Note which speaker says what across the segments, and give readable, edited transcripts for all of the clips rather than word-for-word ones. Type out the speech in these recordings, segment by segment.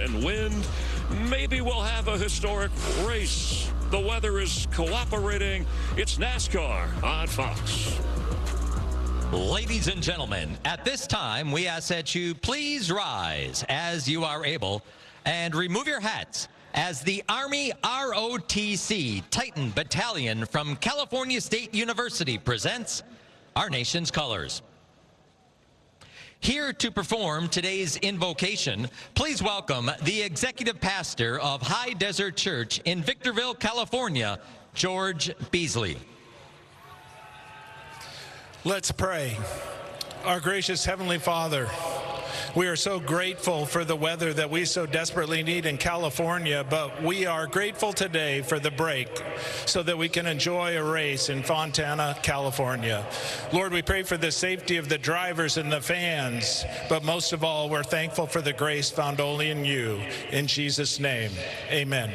Speaker 1: and wind, maybe we'll have a historic race. The weather is cooperating. It's NASCAR on Fox.
Speaker 2: Ladies and gentlemen, at this time, we ask that you please rise as you are able and remove your hats as the Army ROTC Titan Battalion from California State University presents our nation's colors. Here to perform today's invocation, please welcome the Executive Pastor of High Desert Church in Victorville, California, George Beasley.
Speaker 3: Let's pray. Our gracious Heavenly Father, we are so grateful for the weather that we so desperately need in California, but we are grateful today for the break so that we can enjoy a race in Fontana, California. Lord, we pray for the safety of the drivers and the fans, but most of all, we're thankful for the grace found only in you. In Jesus' name, amen.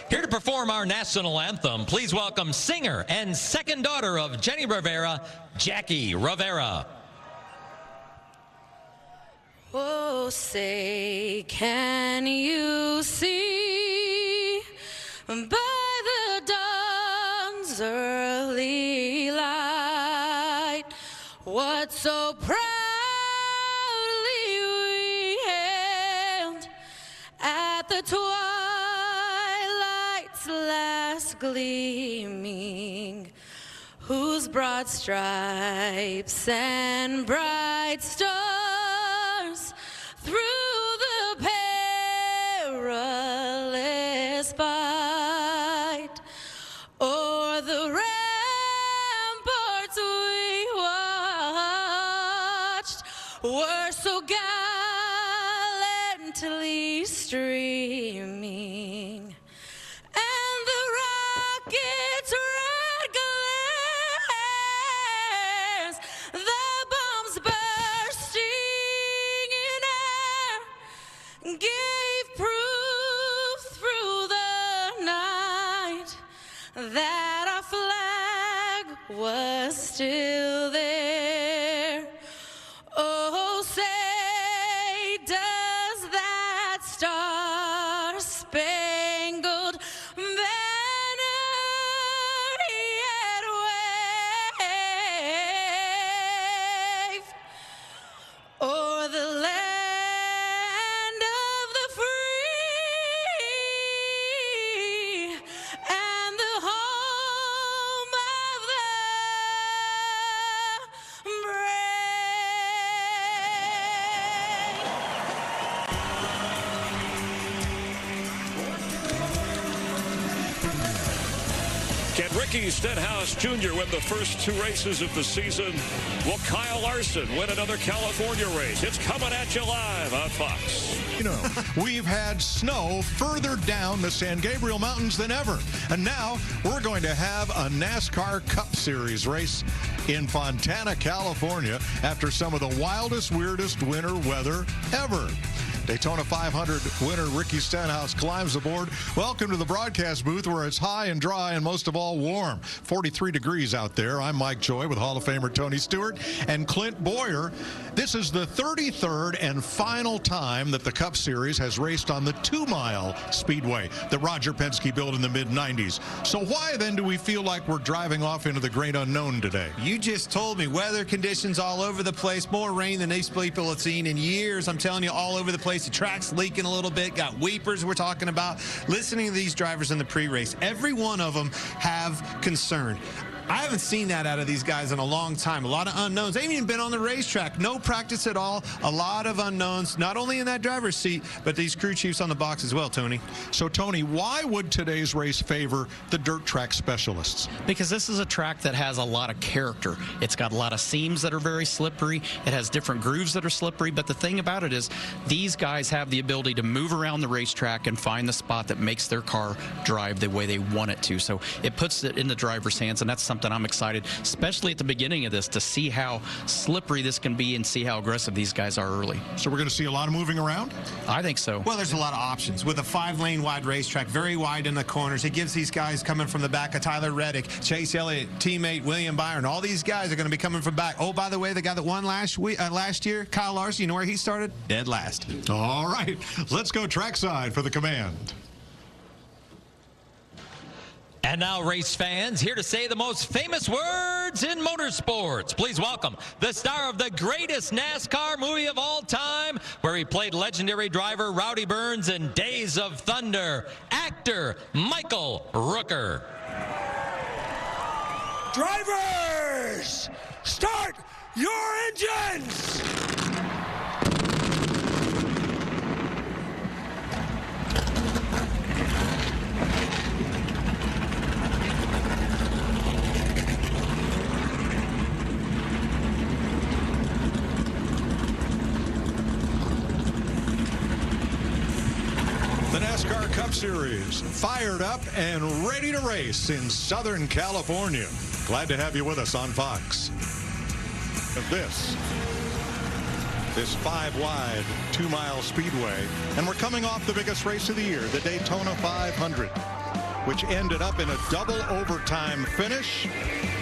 Speaker 2: Here to perform our national anthem, please welcome singer and second daughter of Jenny Rivera, Jackie Rivera.
Speaker 4: Oh, say, can you see by the dawn's early light what so proudly we hailed at the twilight's last gleaming, whose broad stripes and bright stars through the perilous fight o'er the ramparts we watched were so gallantly streaming, and the rocket's red glares, the bombs bursting in air, gave proof through the night that our flag was still there. Oh, say, does that star-spangled banner yet wave o'er the land of the free and the home of the brave?
Speaker 1: Can Ricky Stenhouse Jr. win the first two races of the season? Will Kyle Larson win another California race? It's coming at you live on Fox.
Speaker 5: You know, we've had snow further down the San Gabriel Mountains than ever. And now we're going to have a NASCAR Cup Series race in Fontana, California, after some of the wildest, weirdest winter weather ever. Daytona 500 winner Ricky Stenhouse climbs aboard. Welcome to the broadcast booth where it's high and dry and most of all warm. 43 degrees out there. I'm Mike Joy with Hall of Famer Tony Stewart and Clint Boyer. This is the 33rd and final time that the Cup Series has raced on the 2-mile speedway that Roger Penske built in the mid-90s. So why then do we feel like we're driving off into the great unknown today?
Speaker 6: You just told me weather conditions all over the place, more rain than these people have seen in years. I'm telling you, all over the place. The track's leaking a little bit, got weepers we're talking about. Listening to these drivers in the pre-race, every one of them have concern. I haven't seen that out of these guys in a long time. A lot of unknowns. They haven't even been on the racetrack. No practice at all. A lot of unknowns, not only in that driver's seat, but these crew chiefs on the box as well, Tony.
Speaker 5: So, Tony, why would today's race favor the dirt track specialists?
Speaker 7: Because this is a track that has a lot of character. It's got a lot of seams that are very slippery. It has different grooves that are slippery. But the thing about it is these guys have the ability to move around the racetrack and find the spot that makes their car drive the way they want it to. So it puts it in the driver's hands, and that's something something I'm excited, especially at the beginning of this, to see how slippery this can be and see how aggressive these guys are early.
Speaker 5: So we're going to see a lot of moving around?
Speaker 7: I think so.
Speaker 6: Well, there's a lot of options. With a 5-lane wide racetrack, very wide in the corners, it gives these guys coming from the back of Tyler Reddick, Chase Elliott, teammate William Byron, all these guys are going to be coming from back. Oh, by the way, the guy that won last year, Kyle Larson, you know where he started? Dead last.
Speaker 5: All right, let's go trackside for the command.
Speaker 2: And now, race fans, here to say the most famous words in motorsports. Please welcome the star of the greatest NASCAR movie of all time, where he played legendary driver Rowdy Burns in Days of Thunder, actor Michael Rooker.
Speaker 8: Drivers, start your engines!
Speaker 5: The NASCAR Cup Series fired up and ready to race in Southern California. Glad to have you with us on Fox. This 5-wide 2-mile speedway, and we're coming off the biggest race of the year, the Daytona 500, which ended up in a double overtime finish.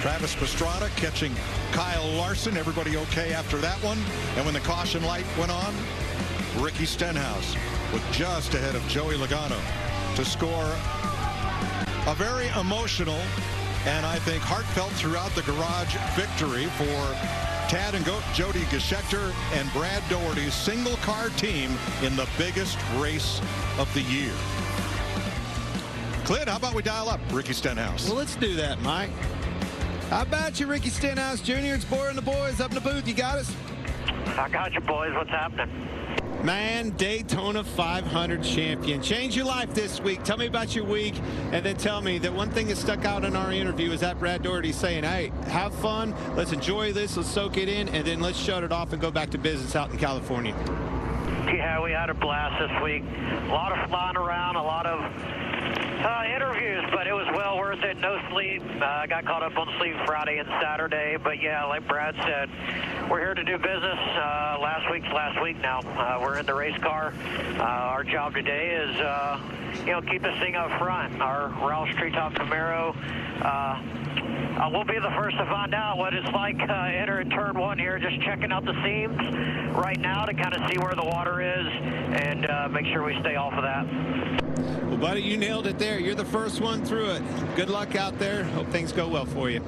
Speaker 5: Travis Pastrana catching Kyle Larson. Everybody okay after that one. And when the caution light went on, Ricky Stenhouse was just ahead of Joey Logano to score a very emotional and I think heartfelt throughout the garage victory for Tad and Jody Geschechter and Brad Doherty's single car team in the biggest race of the year. Clint, how about we dial up Ricky Stenhouse?
Speaker 9: Well, let's do that, Mike. How about you, Ricky Stenhouse Jr.? It's Boyer and the boys up in the booth. You got us?
Speaker 10: I got you, boys. What's happening?
Speaker 9: Man, Daytona 500 champion. Changed your life this week. Tell me about your week, and then tell me that one thing that stuck out in our interview is that Brad Doherty saying, hey, have fun, let's enjoy this, let's soak it in, and then let's shut it off and go back to business out in California.
Speaker 10: Yeah, we had a blast this week. A lot of flying around, a lot of interviews, but it was well worth it. No sleep. I got caught up on sleep Friday and Saturday, but yeah, like Brad said, we're here to do business. Last week's last week now. We're in the race car. Our job today is, keep this thing up front. Our Roush Treetop Camaro. We'll be the first to find out what it's like entering turn 1 here, just checking out the seams right now to kind of see where the water is and make sure we stay off of that.
Speaker 9: Well, buddy, you nailed it there. You're the first one through it. Good luck out there. Hope things go well for you.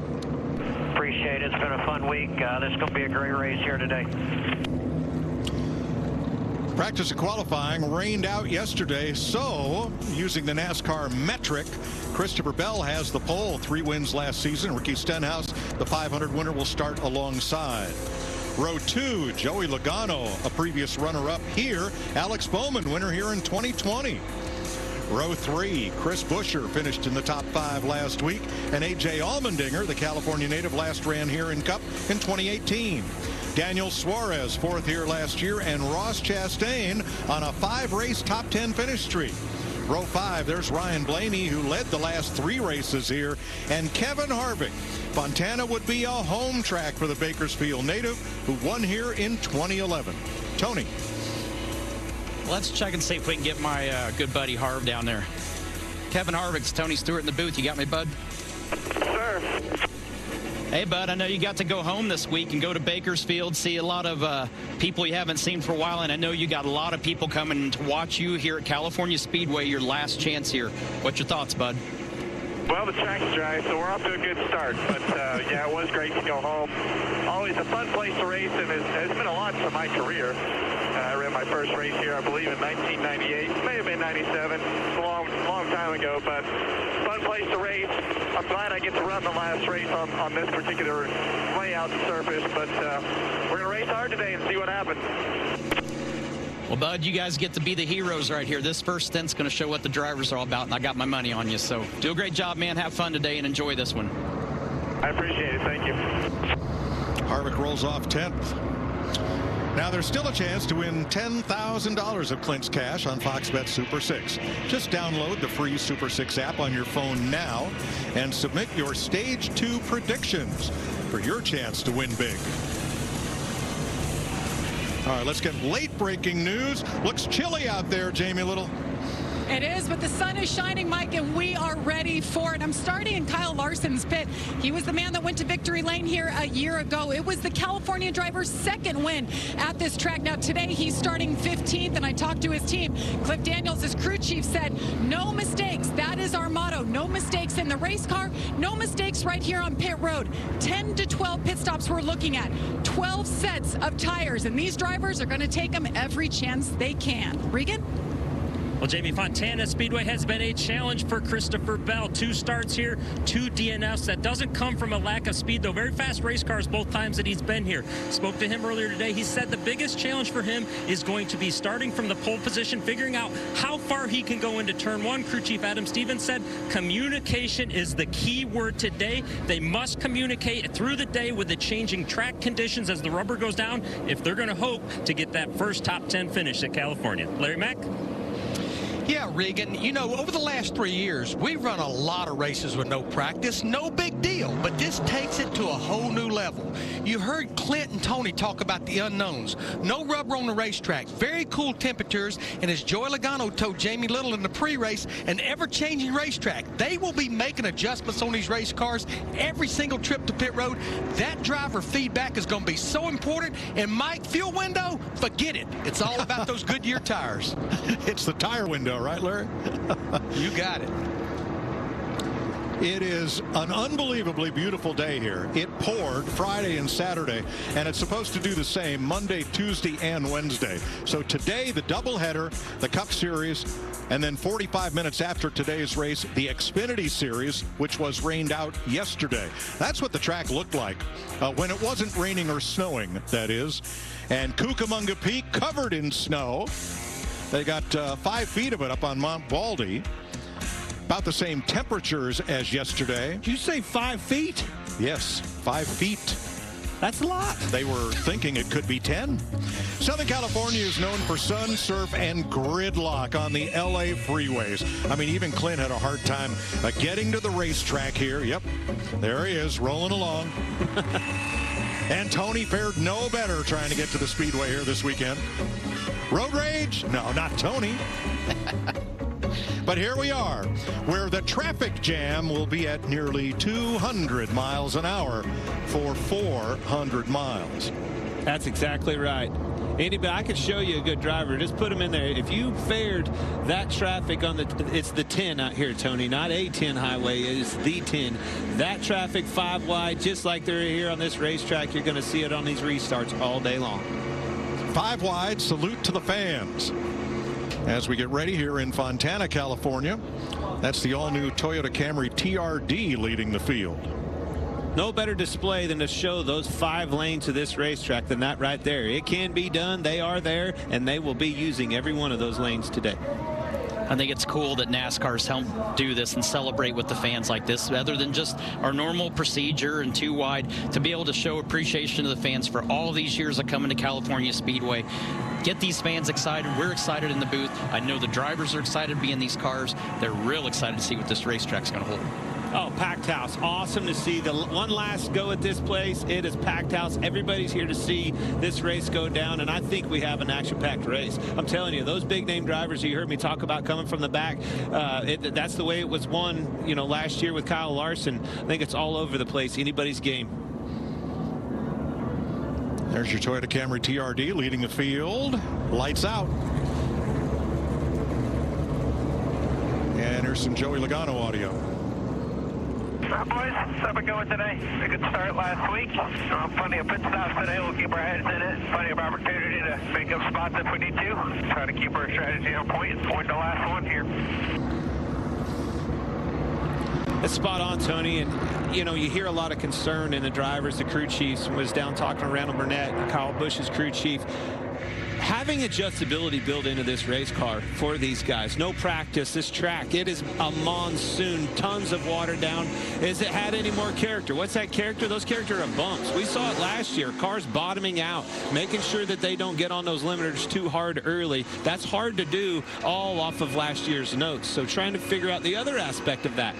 Speaker 10: Appreciate it. It's been a fun week. This is going to be a great race here today.
Speaker 5: Practice and qualifying rained out yesterday, so using the NASCAR metric, Christopher Bell has the pole. 3 wins last season. Ricky Stenhouse, the 500 winner, will start alongside. Row 2, Joey Logano, a previous runner-up here. Alex Bowman, winner here in 2020. Row 3, Chris Buescher finished in the top 5 last week, and A.J. Allmendinger, the California native, last ran here in Cup in 2018. Daniel Suarez, 4th here last year, and Ross Chastain on a 5-race top 10 finish streak. Row 5, there's Ryan Blaney, who led the last 3 races here, and Kevin Harvick. Fontana would be a home track for the Bakersfield native, who won here in 2011. Tony.
Speaker 7: Let's check and see if we can get my good buddy Harv down there. Kevin Harvick's Tony Stewart in the booth. You got me, bud?
Speaker 10: Sir.
Speaker 7: Hey, bud, I know you got to go home this week and go to Bakersfield, see a lot of people you haven't seen for a while, and I know you got a lot of people coming to watch you here at California Speedway, your last chance here. What's your thoughts, bud?
Speaker 11: Well, the track's dry, so we're off to a good start. But, yeah, it was great to go home. Always a fun place to race, and it's been a lot for my career. I ran my first race here, I believe, in 1998. May have been 97. It's a long time ago, but fun place to race. I'm glad I get to run the last race on this particular layout and surface, but we're going to race hard today and see what happens.
Speaker 7: Well, bud, you guys get to be the heroes right here. This first stint's going to show what the drivers are all about, and I got my money on you. So do a great job, man. Have fun today and enjoy this one.
Speaker 11: I appreciate it. Thank you.
Speaker 5: Harvick rolls off 10th. Now, there's still a chance to win $10,000 of Clint's cash on Fox Bet Super 6. Just download the free Super 6 app on your phone now and submit your Stage 2 predictions for your chance to win big. All right, let's get late breaking news. Looks chilly out there, Jamie Little.
Speaker 12: It is, but the sun is shining, Mike, and we are ready for it. I'm starting in Kyle Larson's pit. He was the man that went to victory lane here a year ago. It was the California driver's second win at this track. Now, today he's starting 15th, and I talked to his team. Cliff Daniels, his crew chief, said, no mistakes. That is our motto. No mistakes in the race car. No mistakes right here on pit road. 10 to 12 pit stops we're looking at. 12 sets of tires, and these drivers are going to take them every chance they can. Regan?
Speaker 13: Well, Jamie, Fontana Speedway has been a challenge for Christopher Bell. 2 starts here, 2 DNFs. That doesn't come from a lack of speed, though. Very fast race cars both times that he's been here. Spoke to him earlier today. He said the biggest challenge for him is going to be starting from the pole position, figuring out how far he can go into turn 1. Crew chief Adam Stevens said communication is the key word today. They must communicate through the day with the changing track conditions as the rubber goes down if they're going to hope to get that first top 10 finish at California. Larry Mack?
Speaker 14: Yeah, Regan, you know, over the last 3 years, we've run a lot of races with no practice. No big deal, but this takes it to a whole new level. You heard Clint and Tony talk about the unknowns. No rubber on the racetrack, very cool temperatures, and as Joey Logano told Jamie Little in the pre-race, an ever-changing racetrack. They will be making adjustments on these race cars every single trip to pit road. That driver feedback is going to be so important, and Mike, fuel window, forget it. It's all about those Goodyear tires.
Speaker 5: It's the tire window, right, Larry?
Speaker 14: You got it.
Speaker 5: It is an unbelievably beautiful day here. It poured Friday and Saturday, and it's supposed to do the same Monday, Tuesday, and Wednesday. So today, the doubleheader, the Cup Series, and then 45 minutes after today's race, the Xfinity Series, which was rained out yesterday. That's what the track looked like when it wasn't raining or snowing, that is. And Cucamonga Peak covered in snow. They got 5 feet of it up on Mount Baldy. About the same temperatures as yesterday.
Speaker 9: Did you say 5 feet?
Speaker 5: Yes, 5 feet.
Speaker 9: That's a lot.
Speaker 5: They were thinking it could be 10. Southern California is known for sun, surf, and gridlock on the LA freeways. I mean, even Clint had a hard time getting to the racetrack here. Yep, there he is, rolling along. And Tony fared no better trying to get to the speedway here this weekend. Road rage? No, not Tony. But here we are, where the traffic jam will be at nearly 200 miles an hour for 400 miles.
Speaker 9: That's exactly right. Anybody, I could show you a good driver. Just put him in there. If you fared that traffic on it's the 10 out here, Tony, not a 10 highway. It's the 10. That traffic 5 wide, just like they're here on this racetrack. You're going to see it on these restarts all day long.
Speaker 5: 5 wide, salute to the fans. As we get ready here in Fontana, California, that's the all-new Toyota Camry TRD leading the field.
Speaker 9: No better display than to show those 5 lanes of this racetrack than that right there. It can be done. They are there, and they will be using every one of those lanes today.
Speaker 7: I think it's cool that NASCAR's helped do this and celebrate with the fans like this, other than just our normal procedure and 2 wide, to be able to show appreciation to the fans for all these years of coming to California Speedway. Get these fans excited. We're excited in the booth. I know the drivers are excited to be in these cars. They're real excited to see what this racetrack's going to hold.
Speaker 9: Oh, packed house. Awesome to see the one last go at this place. It is packed house. Everybody's here to see this race go down, and I think we have an action-packed race. I'm telling you, those big-name drivers you heard me talk about coming from the back, that's the way it was won, you know, last year with Kyle Larson. I think it's all over the place. Anybody's game.
Speaker 5: There's your Toyota Camry TRD leading the field. Lights out. And here's some Joey Logano audio.
Speaker 10: Boys, how we going today? A good start last week. Plenty of pit stops today. We'll keep our heads in it. Plenty of opportunity to make up spots if we need to. Try to keep our strategy on point. Point the last one here.
Speaker 9: It's spot on, Tony. And, you know, you hear a lot of concern in the drivers, the crew chiefs. Was down talking to Randall Burnett, Kyle Busch's crew chief. having adjustability built into this race car for these guys. No practice. This track, it is a monsoon, tons of water down. Has it had any more character? What's that character? Those characters are bumps. We saw it last year. Cars bottoming out, making sure that they don't get on those limiters too hard early. That's hard to do all off of last year's notes. So trying to figure out the other aspect of that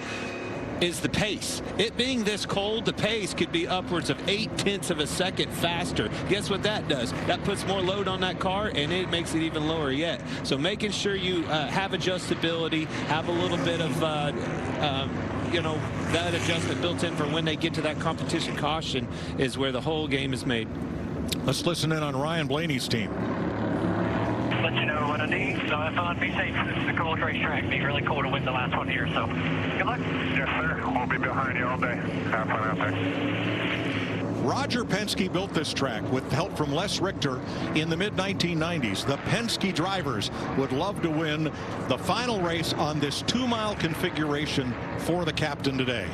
Speaker 9: is the pace. It being this cold, the pace could be upwards of 0.8 of a second faster. Guess what that does? That puts more load on that car, and it makes it even lower yet. So making sure you have adjustability, have a little bit of you know, that adjustment built in for when they get to that competition caution is where the whole game is made.
Speaker 5: Let's listen in on Ryan Blaney's team.
Speaker 10: Let you know what I need. So have fun, be safe. This is a cool racetrack. It'd be really cool to win the last one here. So good luck.
Speaker 11: Yes, sir. We'll be behind you all day. Have fun out there.
Speaker 5: Roger Penske built this track with help from Les Richter in the mid-1990s. The Penske drivers would love to win the final race on this 2-mile configuration for the captain today.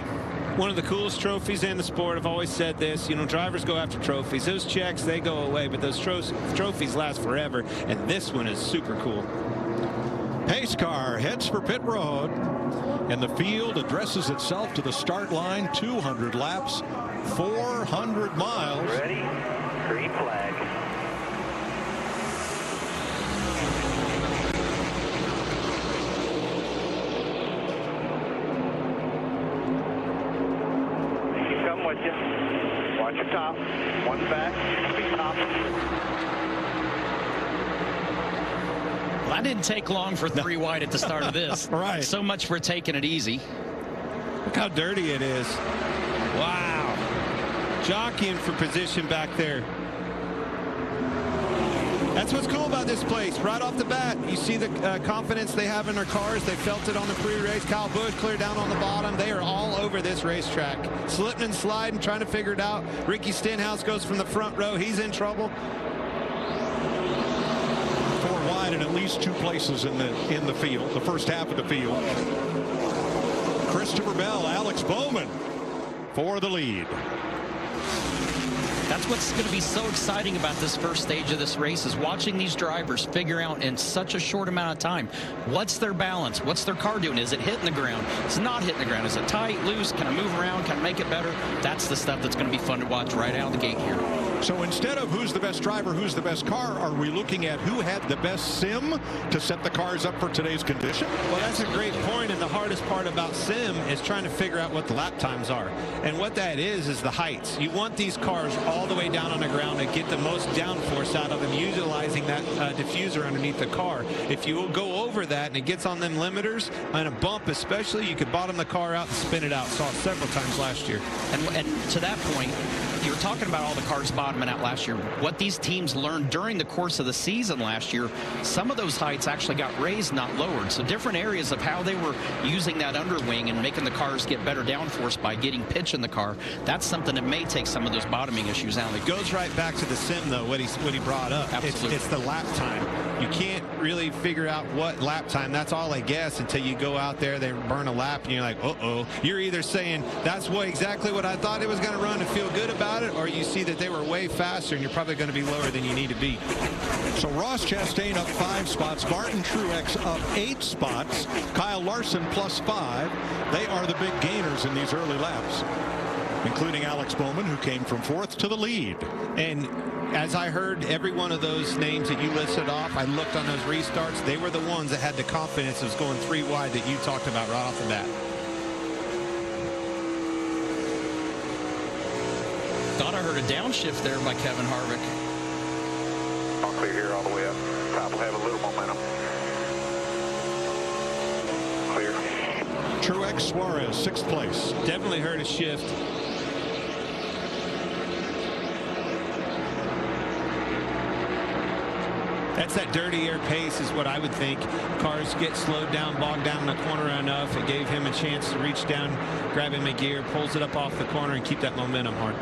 Speaker 9: One of the coolest trophies in the sport. I've always said this, you know, drivers go after trophies. Those checks, they go away, but those trophies last forever, and this one is super cool.
Speaker 5: Pace car heads for pit road, and the field addresses itself to the start line. 200 laps, 400 miles.
Speaker 10: Ready? Green flag. With you. Watch your top. One back. Big top.
Speaker 7: Well, that didn't take long for 3 wide at the start of this.
Speaker 5: Right.
Speaker 7: So much for taking it easy.
Speaker 9: Look how dirty it is. Wow. Jockeying for position back there. That's what's cool about this place. Right off the bat, you see the confidence they have in their cars. They felt it on the pre-race. Kyle Busch clear down on the bottom. They are all over this racetrack. Slipping and sliding, trying to figure it out. Ricky Stenhouse goes from the front row. He's in trouble.
Speaker 5: 4 wide in at least 2 places in the field, the first half of the field. Christopher Bell, Alex Bowman for the lead.
Speaker 7: That's what's going to be so exciting about this first stage of this race is watching these drivers figure out in such a short amount of time what's their balance, what's their car doing, is it hitting the ground, it's not hitting the ground, is it tight, loose, can I move around, can I make it better? That's the stuff that's going to be fun to watch right out of the gate here.
Speaker 5: So instead of who's the best driver, who's the best car, are we looking at who had the best sim to set the cars up for today's condition?
Speaker 9: Well, that's a great point, and the hardest part about sim is trying to figure out what the lap times are. And what that is the heights. You want these cars all the way down on the ground to get the most downforce out of them, utilizing that diffuser underneath the car. If you will go over that and it gets on them limiters, on a bump especially, you could bottom the car out and spin it out. Saw it several times last year.
Speaker 7: And to that point, you were talking about all the cars bottoming out last year. What these teams learned during the course of the season last year, some of those heights actually got raised, not lowered. So different areas of how they were using that underwing and making the cars get better downforce by getting pitch in the car, that's something that may take some of those bottoming issues out.
Speaker 9: It goes right back to the sim, though, what he brought up.
Speaker 7: Absolutely.
Speaker 9: It's the lap time. You can't really figure out what lap time. That's all I guess until you go out there, they burn a lap, and you're like, uh-oh. You're either saying, that's exactly what I thought it was going to run and feel good about it, or you see that they were way faster, and you're probably going to be lower than you need to be.
Speaker 5: So Ross Chastain up 5 spots, Martin Truex up 8 spots, Kyle Larson +5. They are the big gainers in these early laps, including Alex Bowman, who came from 4th to the lead.
Speaker 9: And as I heard every one of those names that you listed off, I looked on those restarts. They were the ones that had the confidence of going 3 wide that you talked about right off the bat.
Speaker 7: Thought I heard a downshift there by Kevin Harvick.
Speaker 11: All clear here all the way up. Top will have a little momentum. Clear.
Speaker 5: Truex Suarez, 6th place.
Speaker 9: Definitely heard a shift. That's that dirty air pace is what I would think. Cars get slowed down, bogged down in the corner enough. It gave him a chance to reach down, grab him a gear, pulls it up off the corner, and keep that momentum hard.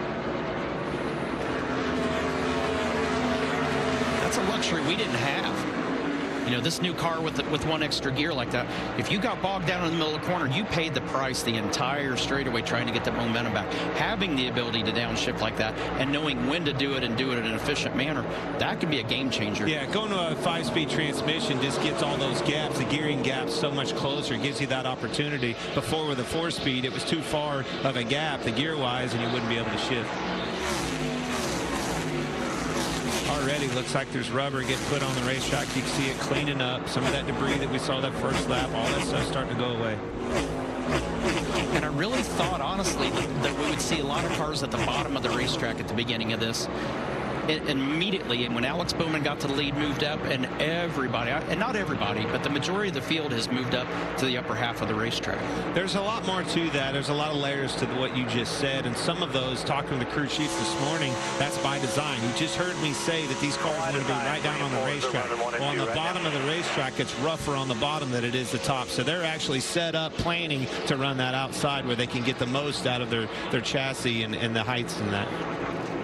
Speaker 7: That's a luxury we didn't have. You know, this new car with one extra gear like that, if you got bogged down in the middle of the corner, you paid the price the entire straightaway trying to get that momentum back. Having the ability to downshift like that and knowing when to do it and do it in an efficient manner, that could be a game changer.
Speaker 9: Yeah, going to a 5-speed transmission just gets all those gaps, the gearing gaps, so much closer. It gives you that opportunity. Before with a 4-speed, it was too far of a gap, the gear-wise, and you wouldn't be able to shift. Already looks like there's rubber getting put on the racetrack. You can see it cleaning up. Some of that debris that we saw that first lap, all that stuff's starting to go away.
Speaker 7: And I really thought, honestly, that we would see a lot of cars at the bottom of the racetrack at the beginning of this. And immediately, and when Alex Bowman got to the lead, moved up, and everybody, and not everybody, but the majority of the field has moved up to the upper half of the racetrack.
Speaker 9: There's a lot more to that. There's a lot of layers to what you just said, and some of those, talking to the crew chief this morning, that's by design. You just heard me say that these cars are going to be right down on the racetrack. Well, on the bottom of the racetrack, it's rougher on the bottom than it is the top, so they're actually set up planning to run that outside where they can get the most out of their chassis and the heights and that.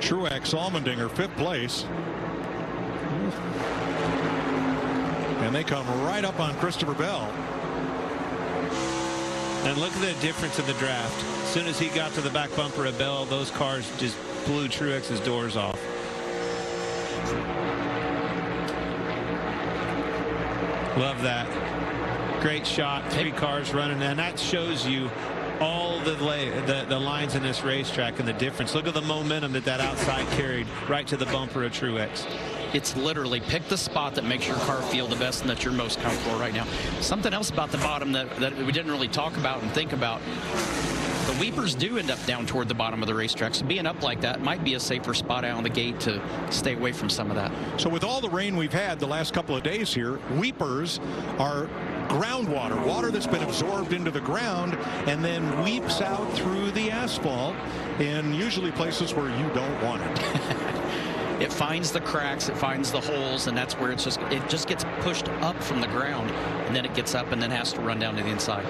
Speaker 5: Truex Allmendinger, 5th place. And they come right up on Christopher Bell.
Speaker 9: And look at the difference in the draft. As soon as he got to the back bumper of Bell, those cars just blew Truex's doors off. Love that. Great shot. 3 cars running, and that shows you all the lines in this racetrack and the difference. Look at the momentum that outside carried right to the bumper of Truex.
Speaker 7: It's literally pick the spot that makes your car feel the best and that you're most comfortable right now. Something else about the bottom that we didn't really talk about and think about. The weepers do end up down toward the bottom of the racetrack, so being up like that might be a safer spot out on the gate to stay away from some of that.
Speaker 5: So with all the rain we've had the last couple of days here, weepers are groundwater, water that's been absorbed into the ground and then weeps out through the asphalt in usually places where you don't want it.
Speaker 7: It finds the cracks, it finds the holes, and that's where it just gets pushed up from the ground, and then it gets up and then has to run down to the inside.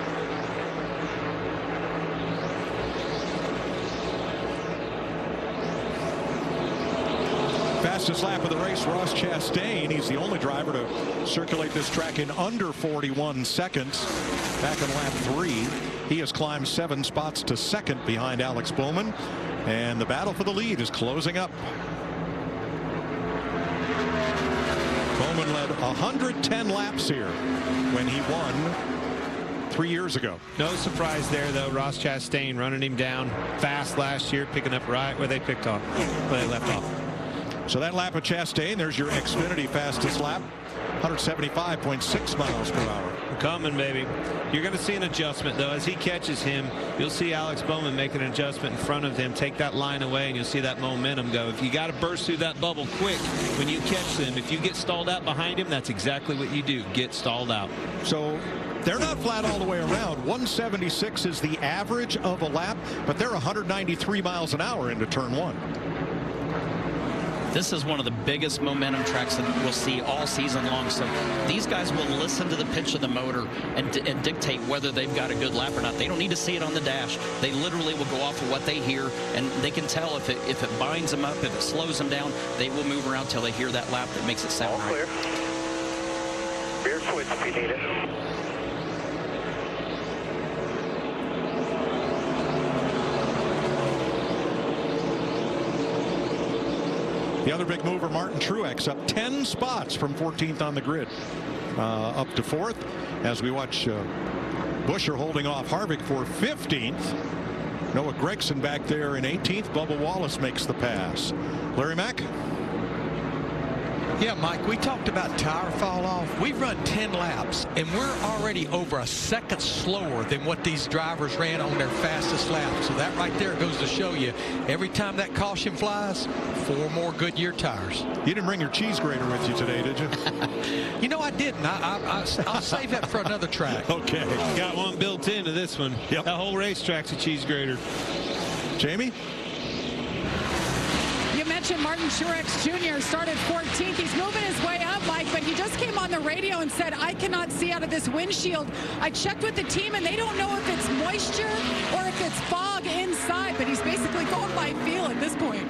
Speaker 5: Fastest lap of the race, Ross Chastain. He's the only driver to circulate this track in under 41 seconds. Back in lap 3, he has climbed 7 spots to 2nd behind Alex Bowman, and the battle for the lead is closing up. Bowman led 110 laps here when he won 3 years ago.
Speaker 9: No surprise there, though. Ross Chastain running him down fast last year, picking up right where they left off.
Speaker 5: So that lap of Chastain, there's your Xfinity fastest lap, 175.6 miles per hour.
Speaker 9: Coming, baby. You're going to see an adjustment, though. As he catches him, you'll see Alex Bowman make an adjustment in front of him, take that line away, and you'll see that momentum go. If you got to burst through that bubble quick when you catch them, if you get stalled out behind him, that's exactly what you do, get stalled out.
Speaker 5: So they're not flat all the way around. 176 is the average of a lap, but they're 193 miles an hour into turn 1.
Speaker 7: This is one of the biggest momentum tracks that we'll see all season long. So these guys will listen to the pitch of the motor and dictate whether they've got a good lap or not. They don't need to see it on the dash. They literally will go off of what they hear, and they can tell if it binds them up, if it slows them down, they will move around till they hear that lap that makes it sound right.
Speaker 10: Beer switch if you need it.
Speaker 5: The other big mover, Martin Truex, up 10 spots from 14th on the grid, up to 4th, as we watch Buescher holding off Harvick for 15th. Noah Gragson back there in 18th. Bubba Wallace makes the pass. Larry Mack.
Speaker 14: Yeah, Mike, we talked about tire fall off. We've run 10 laps, and we're already over a second slower than what these drivers ran on their fastest lap. So that right there goes to show you, every time that caution flies, 4 more Goodyear tires.
Speaker 5: You didn't bring your cheese grater with you today, did you?
Speaker 14: You know, I didn't. I'll save that for another track.
Speaker 5: Okay.
Speaker 9: Got one built into this one.
Speaker 5: Yep.
Speaker 9: That whole racetrack's a cheese grater.
Speaker 5: Jamie?
Speaker 12: You mentioned Martin Truex Jr. started 14th. He's moving his way up, Mike, but he just came on the radio and said, I cannot see out of this windshield. I checked with the team, and they don't know if it's moisture or if it's fog inside, but he's basically going by feel at this point.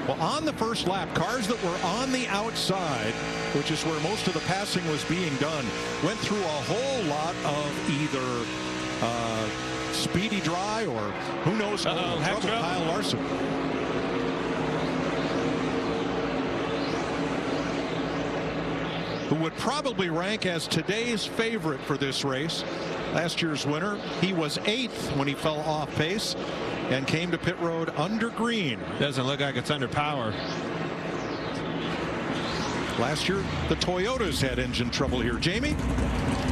Speaker 5: Well, on the first lap, cars that were on the outside, which is where most of the passing was being done, went through a whole lot of either speedy dry or who knows trouble. Kyle Larson. Who would probably rank as today's favorite for this race. Last year's winner, he was 8th when he fell off pace and came to pit road under green.
Speaker 9: Doesn't look like it's under power.
Speaker 5: Last year, the Toyotas had engine trouble here. Jamie?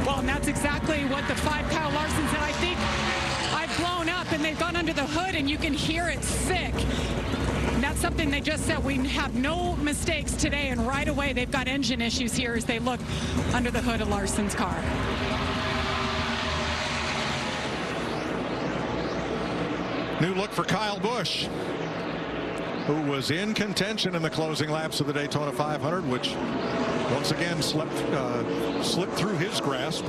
Speaker 12: Well, and that's exactly what the 5 Kyle Larson said. I think I've blown up and they've gone under the hood and you can hear it sick. And that's something they just said. We have no mistakes today, and right away they've got engine issues here as they look under the hood of Larson's car.
Speaker 5: New look for Kyle Busch, who was in contention in the closing laps of the Daytona 500, which once again slipped through his grasp.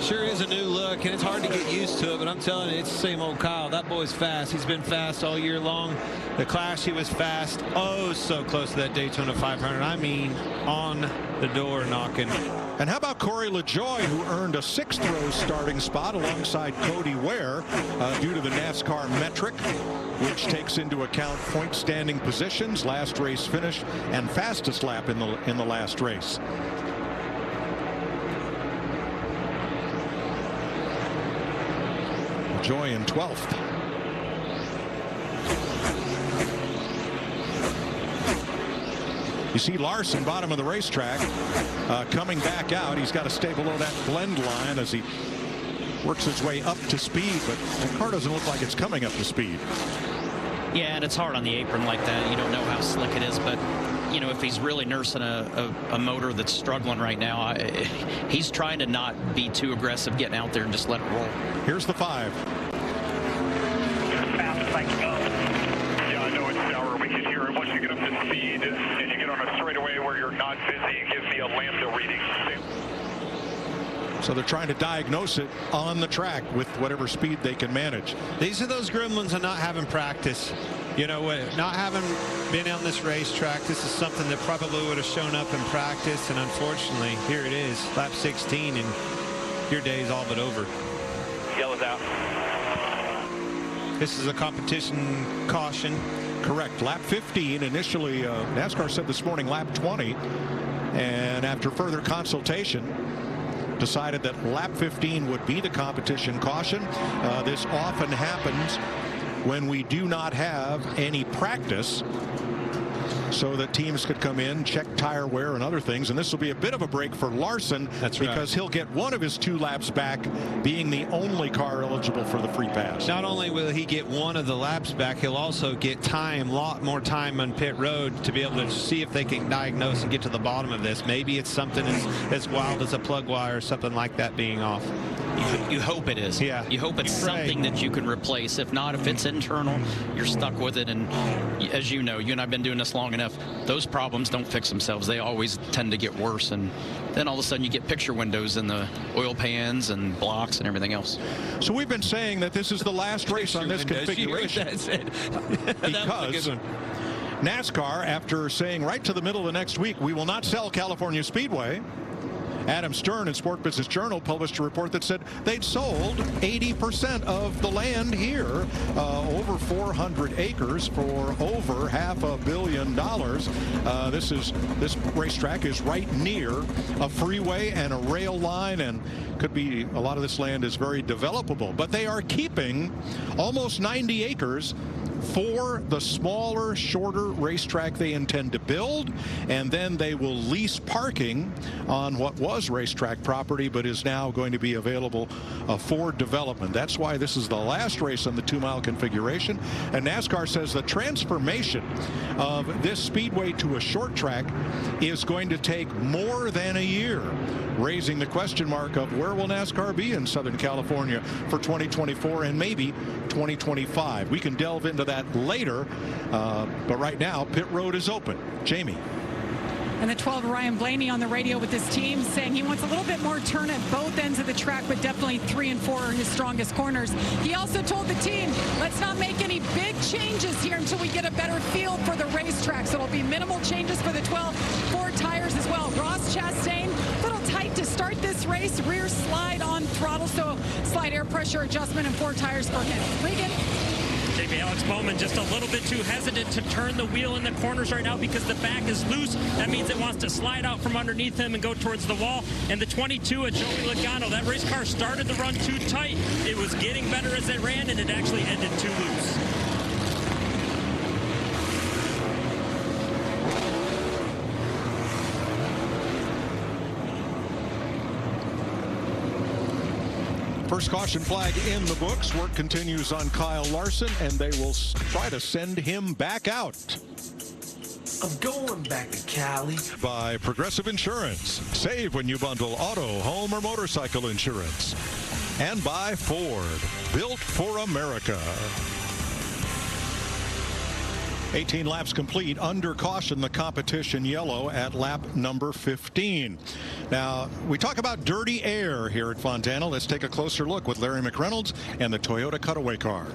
Speaker 9: Sure is a new look, and it's hard to get used to it, but I'm telling you, it's the same old Kyle. That boy's fast. He's been fast all year long. The Clash, he was fast. Oh, so close to that Daytona 500. I mean, on the door knocking.
Speaker 5: And how about Corey LaJoie, who earned a 6th row starting spot alongside Cody Ware due to the NASCAR metric, which takes into account point standing positions, last race finish, and fastest lap in the last race. LaJoie in 12th. You see Larson, bottom of the racetrack, coming back out. He's got to stay below that blend line as he works his way up to speed, but the car doesn't look like it's coming up to speed.
Speaker 7: Yeah, and it's hard on the apron like that. You don't know how slick it is, but you know, if he's really nursing a motor that's struggling right now, he's trying to not be too aggressive getting out there and just let it roll.
Speaker 5: Here's the 5.
Speaker 11: Yeah, I know it's sour. We can hear it. Once you get up to speed and you get on a straightaway where you're not busy, it gives me a lambda reading.
Speaker 5: So they're trying to diagnose it on the track with whatever speed they can manage.
Speaker 9: These are those gremlins of not having practice. You know what? Not having been on this racetrack, this is something that probably would have shown up in practice, and unfortunately, here it is, lap 16, and your day is all but over.
Speaker 11: Yellow's out.
Speaker 9: This is a competition caution.
Speaker 5: Correct. Lap 15. Initially, NASCAR said this morning lap 20, and after further consultation, decided that lap 15 would be the competition caution. This often happens when we do not have any practice, so that teams could come in, check tire wear and other things. And this will be a bit of a break for Larson. That's right. Because he'll get one of his 2 laps back, being the only car eligible for the free pass.
Speaker 9: Not only will he get one of the laps back, he'll also get time, a lot more time on pit road to be able to see if they can diagnose and get to the bottom of this. Maybe it's something as wild as a plug wire or something like that being off.
Speaker 7: You hope it is.
Speaker 9: Yeah.
Speaker 7: You hope it's something that you can replace. If not, if it's internal, you're stuck with it. And as you know, you and I've been doing this long enough, those problems don't fix themselves. They always tend to get worse. And then all of a sudden you get picture windows in the oil pans and blocks and everything else.
Speaker 5: So we've been saying that this is the last race on this configuration. Because NASCAR, after saying right to the middle of the next week, we will not sell California Speedway, Adam Stern in Sport Business Journal published a report that said they'd sold 80% of the land here, over 400 acres, for over $500 million. This racetrack is right near a freeway and a rail line, and could be, a lot of this land is very developable. But they are keeping almost 90 acres for the smaller, shorter racetrack they intend to build, and then they will lease parking on what was racetrack property but is now going to be available for development. That's why this is the last race on the 2-mile configuration, and NASCAR says the transformation of this speedway to a short track is going to take more than a year, raising the question mark of where will NASCAR be in Southern California for 2024 and maybe 2025. We can delve into that later, but right now pit road is open. Jamie.
Speaker 12: And the 12, Ryan Blaney, on the radio with his team, saying he wants a little bit more turn at both ends of the track, but definitely 3 and 4 are his strongest corners. He also told the team, let's not make any big changes here until we get a better feel for the racetrack. So it'll be minimal changes for the 12, 4 tires as well. Ross Chastain, a little tight to start this race, rear slide on throttle, so slight air pressure adjustment and 4 tires for him. Regan.
Speaker 13: Maybe Alex Bowman just a little bit too hesitant to turn the wheel in the corners right now because the back is loose. That means it wants to slide out from underneath him and go towards the wall. And the 22 at Joey Logano, that race car started the run too tight. It was getting better as it ran, and it actually ended too loose.
Speaker 5: First caution flag in the books. Work continues on Kyle Larson, and they will try to send him back out.
Speaker 15: I'm going back to Cali.
Speaker 5: By Progressive Insurance. Save when you bundle auto, home, or motorcycle insurance. And by Ford. Built for America. 18 laps complete. Under caution, the competition yellow at lap number 15. Now, we talk about dirty air here at Fontana. Let's take a closer look with Larry McReynolds and the Toyota Cutaway car.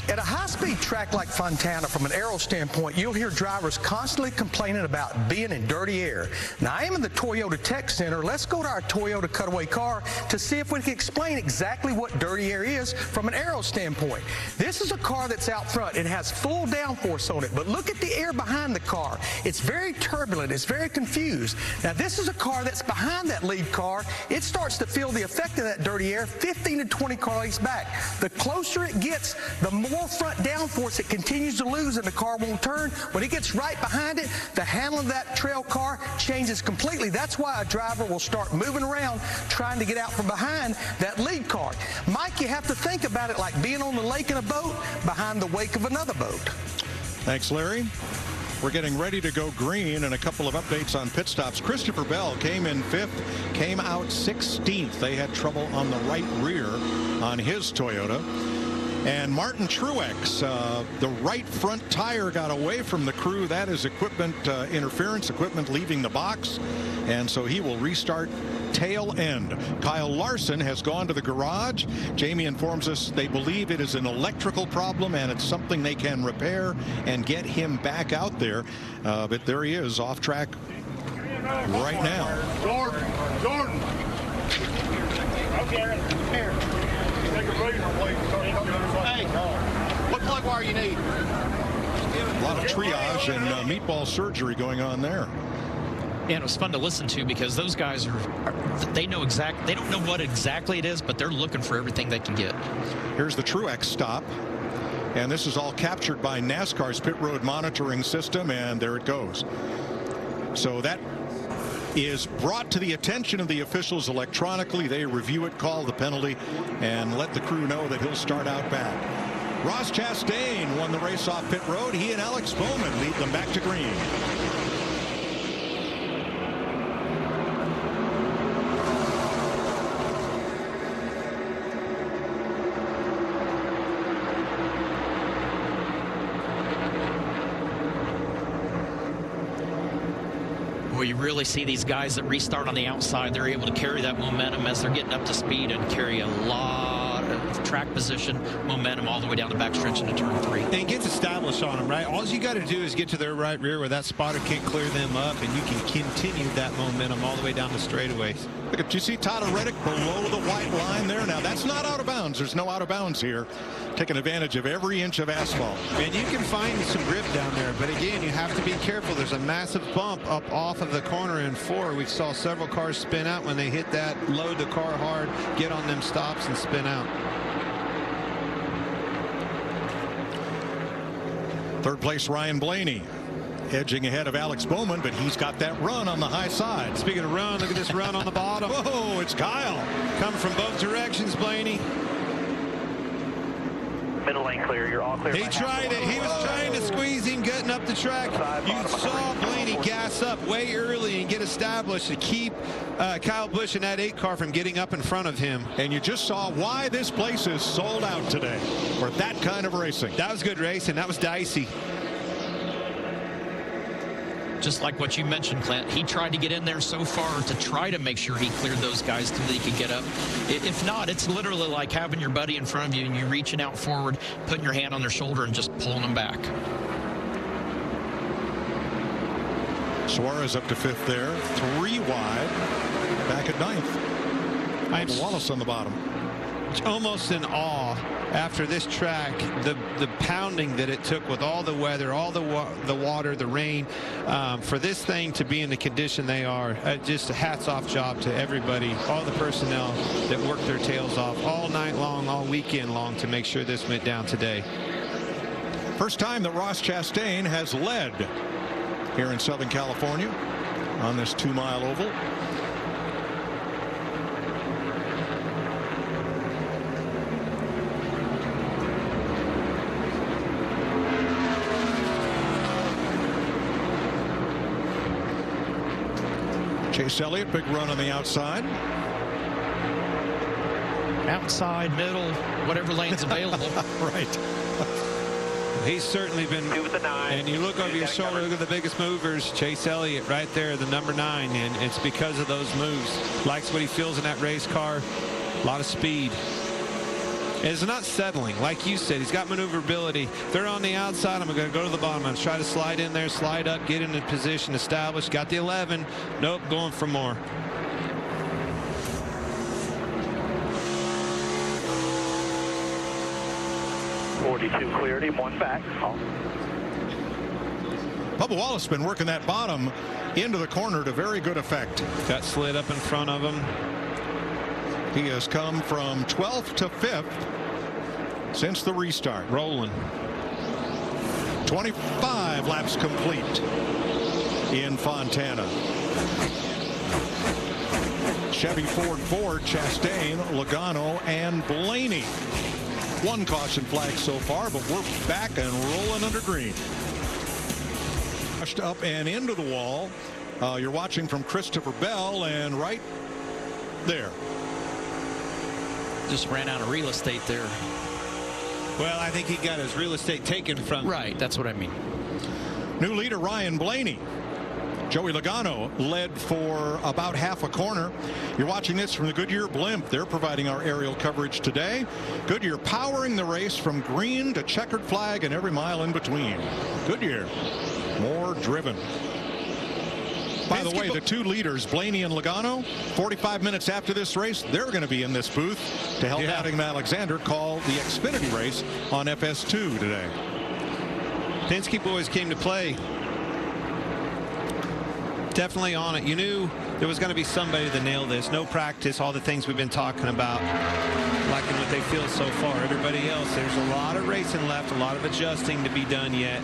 Speaker 16: At a high-speed track like Fontana, from an aero standpoint, you'll hear drivers constantly complaining about being in dirty air. Now, I am in the Toyota Tech Center. Let's go to our Toyota Cutaway car to see if we can explain exactly what dirty air is from an aero standpoint. This is a car that's out front. It has full downforce on it, but look at the air behind the car. It's very turbulent. It's very confused. Now, this is a car that's behind that lead car. It starts to feel the effect of that dirty air 15 to 20 car lengths back. The closer it gets, the more front downforce it continues to lose, and the car won't turn. When it gets right behind it, the handle of that trail car changes completely. That's why a driver will start moving around trying to get out from behind that lead car. Mike, you have to think about it like being on the lake in a boat behind the wake of another boat.
Speaker 5: Thanks, Larry. We're getting ready to go green, and a couple of updates on pit stops. Christopher Bell came in 5th, came out 16th. They had trouble on the right rear on his Toyota. And Martin Truex, the right front tire got away from the crew. That is equipment interference, equipment leaving the box. And so he will restart tail end. Kyle Larson has gone to the garage. Jamie informs us they believe it is an electrical problem and it's something they can repair and get him back out there. But there he is, off track right now.
Speaker 8: Jordan. Okay, here. Take a breather, please. Hey, what plug wire you need?
Speaker 5: A lot of triage and meatball surgery going on there.
Speaker 7: Yeah, it was fun to listen to because those guys they know they don't know what exactly it is, but they're looking for everything they can get.
Speaker 5: Here's the Truex stop. And this is all captured by NASCAR's pit road monitoring system, and there it goes. So that is brought to the attention of the officials electronically. They review it, call the penalty, and let the crew know that he'll start out back. Ross Chastain won the race off pit road. He and Alex Bowman lead them back to green.
Speaker 7: You really see these guys that restart on the outside. They're able to carry that momentum as they're getting up to speed and carry a lot of track position momentum all the way down the backstretch into turn 3.
Speaker 6: And gets established on them, right? All you got to do is get to their right rear where that spotter can't clear them up, and you can continue that momentum all the way down the straightaways.
Speaker 5: Look at, you see Tyler Reddick below the white line there. Now that's not out of bounds. There's no out of bounds here. Taking advantage of every inch of asphalt.
Speaker 6: And you can find some grip down there, but again, you have to be careful. There's a massive bump up off of the corner in 4. We saw several cars spin out when they hit that, load the car hard, get on them stops and spin out.
Speaker 5: Third place, Ryan Blaney, edging ahead of Alex Bowman, but he's got that run on the high side.
Speaker 6: Speaking of run, look at this run on the bottom.
Speaker 5: Whoa, it's Kyle.
Speaker 6: Coming from both directions, Blaney.
Speaker 10: Middle lane clear. You're all clear.
Speaker 6: He tried it. He was trying to squeeze him, getting up the track. You saw Blaney gas up way early and get established to keep Kyle Busch and that 8 car from getting up in front of him.
Speaker 5: And you just saw why this place is sold out today for that kind of racing.
Speaker 6: That was good racing. That was dicey.
Speaker 7: just like what you mentioned, Clint, he tried to get in there so far to try to make sure he cleared those guys so that he could get up. If not, it's literally like having your buddy in front of you and you reaching out forward, putting your hand on their shoulder and just pulling them back.
Speaker 5: Suarez up to 5th there, 3 wide, back at 9th. I'm Wallace on the bottom.
Speaker 9: Almost in awe after this track, the pounding that it took with all the weather, all the water, the rain, for this thing to be in the condition they are. Just a hats off job to everybody, all the personnel that worked their tails off all night long, all weekend long to make sure this went down today.
Speaker 5: First time that Ross Chastain has led here in Southern California on this 2-mile oval. Chase Elliott, big run on the outside.
Speaker 7: Outside, middle, whatever lane's available.
Speaker 5: Right.
Speaker 9: He's certainly been, and you look over your shoulder, look at the biggest movers. Chase Elliott right there, the number 9, and it's because of those moves. Likes what he feels in that race car. A lot of speed. It's not settling. Like you said, he's got maneuverability. They're on the outside. I'm going to go to the bottom. I'm going to try to slide in there, slide up, get in a position, establish. Got the 11. Nope, going for more.
Speaker 11: .42 cleared him, 1 back.
Speaker 5: Bubba Wallace been working that bottom into the corner to very good effect.
Speaker 9: Got slid up in front of him.
Speaker 5: He has come from 12th to 5th since the restart.
Speaker 9: Rolling.
Speaker 5: 25 laps complete in Fontana. Chevy Ford, Chastain, Logano, and Blaney. 1 caution flag so far, but we're back and rolling under green. Pushed up and into the wall. You're watching from Christopher Bell, and right there.
Speaker 7: Just ran out of real estate there.
Speaker 9: Well, I think he got his real estate taken from.
Speaker 7: Right, that's what I mean.
Speaker 5: New leader Ryan Blaney. Joey Logano led for about half a corner. You're watching this from the Goodyear blimp. They're providing our aerial coverage today. Goodyear powering the race from green to checkered flag and every mile in between. Goodyear, more driven. By the way, the 2 leaders, Blaney and Logano, 45 minutes after this race, they're going to be in this booth to help Adam Alexander call the Xfinity race on FS2 today.
Speaker 9: Penske boys came to play. Definitely on it. You knew there was going to be somebody to nail this. No practice, all the things we've been talking about, liking what they feel so far. Everybody else, there's a lot of racing left, a lot of adjusting to be done yet.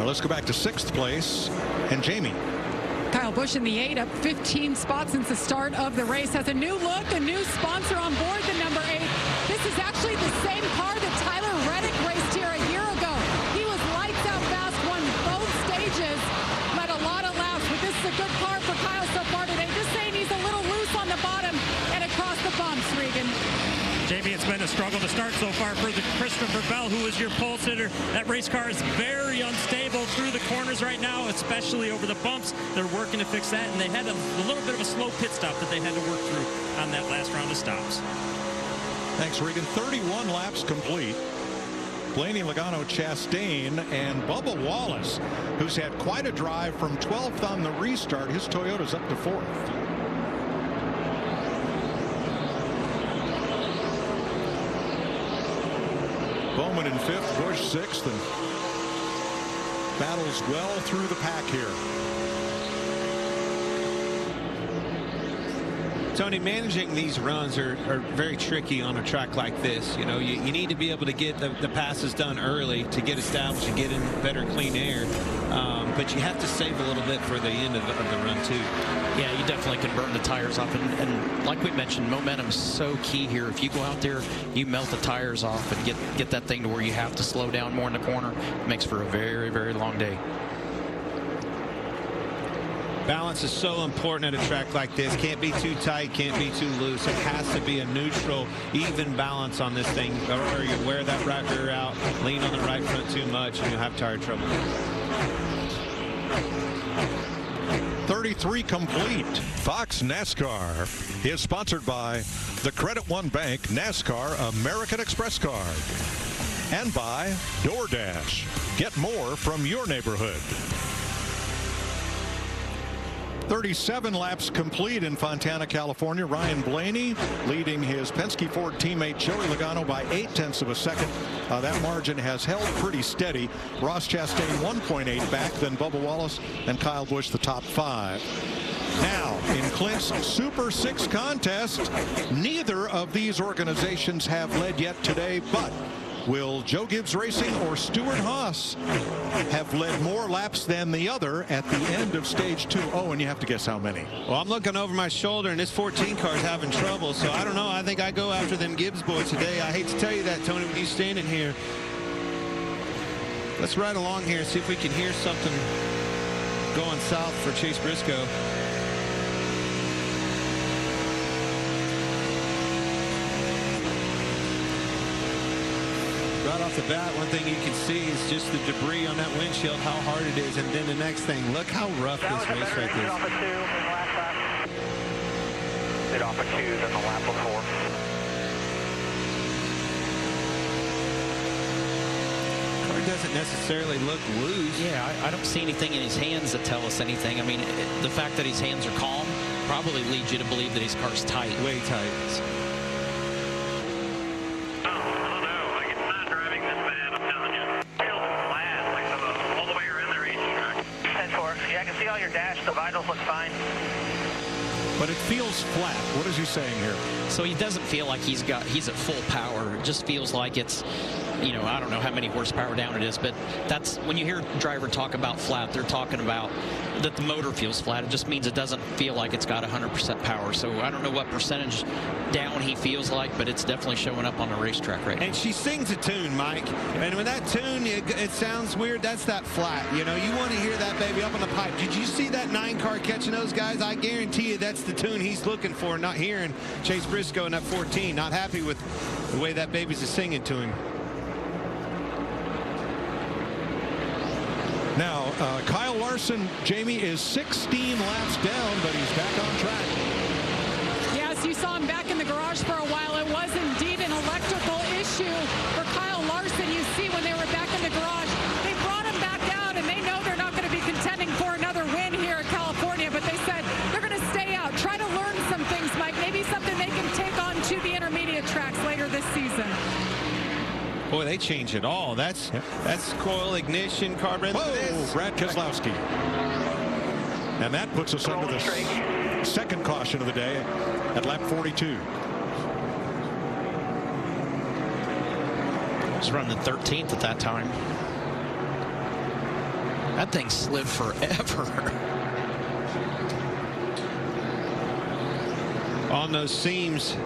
Speaker 5: Let's go back to 6th place and Jamie.
Speaker 12: Kyle Busch in the 8, up 15 spots since the start of the race. Has a new look, a new sponsor on board the number 8. This is actually the same car that Tyler Reddick raced here a year ago. He was lights out fast, won both stages, led a lot of laps. But this is a good car for Kyle so far today. Just saying he's a little loose on the bottom and across the bumps, Regan.
Speaker 13: Jamie, it's been a struggle to start so far for the Christopher Bell, who is your pole sitter. That race car is very unstable through the corners right now, especially over the bumps. They're working to fix that, and they had a little bit of a slow pit stop that they had to work through on that last round of stops.
Speaker 5: Thanks, Regan. 31 laps complete. Blaney, Logano, Chastain, and Bubba Wallace, who's had quite a drive from 12th on the restart. His Toyota's up to 4th. Bowman in 5th, Busch 6th, and battles well through the pack here.
Speaker 9: Tony, managing these runs are very tricky on a track like this. You know, you need to be able to get the passes done early to get established and get in better clean air. But you have to save a little bit for the end of the run, too.
Speaker 7: Yeah, you definitely can burn the tires off. And like we mentioned, momentum is so key here. If you go out there, you melt the tires off and get that thing to where you have to slow down more in the corner. It makes for a very, very long day.
Speaker 9: Balance is so important at a track like this. Can't be too tight, can't be too loose. It has to be a neutral, even balance on this thing, or you wear that right rear out, lean on the right front too much, and you'll have tire trouble.
Speaker 5: 33 complete. Fox NASCAR is sponsored by the Credit One Bank NASCAR American Express card and by DoorDash. Get more from your neighborhood. 37 laps complete in Fontana, California. Ryan Blaney leading his Penske Ford teammate Joey Logano by 0.8 of a second. That margin has held pretty steady. Ross Chastain 1.8 back, then Bubba Wallace and Kyle Busch the top 5. Now, in Clint's Super 6 contest, neither of these organizations have led yet today, but will Joe Gibbs Racing or Stuart Haas have led more laps than the other at the end of stage 2? Oh, and you have to guess how many.
Speaker 9: Well, I'm looking over my shoulder, and this 14 car is having trouble, so I don't know. I think I go after them Gibbs boys today. I hate to tell you that, Tony, when you standing here. Let's ride along here and see if we can hear something going south for Chase Briscoe. Right off the bat, one thing you can see is just the debris on that windshield, how hard it is, and then the next thing, look how rough this racetrack is.
Speaker 10: Off of 2 in the last lap. Did off of 2 than the lap before.
Speaker 9: Car doesn't necessarily look loose.
Speaker 7: Yeah, I don't see anything in his hands that tell us anything. I mean, the fact that his hands are calm probably leads you to believe that his car's tight.
Speaker 9: Way tight.
Speaker 10: The vitals look fine.
Speaker 5: But it feels flat. What is he saying here?
Speaker 7: So he doesn't feel like he's at full power. It just feels like it's, you know, I don't know how many horsepower down it is, but that's when you hear a driver talk about flat, they're talking about that the motor feels flat. It just means it doesn't feel like it's got 100% power. So I don't know what percentage down he feels like, but it's definitely showing up on the racetrack right now.
Speaker 9: And she sings a tune, Mike. And when that tune, it sounds weird, that's that flat. You know, you want to hear that baby up on the pipe. Did you see that 9 car catching those guys? I guarantee you that's the tune he's looking for, not hearing Chase Briscoe in that 14. Not happy with the way that baby's singing to him.
Speaker 5: Now, Kyle Larson, Jamie, is 16 laps down, but he's back on track.
Speaker 12: Yes, you saw him back in the garage for a while. It was indeed an electrical issue for Kyle Larson. You see when they were back in the garage, they brought him back out, and they know they're not going to be contending for another win here in California, but they said they're going to stay out, try to learn some things, Mike, maybe something they can take on to the intermediate tracks later this season.
Speaker 9: Boy, they change it all. That's coil, ignition, carburetor.
Speaker 5: Whoa, Brad Keselowski. And that puts us under the second caution of the day at lap 42.
Speaker 7: Was running 13th at that time. That thing slid forever.
Speaker 9: On those seams.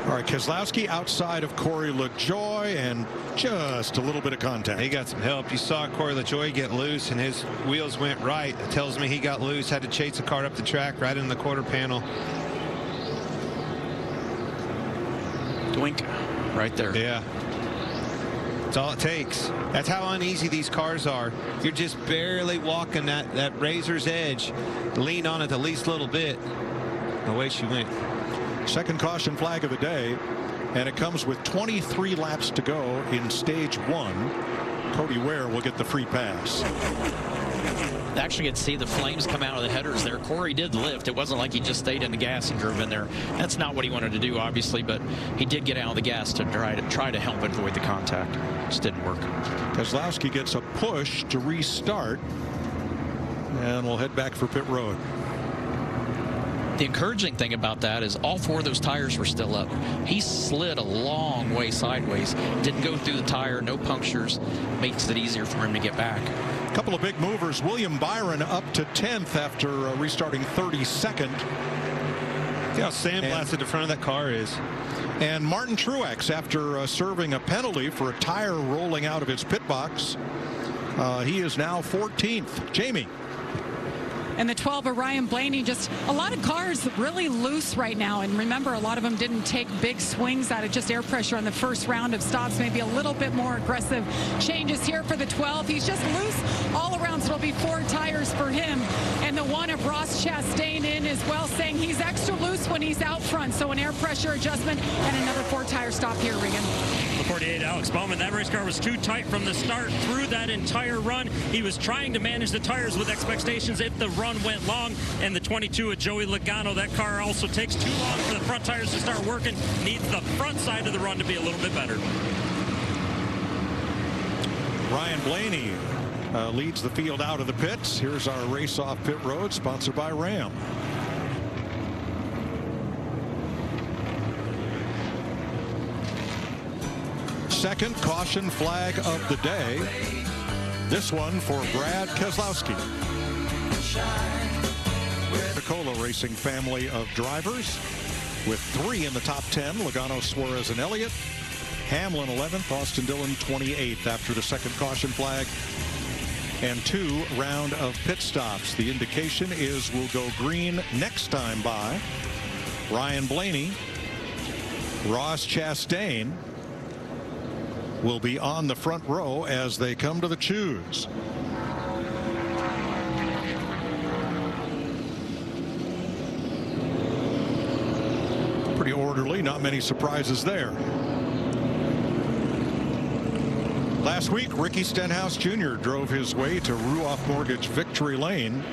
Speaker 5: All right, Keselowski outside of Corey LaJoie and just a little bit of contact.
Speaker 9: He got some help. You saw Corey LaJoie get loose and his wheels went right. It tells me he got loose, had to chase the car up the track right in the quarter panel.
Speaker 7: Doink, right there.
Speaker 9: Yeah. That's all it takes. That's how uneasy these cars are. You're just barely walking that razor's edge. Lean on it the least little bit. Away she went.
Speaker 5: Second caution flag of the day, and it comes with 23 laps to go in stage 1. Cody Ware will get the free pass.
Speaker 7: Actually get to see the flames come out of the headers there. Corey did lift. It wasn't like he just stayed in the gas and drove in there. That's not what he wanted to do, obviously, but he did get out of the gas to try to help avoid the contact. Just didn't work.
Speaker 5: Keselowski gets a push to restart, and we'll head back for pit road.
Speaker 7: The encouraging thing about that is all 4 of those tires were still up. He slid a long way sideways, didn't go through the tire, no punctures, makes it easier for him to get back.
Speaker 5: A couple of big movers. William Byron up to 10th after restarting 32nd.
Speaker 9: See how sandblasted the front of that car is.
Speaker 5: And Martin Truex, after serving a penalty for a tire rolling out of his pit box, he is now 14th. Jamie.
Speaker 12: And the 12 of Ryan Blaney, just a lot of cars really loose right now. And remember, a lot of them didn't take big swings out of just air pressure on the first round of stops. Maybe a little bit more aggressive changes here for the 12. He's just loose all around, so it'll be 4 tires for him. And the one of Ross Chastain in as well, saying he's extra loose when he's out front. So an air pressure adjustment and another 4-tire stop here, Regan.
Speaker 13: The 48, Alex Bowman, that race car was too tight from the start through that entire run. He was trying to manage the tires with expectations if the run went long. And the 22 of Joey Logano, that car also takes too long for the front tires to start working. Needs the front side of the run to be a little bit better.
Speaker 5: Ryan Blaney leads the field out of the pits. Here's our race off pit road, sponsored by Ram. Second caution flag of the day. This one for Brad Keselowski. Coca-Cola Racing family of drivers with 3 in the top 10, Logano, Suarez, and Elliott. Hamlin 11th, Austin Dillon 28th after the second caution flag and 2 round of pit stops. The indication is we'll go green next time by. Ryan Blaney, Ross Chastain will be on the front row as they come to the choose. Pretty orderly, not many surprises there. Last week, Ricky Stenhouse Jr. drove his way to Ruoff Mortgage Victory Lane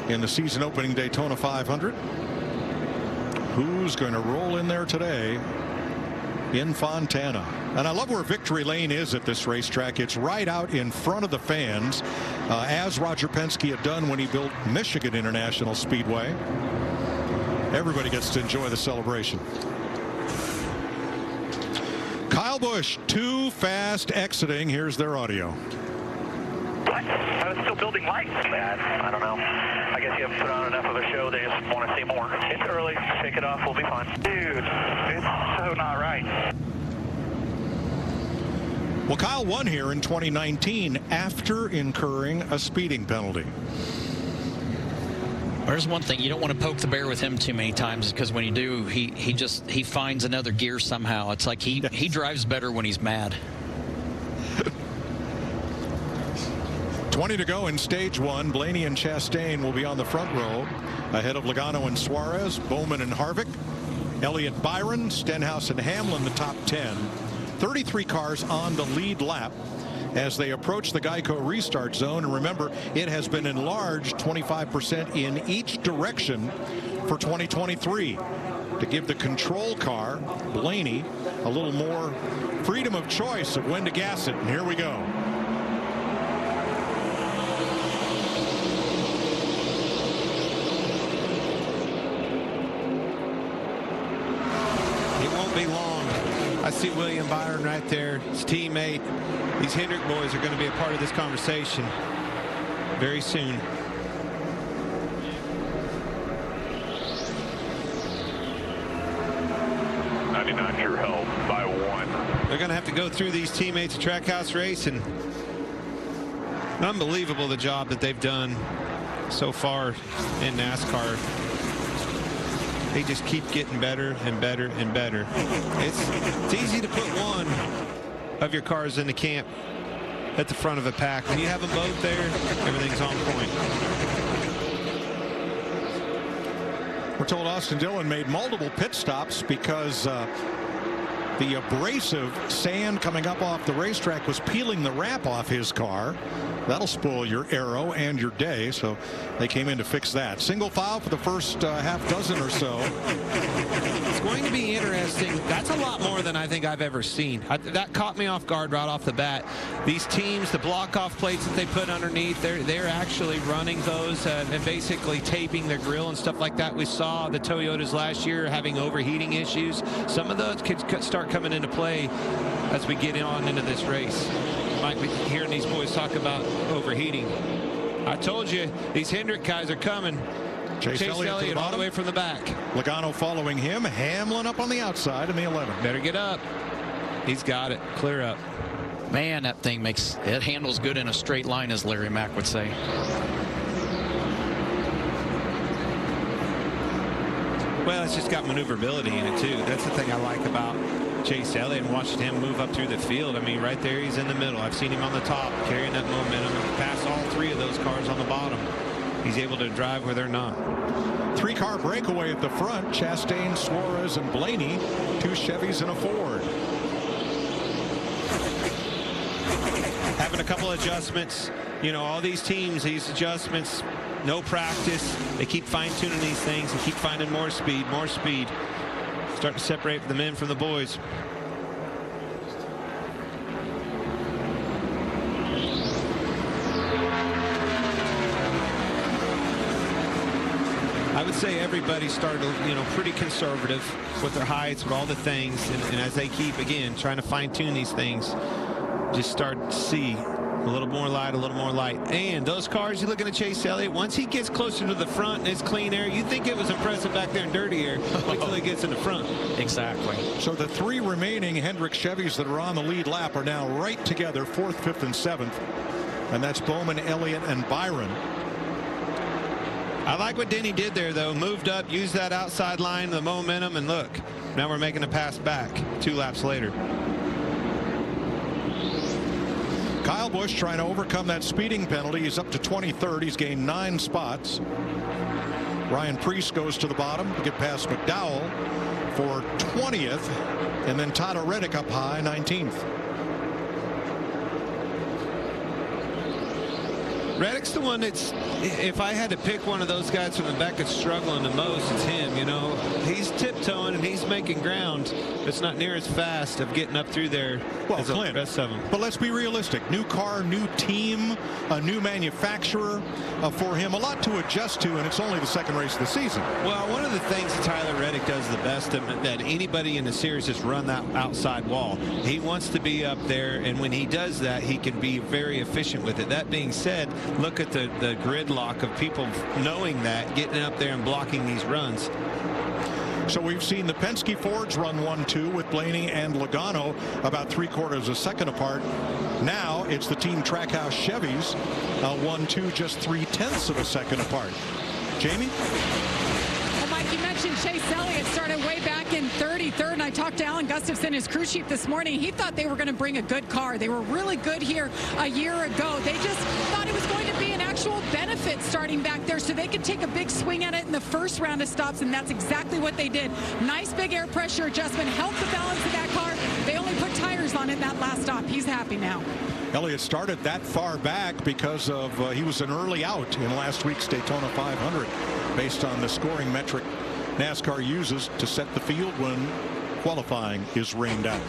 Speaker 5: in the season opening Daytona 500. Who's going to roll in there today in Fontana? And I love where Victory Lane is at this racetrack. It's right out in front of the fans, as Roger Penske had done when he built Michigan International Speedway. Everybody gets to enjoy the celebration. Kyle Busch, too fast exiting. Here's their audio.
Speaker 10: What? I was still building lights. Man, I don't know. I guess you haven't put on enough of a show. They just want to see more. It's early. Shake it off. We'll be fine. Dude, it's so not right.
Speaker 5: Well, Kyle won here in 2019 after incurring a speeding penalty.
Speaker 7: There's one thing, you don't want to poke the bear with him too many times, because when you do, he finds another gear somehow. It's like he drives better when he's mad.
Speaker 5: 20 to go in stage 1. Blaney and Chastain will be on the front row ahead of Logano and Suarez, Bowman and Harvick, Elliott, Byron, Stenhouse and Hamlin the top 10. 33 cars on the lead lap as they approach the Geico restart zone. And remember, it has been enlarged 25% in each direction for 2023 to give the control car, Blaney, a little more freedom of choice of when to gas it. And here we go.
Speaker 9: It won't be long. I see William Byron right there, his teammate. These Hendrick boys are going to be a part of this conversation very soon.
Speaker 11: Your help by 1.
Speaker 9: They're going to have to go through these teammates at Trackhouse Racing. Unbelievable the job that they've done so far in NASCAR. They just keep getting better and better and better. It's easy to put one of your cars in the camp at the front of a pack. When you have them both there, everything's on point.
Speaker 5: We're told Austin Dillon made multiple pit stops because the abrasive sand coming up off the racetrack was peeling the wrap off his car. That'll spoil your aero and your day, so they came in to fix that. Single file for the first half dozen or so.
Speaker 9: It's going to be interesting. That's a lot more than I think I've ever seen. That caught me off guard right off the bat. These teams, the block-off plates that they put underneath, they're actually running those and basically taping their grill and stuff like that. We saw the Toyotas last year having overheating issues. Some of those could start coming into play as we get on into this race. Might be hearing these boys talk about overheating. I told you, these Hendrick guys are coming.
Speaker 5: Chase Elliott
Speaker 9: all the way from the back.
Speaker 5: Logano following him. Hamlin up on the outside in the 11.
Speaker 9: Better get up. He's got it. Clear up.
Speaker 7: Man, that thing it handles good in a straight line, as Larry Mack would say.
Speaker 9: Well, it's just got maneuverability in it, too. That's the thing I like about Chase Elliott and watching him move up through the field. I mean, right there, he's in the middle. I've seen him on the top, carrying that momentum, pass all 3 of those cars on the bottom. He's able to drive where they're not.
Speaker 5: 3-car breakaway at the front. Chastain, Suarez, and Blaney. 2 Chevys and a Ford.
Speaker 9: Having a couple adjustments. You know, all these teams, these adjustments, no practice. They keep fine-tuning these things and keep finding more speed, more speed. Starting to separate the men from the boys. I would say everybody started, you know, pretty conservative with their heights, with all the things, and as they keep, again, trying to fine-tune these things, just start to see a little more light, a little more light. And those cars, you're looking at Chase Elliott, once he gets closer to the front and it's clean air, you think it was impressive back there in dirty air. Wait till he gets in the front.
Speaker 13: Exactly.
Speaker 5: So the 3 remaining Hendrick Chevys that are on the lead lap are now right together, 4th, 5th, and 7th. And that's Bowman, Elliott, and Byron.
Speaker 9: I like what Denny did there, though. Moved up, used that outside line, the momentum, and look, now we're making a pass back 2 laps later.
Speaker 5: Kyle Busch trying to overcome that speeding penalty. He's up to 23rd. He's gained 9 spots. Ryan Preece goes to the bottom to get past McDowell for 20th. And then Tyler Reddick up high, 19th.
Speaker 9: Reddick's the one that's, if I had to pick one of those guys from the back that's struggling the most, it's him. You know, he's tiptoeing and he's making ground. It's not near as fast of getting up through there as the rest of them.
Speaker 5: But let's be realistic. New car, new team, a new manufacturer for him. A lot to adjust to, and it's only the 2nd race of the season.
Speaker 9: Well, one of the things that Tyler Reddick does the best of, that anybody in the series is run that outside wall. He wants to be up there, and when he does that, he can be very efficient with it. That being said, look at the gridlock of people knowing that, getting up there and blocking these runs.
Speaker 5: So we've seen the Penske Fords run 1-2 with Blaney and Logano about 3/4 of a second apart. Now it's the Team Trackhouse Chevys 1-2 just 3/10 of a second apart. Jamie?
Speaker 12: Well, Mike, you mentioned Chase Elliott started way back in 33rd, and I talked to Alan Gustafson, his crew chief, this morning. He thought they were going to bring a good car. They were really good here a year ago. They just thought it was going to be an actual benefit starting back there so they could take a big swing at it in the first round of stops, and that's exactly what they did. Nice big air pressure adjustment, helped the balance of that car. They only put tires on it in that last stop. He's happy now.
Speaker 5: Elliott started that far back because of he was an early out in last week's Daytona 500 based on the scoring metric NASCAR uses to set the field when qualifying is rained out.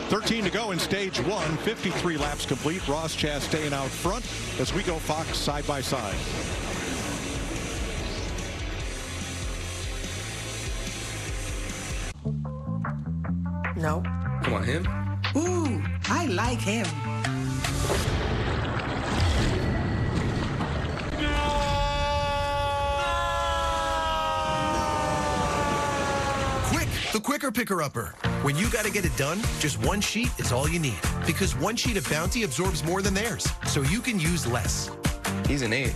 Speaker 5: 13 to go in stage 1, 53 laps complete. Ross Chastain out front as we go Fox side by side.
Speaker 15: No.
Speaker 17: Come on, him?
Speaker 15: Ooh, I like him.
Speaker 18: Quick, the quicker picker-upper. When you gotta get it done, just 1 sheet is all you need. Because 1 sheet of Bounty absorbs more than theirs, so you can use less.
Speaker 17: He's an 8.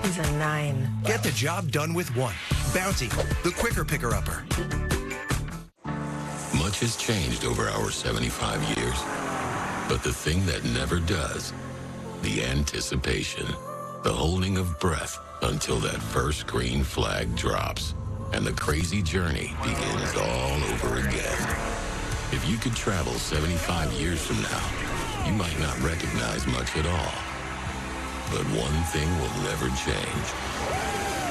Speaker 15: He's a 9.
Speaker 18: Get the job done with 1. Bounty, the quicker picker-upper.
Speaker 19: Much has changed over our 75 years. But the thing that never does, the anticipation, the holding of breath until that first green flag drops and the crazy journey begins all over again. If you could travel 75 years from now, you might not recognize much at all. But one thing will never change.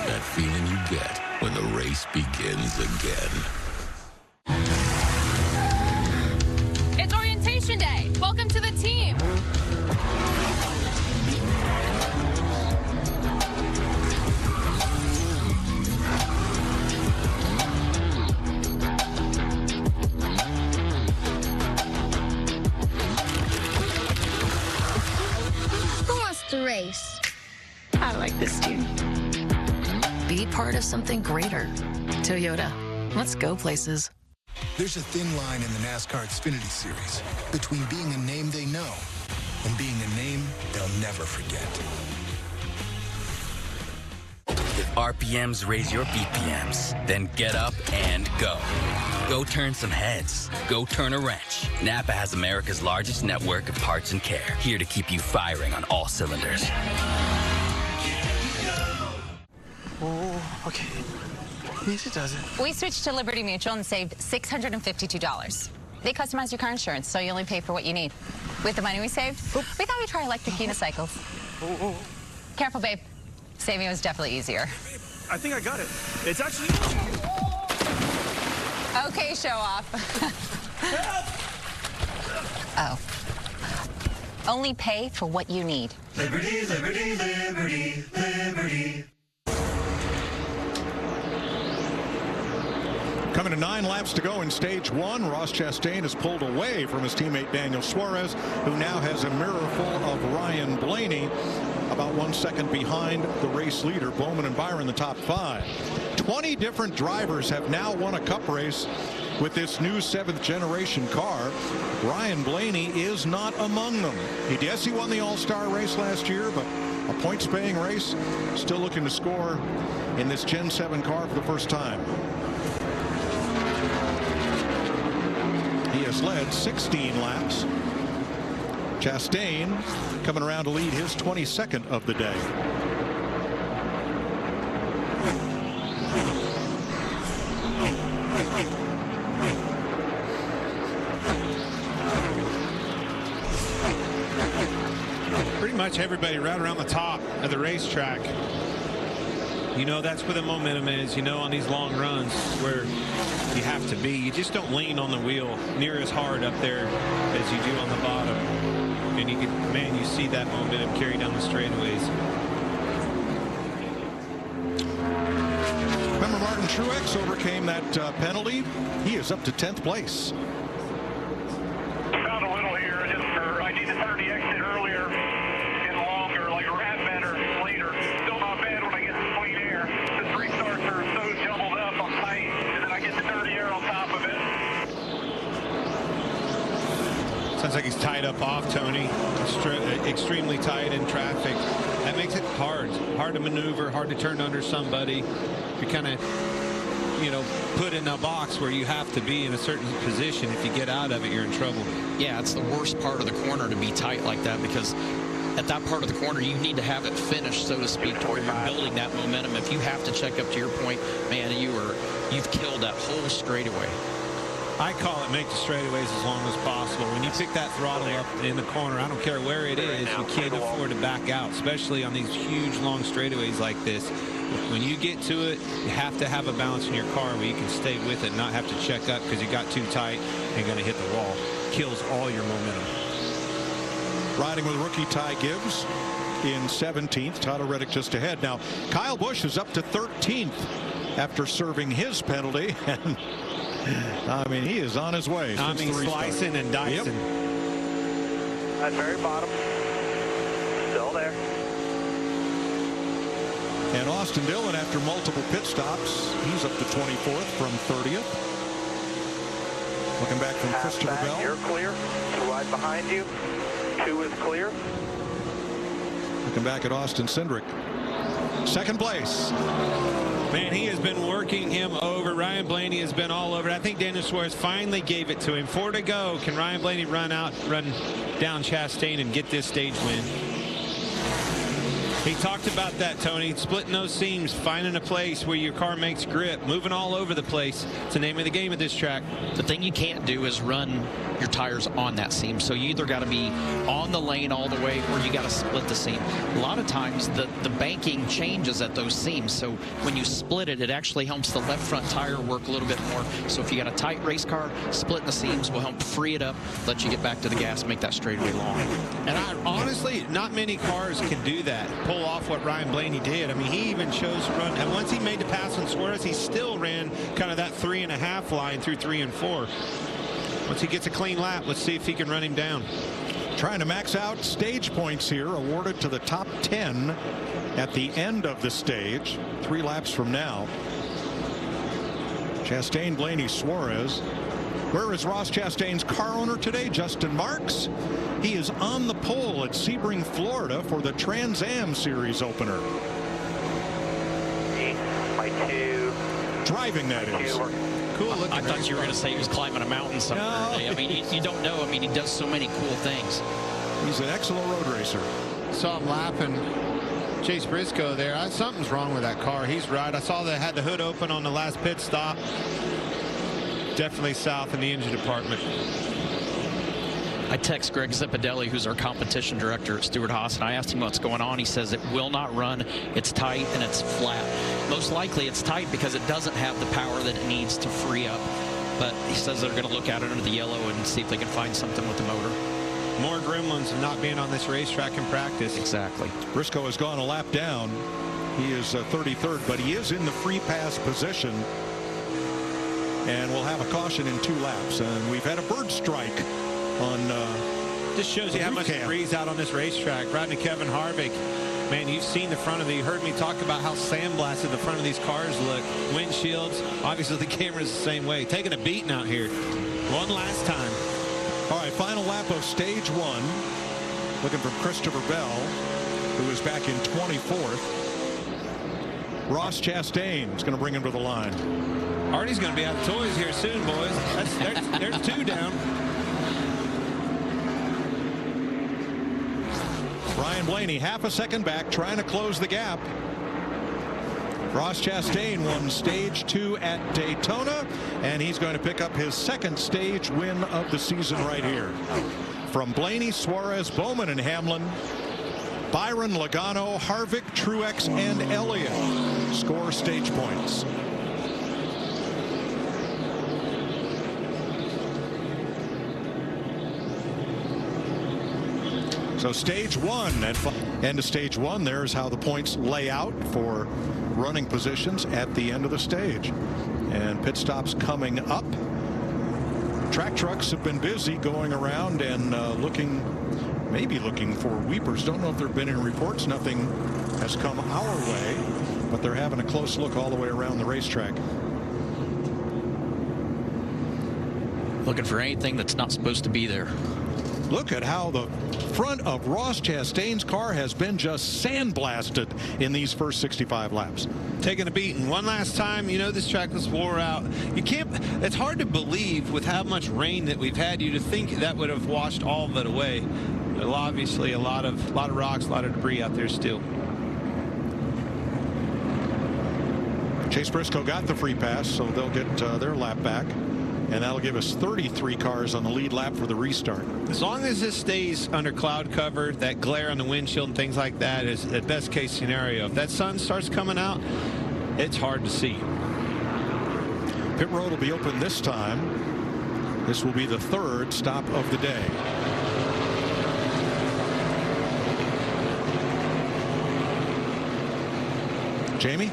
Speaker 19: That feeling you get when the race begins again.
Speaker 20: It's orientation day. Welcome to the team.
Speaker 21: Who wants to race?
Speaker 22: I like this team.
Speaker 23: Be part of something greater. Toyota. Let's go places.
Speaker 24: There's a thin line in the NASCAR Xfinity Series between being a name they know and being a name they'll never forget. If
Speaker 1: RPMs raise your BPMs. Then get up and go. Go turn some heads. Go turn a wrench. Napa has America's largest network of parts and care, here to keep you firing on all cylinders.
Speaker 2: Oh, okay. Easy does it.
Speaker 3: We switched to Liberty Mutual and saved $652. They customize your car insurance, so you only pay for what you need. With the money we saved, we thought we'd try electric unicycles. Careful, babe. Saving was definitely easier.
Speaker 8: I think I got it. It's actually...
Speaker 3: Okay, show off. Oh. Only pay for what you need.
Speaker 4: Liberty, liberty, liberty, liberty.
Speaker 5: Coming to 9 laps to go in stage 1, Ross Chastain has pulled away from his teammate Daniel Suarez, who now has a mirror full of Ryan Blaney, about 1 second behind the race leader. Bowman and Byron, the top 5. 20 different drivers have now won a Cup race with this new 7th generation car. Ryan Blaney is not among them. Yes, he won the All-Star race last year, but a points-paying race. Still looking to score in this Gen 7 car for the first time. He has led 16 laps. Chastain coming around to lead his 22nd of the day.
Speaker 9: Pretty much everybody right around the top of the racetrack. You know, that's where the momentum is. You know, on these long runs where you have to be. You just don't lean on the wheel near as hard up there as you do on the bottom. And you can, man, you see that momentum carry down the straightaways.
Speaker 5: Remember Martin Truex overcame that penalty. He is up to 10th place.
Speaker 11: Found a little here, just for, I need to turn the exit earlier and longer, like a rat better later. Still not bad when I get some clean air. The 3 starts are so jumbled up, I'm tight, and then I get the dirty air on top of it.
Speaker 9: Sounds like he's tied up off, Tony. Extremely tight in traffic. That makes it hard to maneuver, hard to turn under somebody. You're kind of, you know, put in a box where you have to be in a certain position. If you get out of it, you're in trouble.
Speaker 7: Yeah, it's the worst part of the corner to be tight like that, because at that part of the corner, you need to have it finished, so to speak, to where you're building that momentum. If you have to check up to your point, man, you've killed that whole straightaway.
Speaker 9: I call it make the straightaways as long as possible. When you pick that throttle up in the corner, I don't care where it is, you can't afford to back out, especially on these huge, long straightaways like this. When you get to it, you have to have a balance in your car where you can stay with it, not have to check up because you got too tight and going to hit the wall. Kills all your momentum.
Speaker 5: Riding with rookie Ty Gibbs in 17th. Tyler Reddick just ahead. Now, Kyle Busch is up to 13th after serving his penalty. And I mean, he is on his way.
Speaker 9: I mean, slicing and dicing.
Speaker 11: Yep. At very bottom. Still there.
Speaker 5: And Austin Dillon, after multiple pit stops, he's up to 24th from 30th. Looking back from Christopher Bell.
Speaker 11: You're clear. 2 wide behind you. 2 is clear.
Speaker 5: Looking back at Austin Cindric. 2nd place.
Speaker 9: Man, he has been working him over. Ryan Blaney has been all over. I think Daniel Suarez finally gave it to him. 4 to go. Can Ryan Blaney run down Chastain and get this stage win? He talked about that, Tony. Splitting those seams, finding a place where your car makes grip, moving all over the place. It's the name of the game at this track.
Speaker 7: The thing you can't do is run your tires on that seam. So you either got to be on the lane all the way, or you got to split the seam. A lot of times the banking changes at those seams. So when you split it, it actually helps the left front tire work a little bit more. So if you got a tight race car, splitting the seams will help free it up, let you get back to the gas, make that straightaway long.
Speaker 9: And honestly, not many cars can do that. Pull off what Ryan Blaney did. I mean, he even chose to run, and once he made the pass on Suarez, he still ran kind of that 3.5 line through 3 and 4. Once he gets a clean lap, let's see if he can run him down.
Speaker 5: Trying to max out stage points here, awarded to the top 10 at the end of the stage, 3 laps from now. Chastain, Blaney, Suarez. Where is Ross Chastain's car owner today? Justin Marks. He is on the pole at Sebring, Florida for the Trans Am Series opener.
Speaker 11: He 22.
Speaker 5: Driving, that is.
Speaker 9: Cool looking.
Speaker 7: I thought you were going to say he was climbing a mountain somewhere today. I mean, you don't know. I mean, he does so many cool things.
Speaker 5: He's an excellent road racer.
Speaker 9: Saw him lapping Chase Briscoe there. Something's wrong with that car. He's right. I saw they had the hood open on the last pit stop. Definitely south in the engine department.
Speaker 7: I text Greg Zipadelli, who's our competition director at Stewart-Haas, and I asked him what's going on. He says it will not run. It's tight and it's flat. Most likely it's tight because it doesn't have the power that it needs to free up. But he says they're going to look at it under the yellow and see if they can find something with the motor.
Speaker 9: More gremlins of not being on this racetrack in practice.
Speaker 7: Exactly.
Speaker 5: Briscoe has gone a lap down. He is 33rd, but he is in the free pass position. And we'll have a caution in 2 laps. And we've had a bird strike on
Speaker 9: this shows you how much it breeze out on this racetrack. Rodney Kevin Harvick, man, you've seen the front of you heard me talk about how sandblasted the front of these cars look. Windshields, obviously the camera's the same way. Taking a beating out here. One last time.
Speaker 5: All right, final lap of stage 1. Looking for Christopher Bell, who is back in 24th. Ross Chastain is going to bring him to the line.
Speaker 9: Artie's going to be out of toys here soon, boys. There's 2 down.
Speaker 5: Ryan Blaney half a second back, trying to close the gap. Ross Chastain won stage 2 at Daytona, and he's going to pick up his 2nd stage win of the season right here. From Blaney, Suarez, Bowman, and Hamlin, Byron, Logano, Harvick, Truex, and Elliott score stage points. So stage 1 at end of stage 1, there's how the points lay out for running positions at the end of the stage. And pit stops coming up. Track trucks have been busy going around and maybe looking for weepers. Don't know if there have been any reports. Nothing has come our way, but they're having a close look all the way around the racetrack.
Speaker 7: Looking for anything that's not supposed to be there.
Speaker 5: Look at how the front of Ross Chastain's car has been just sandblasted in these first 65 laps.
Speaker 9: Taking a beating one last time. You know, this track was wore out. You can't, it's hard to believe with how much rain that we've had, you to think that would have washed all of it away. Well, obviously a lot of rocks, a lot of debris out there still.
Speaker 5: Chase Briscoe got the free pass, so they'll get their lap back. And that'll give us 33 cars on the lead lap for the restart.
Speaker 9: As long as this stays under cloud cover, that glare on the windshield and things like that is the best case scenario. If that sun starts coming out, it's hard to see.
Speaker 5: Pit road will be open this time. This will be the 3rd stop of the day. Jamie?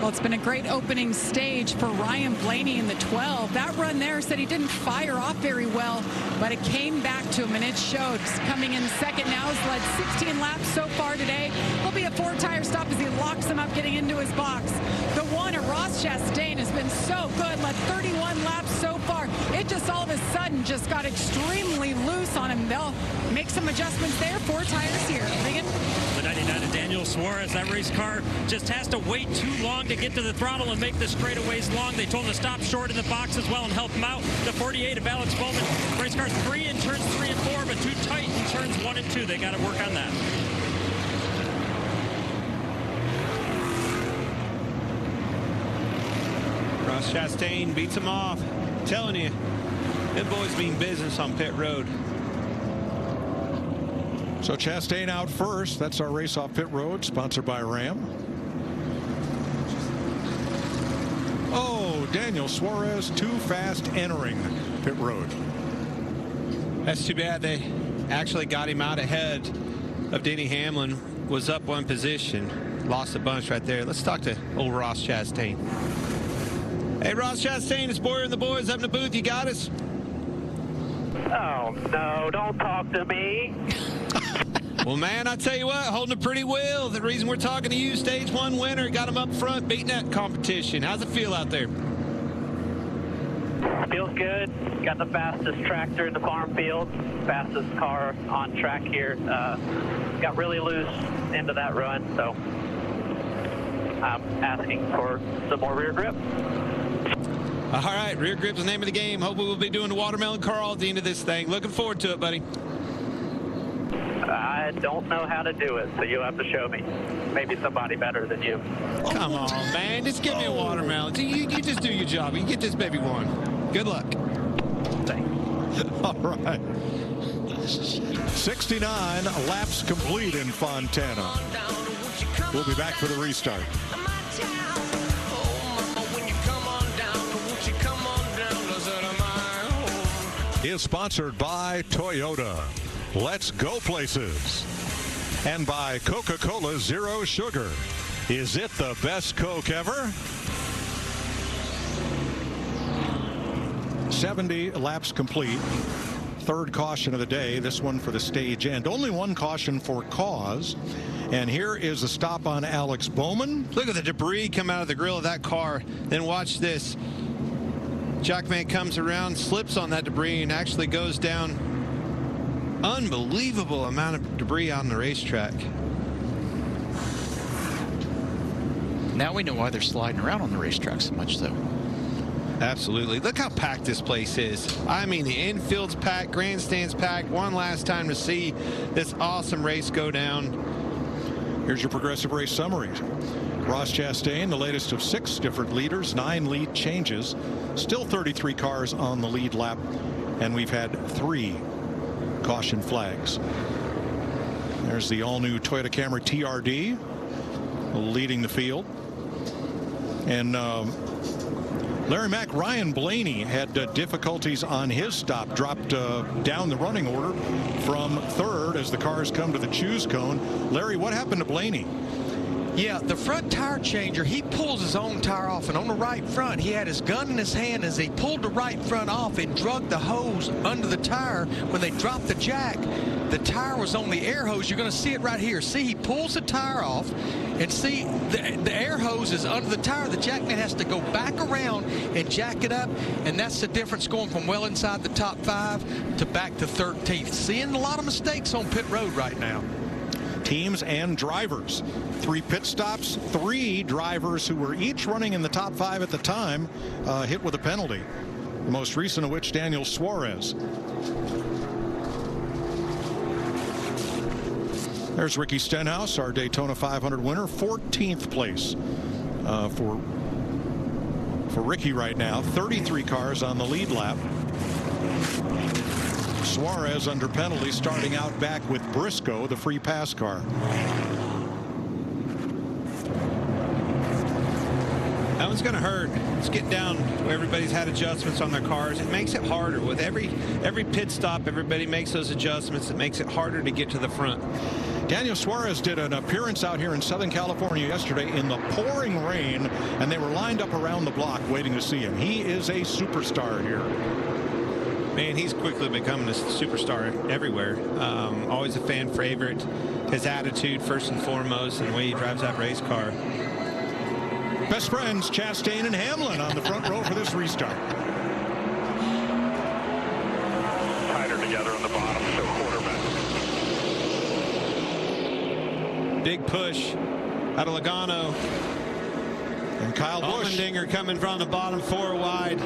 Speaker 12: Well, it's been a great opening stage for Ryan Blaney in the 12. That run there said he didn't fire off very well, but it came back to him, and it showed. Coming in second now, has led 16 laps so far today. There'll be a 4-tire stop as he locks him up getting into his box. The one at Ross Chastain has been so good, led 31 laps so far. It just all of a sudden just got extremely loose on him. They'll make some adjustments there. 4 tires here. Megan?
Speaker 13: The 99 of Daniel Suarez, that race car just has to wait too long to get to the throttle and make the straightaways long. They told him to stop short in the box as well and help him out. The 48 of Alex Bowman, race car 3 in turns 3 and 4, but too tight in turns 1 and 2. They got to work on that.
Speaker 9: Ross Chastain beats him off. I'm telling you, them boys mean business on pit road.
Speaker 5: So Chastain out first. That's our race off pit road, sponsored by Ram. Oh, Daniel Suarez too fast entering pit road.
Speaker 9: That's too bad. They actually got him out ahead of Denny Hamlin. Was up 1 position. Lost a bunch right there. Let's talk to old Ross Chastain. Hey, Ross Chastain, it's Boyer and the boys up in the booth. You got us?
Speaker 11: Oh, no, don't talk to me.
Speaker 9: Well, man, I tell you what, holding it pretty well. The reason we're talking to you, stage 1 winner, got him up front, beating that competition. How's it feel out there?
Speaker 11: Feels good. Got the fastest tractor in the farm field, fastest car on track here. Got really loose into that run, so I'm asking for some more rear grip.
Speaker 9: All right, rear grip's the name of the game. Hopefully we'll be doing the watermelon crawl at the end of this thing. Looking forward to it, buddy.
Speaker 11: I don't know how to do it, so you'll have to show me. Maybe somebody better than you.
Speaker 9: Come on, man. Just give me a watermelon. You just do your job. You get this baby one. Good luck.
Speaker 5: All right. 69 laps complete in Fontana. We'll be back for the restart. Is sponsored by Toyota. Let's go places. And by Coca-Cola Zero Sugar. Is it the best Coke ever? 70 laps complete. Third caution of the day. This one for the stage end. Only one caution for cause. And here is a stop on Alex Bowman.
Speaker 9: Look at the debris come out of the grill of that car. Then watch this. Jackman comes around, slips on that debris, and actually goes down. Unbelievable amount of debris on the racetrack.
Speaker 7: Now we know why they're sliding around on the racetrack so much, though.
Speaker 9: Absolutely. Look how packed this place is. I mean, the infield's packed, grandstand's packed. One last time to see this awesome race go down.
Speaker 5: Here's your Progressive Race summary. Ross Chastain, the latest of 6 different leaders, 9 lead changes, still 33 cars on the lead lap, and we've had 3 caution flags. There's the all-new Toyota Camry TRD leading the field. And Larry Mack, Ryan Blaney had difficulties on his stop, dropped down the running order from 3rd as the cars come to the choose cone. Larry, what happened to Blaney?
Speaker 6: Yeah, the front tire changer, he pulls his own tire off, and on the right front, he had his gun in his hand. As he pulled the right front off, it drug the hose under the tire. When they dropped the jack, the tire was on the air hose. You're going to see it right here. See, he pulls the tire off, and see, the air hose is under the tire. The jackman has to go back around and jack it up, and that's the difference going from well inside the top 5 to back to 13th. Seeing a lot of mistakes on pit road right now.
Speaker 5: Teams and drivers. 3 pit stops, 3 drivers who were each running in the top 5 at the time hit with a penalty. The most recent of which, Daniel Suarez. There's Ricky Stenhouse, our Daytona 500 winner, 14th place for Ricky right now. 33 cars on the lead lap. Suarez under penalty, starting out back with Briscoe, the free pass car.
Speaker 9: That one's going to hurt. Let's get down where everybody's had adjustments on their cars. It makes it harder. With every pit stop, everybody makes those adjustments. It makes it harder to get to the front.
Speaker 5: Daniel Suarez did an appearance out here in Southern California yesterday in the pouring rain, and they were lined up around the block waiting to see him. He is a superstar here.
Speaker 9: Man, he's quickly becoming a superstar everywhere. Always a fan favorite. His attitude, first and foremost, and the way he drives that race car.
Speaker 5: Best friends, Chastain and Hamlin on the front row for this restart.
Speaker 11: Tighter together on the bottom, so quarterback.
Speaker 9: Big push out of Logano.
Speaker 5: And Kyle Busch.
Speaker 9: Allmendinger coming from the bottom 4 wide.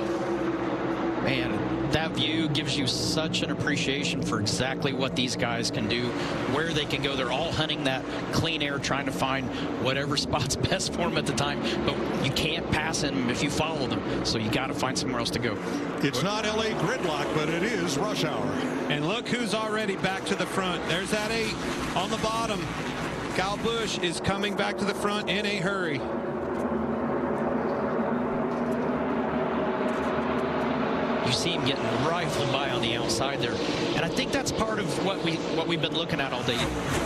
Speaker 7: Man, that view gives you such an appreciation for exactly what these guys can do, where they can go. They're all hunting that clean air, trying to find whatever spot's best for them at the time. But you can't pass them if you follow them. So you got to find somewhere else to go.
Speaker 5: It's not LA gridlock, but it is rush hour.
Speaker 9: And look who's already back to the front. There's that 8 on the bottom. Kyle Busch is coming back to the front in a hurry.
Speaker 7: You see him getting rifled by on the outside there. And I think that's part of what we've been looking at all day.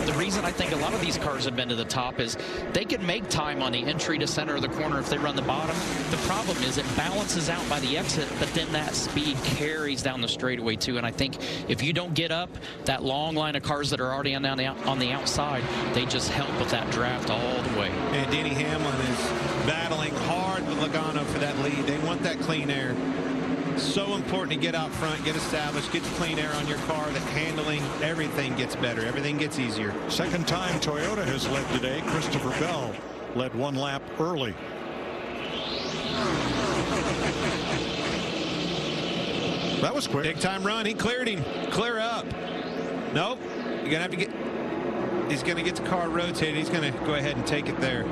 Speaker 7: The reason I think a lot of these cars have been to the top is they can make time on the entry to center of the corner if they run the bottom. The problem is it balances out by the exit, but then that speed carries down the straightaway too. And I think if you don't get up, that long line of cars that are already on the outside, they just help with that draft all the way.
Speaker 9: And Denny Hamlin is battling hard with Logano for that lead. They want that clean air. So important to get out front, get established, get the clean air on your car. The handling, everything gets better. Everything gets easier.
Speaker 5: Second time Toyota has led today. Christopher Bell led one lap early. That was quick.
Speaker 9: Big time run. He cleared him. Clear up. Nope. You're gonna have to get. He's gonna get the car rotated. He's gonna go ahead and take it there.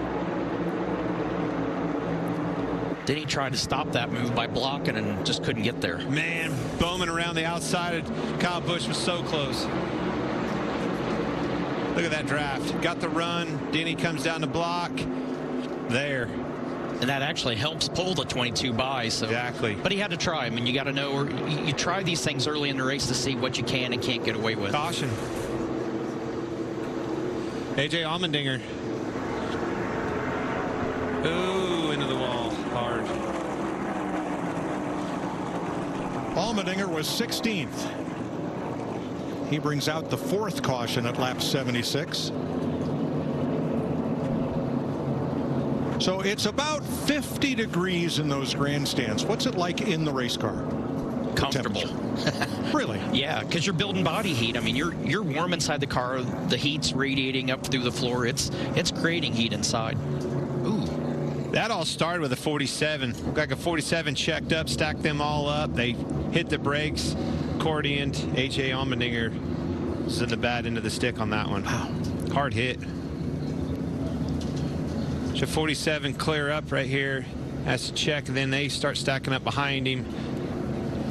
Speaker 7: Then he tried to stop that move by blocking and just couldn't get there.
Speaker 9: Man, Bowman around the outside of Kyle Busch was so close. Look at that draft. Got the run. Denny comes down the block. There.
Speaker 7: And that actually helps pull the 22 by. So.
Speaker 9: Exactly.
Speaker 7: But he had to try. I mean, you got to know, you try these things early in the race to see what you can and can't get away with.
Speaker 9: Caution. AJ Allmendinger. Ooh, into the wall. Hard.
Speaker 5: Allmendinger was 16th. He brings out the 4th caution at lap 76. So it's about 50 degrees in those grandstands. What's it like in the race car?
Speaker 7: Comfortable.
Speaker 5: Really?
Speaker 7: Yeah, because you're building body heat. I mean, you're warm inside the car. The heat's radiating up through the floor. It's creating heat inside. Ooh.
Speaker 9: That all started with a 47. Looked like a 47 checked up, stacked them all up. They hit the brakes, accordioned. AJ Allmendinger was in the bad end of the stick on that one. Wow. Hard hit. So 47 clear up right here. Has to check, and then they start stacking up behind him.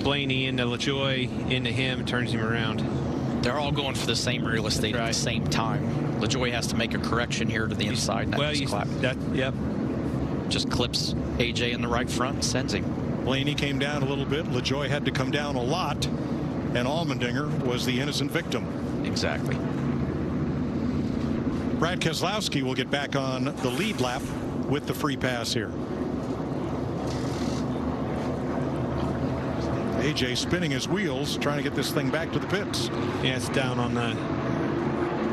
Speaker 9: Blaney into LaJoie, into him, turns him around.
Speaker 7: They're all going for the same real estate at the same time. LaJoie has to make a correction here to the inside. And
Speaker 9: Yep.
Speaker 7: Just clips AJ in the right front and sends him.
Speaker 5: Blaney came down a little bit. LaJoie had to come down a lot. And Allmendinger was the innocent victim.
Speaker 7: Exactly.
Speaker 5: Brad Keselowski will get back on the lead lap with the free pass here. AJ spinning his wheels, trying to get this thing back to the pits.
Speaker 9: Yeah, it's down on the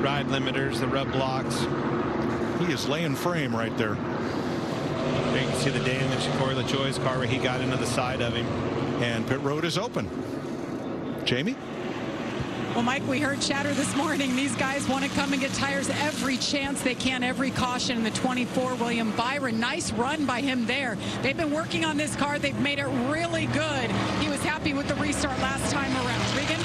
Speaker 9: ride limiters, the rub blocks.
Speaker 5: He is laying frame right there.
Speaker 9: There you can see the damage to Corey LaJoie's car where he got into the side of him.
Speaker 5: And pit road is open. Jamie?
Speaker 12: Well, Mike, we heard chatter this morning. These guys want to come and get tires every chance they can, every caution in the 24. William Byron, nice run by him there. They've been working on this car. They've made it really good. He was happy with the restart last time around. Regan?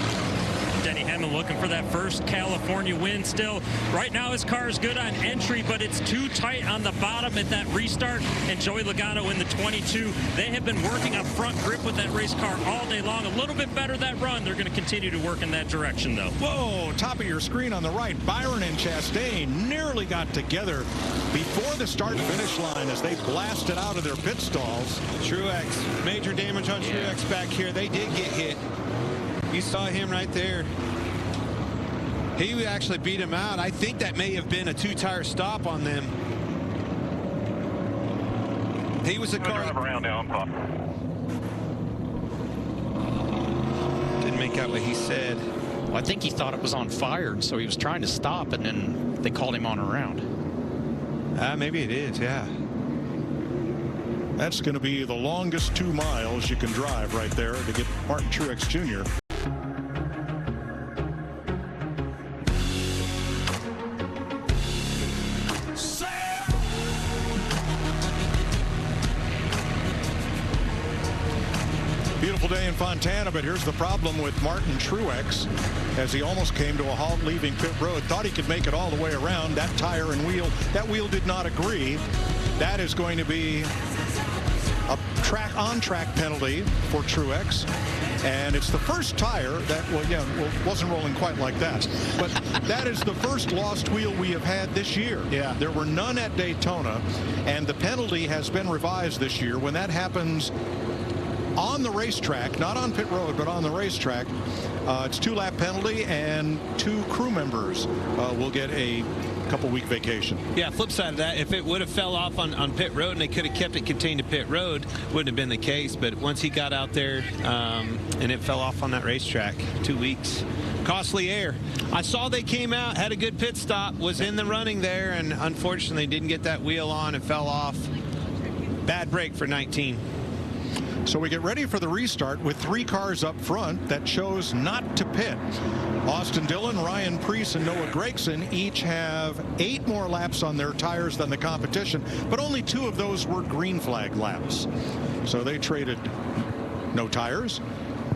Speaker 13: Denny Hamlin looking for that first California win still. Right now his car is good on entry, but it's too tight on the bottom at that restart. And Joey Logano in the 22. They have been working on front grip with that race car all day long. A little bit better that run. They're going to continue to work in that direction, though.
Speaker 5: Whoa, top of your screen on the right. Byron and Chastain nearly got together before the start-finish line as they blasted out of their pit stalls.
Speaker 9: Truex, major damage on Truex back here. They did get hit. You saw him right there. He actually beat him out. I think that may have been a 2-tire stop on them. He was a car.
Speaker 11: Drive around now.
Speaker 9: Didn't make out what he said.
Speaker 7: Well, I think he thought it was on fire, so he was trying to stop, and then they called him on around.
Speaker 9: Maybe it is, yeah.
Speaker 5: That's going to be the longest 2 miles you can drive right there to get Martin Truex Jr. Beautiful day in Fontana, but here's the problem with Martin Truex as he almost came to a halt leaving pit road. Thought he could make it all the way around. That tire and wheel, that wheel did not agree. That is going to be a on-track penalty for Truex. And it's the first tire that, wasn't rolling quite like that. But that is the first lost wheel we have had this year.
Speaker 9: Yeah.
Speaker 5: There were none at Daytona, and the penalty has been revised this year. When that happens on the racetrack, not on pit road, but on the racetrack, it's 2-lap penalty, and 2 crew members will get a couple-week vacation.
Speaker 9: Yeah, flip side of that, if it would have fell off on pit road and they could have kept it contained to pit road, wouldn't have been the case. But once he got out there and it fell off on that racetrack, 2 weeks. Costly air. I saw they came out, had a good pit stop, was in the running there, and unfortunately didn't get that wheel on and fell off. Bad break for 19.
Speaker 5: So we get ready for the restart with 3 cars up front that chose not to pit. Austin Dillon, Ryan Preece, and Noah Gragson each have 8 more laps on their tires than the competition, but only 2 of those were green flag laps. So they traded no tires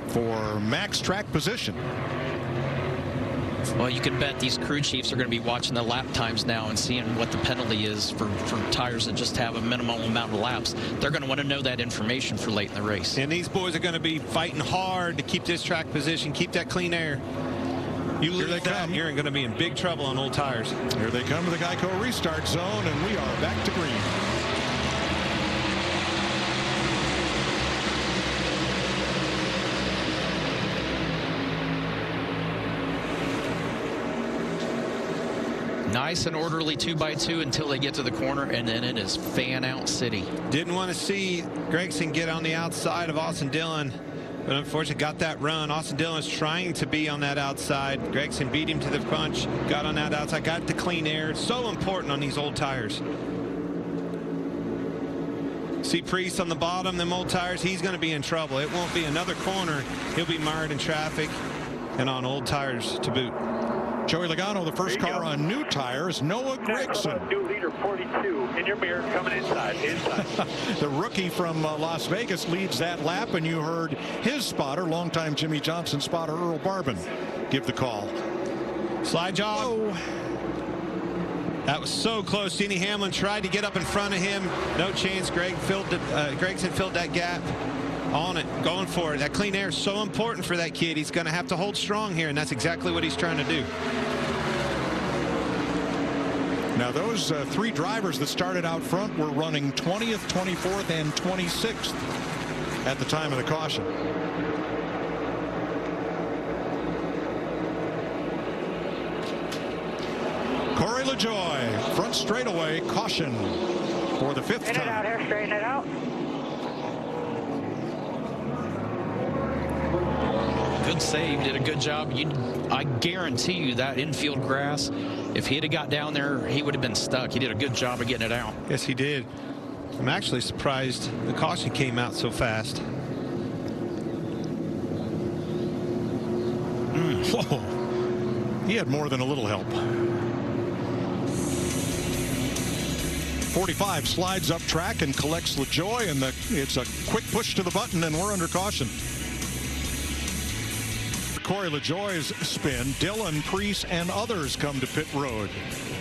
Speaker 5: for max track position.
Speaker 7: Well, you can bet these crew chiefs are going to be watching the lap times now and seeing what the penalty is for tires that just have a minimal amount of laps. They're going to want to know that information for late in the race.
Speaker 9: And these boys are going to be fighting hard to keep this track position, keep that clean air. You lose that, you're going to be in big trouble on old tires.
Speaker 5: Here they come to the Geico restart zone, and we are back to green.
Speaker 7: Nice and orderly 2x2 until they get to the corner, and then it is fan out city.
Speaker 9: Didn't want to see Gragson get on the outside of Austin Dillon, but unfortunately got that run. Austin Dillon is trying to be on that outside. Gragson beat him to the punch, got on that outside, got the clean air. It's so important on these old tires. See Preece on the bottom, them old tires, he's going to be in trouble. It won't be another corner. He'll be mired in traffic and on old tires to boot.
Speaker 5: Joey Logano, the first car on new tires. Noah Gragson.
Speaker 11: New leader 42 in your mirror coming inside.
Speaker 5: The rookie from Las Vegas leads that lap, and you heard his spotter, longtime Jimmy Johnson spotter Earl Barbin, give the call.
Speaker 9: Slide job. Oh. That was so close. Denny Hamlin tried to get up in front of him. No chance. Gragson filled that gap. On it, going for it. That clean air is so important for that kid. He's going to have to hold strong here, and that's exactly what he's trying to do.
Speaker 5: Now, those 3 drivers that started out front were running 20th, 24th, and 26th at the time of the caution. Corey LaJoie, front straightaway, caution for the 5th time.
Speaker 11: Straighten it out here, straighten it out.
Speaker 7: Good save, did a good job. I guarantee you that infield grass, if he'd have got down there, he would have been stuck. He did a good job of getting it out.
Speaker 9: Yes, he did. I'm actually surprised the caution came out so fast.
Speaker 5: Whoa. He had more than a little help. 45 slides up track and collects LaJoie, and it's a quick push to the button, and we're under caution. Corey LaJoie's spin, Dillon, Preece, and others come to pit road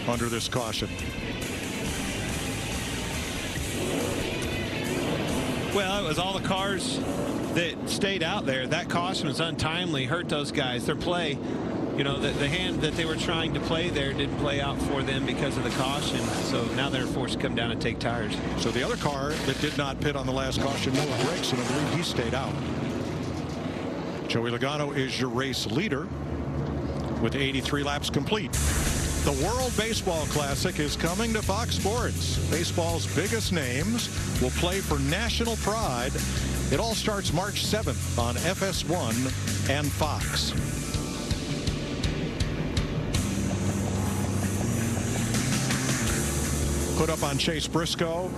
Speaker 5: under this caution.
Speaker 9: Well, it was all the cars that stayed out there. That caution was untimely, hurt those guys. Their play, you know, the hand that they were trying to play there didn't play out for them because of the caution. So now they're forced to come down and take tires.
Speaker 5: So the other car that did not pit on the last caution, Noah Gragson, I believe he stayed out. Joey Logano is your race leader with 83 laps complete. The World Baseball Classic is coming to Fox Sports. Baseball's biggest names will play for national pride. It all starts March 7th on FS1 and Fox. Put up on Chase Briscoe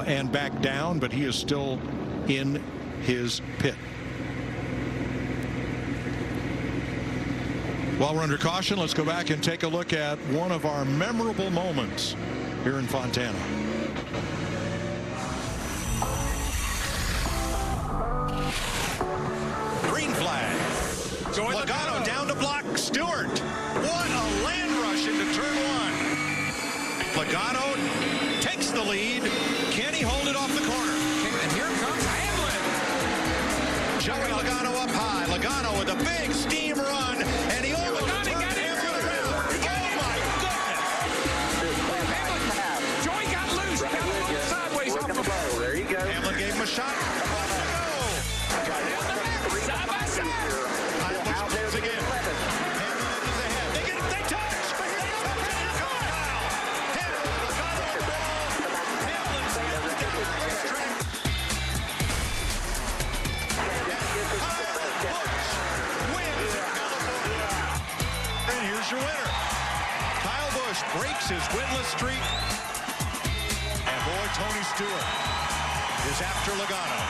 Speaker 5: and back down, but he is still in his pit. While we're under caution, let's go back and take a look at one of our memorable moments here in Fontana. Green flag. Logano down to block Stewart. What a land rush into turn 1. Logano takes the lead. Can he hold it off the corner?
Speaker 6: And here comes Hamlin.
Speaker 5: Joey Logano up high. Logano with a big steam run, and he almost turned Hamlin around. Oh my goodness!
Speaker 6: Hamlin, Joey got loose. Hamlin sideways off the ball.
Speaker 11: There you go.
Speaker 5: Hamlin gave him a shot.
Speaker 6: Side by side.
Speaker 5: Out there again. Hamlin is ahead. They touch. And here's your winner. Kyle Busch breaks his winless streak. And boy, Tony Stewart is after Logano.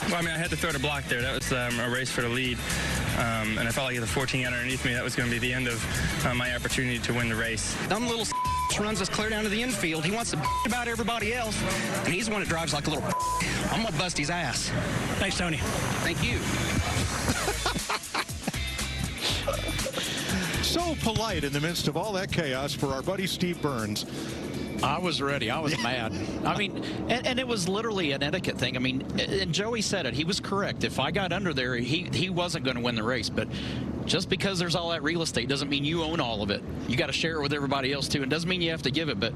Speaker 10: Well, I mean, I had to throw the block there. That was a race for the lead. And I felt like if the 14 got underneath me, that was going to be the end of my opportunity to win the race.
Speaker 14: Dumb little runs us clear down to the infield. He wants to about everybody else, and he's the one that drives like a little. I'm going to bust his ass.
Speaker 10: Thanks, Tony.
Speaker 14: Thank you.
Speaker 5: So polite in the midst of all that chaos for our buddy Steve Burns.
Speaker 7: I was ready. I was mad. I mean, and it was literally an etiquette thing. I mean, and Joey said it. He was correct. If I got under there, he wasn't going to win the race. But just because there's all that real estate doesn't mean you own all of it. You got to share it with everybody else, too. And doesn't mean you have to give it. But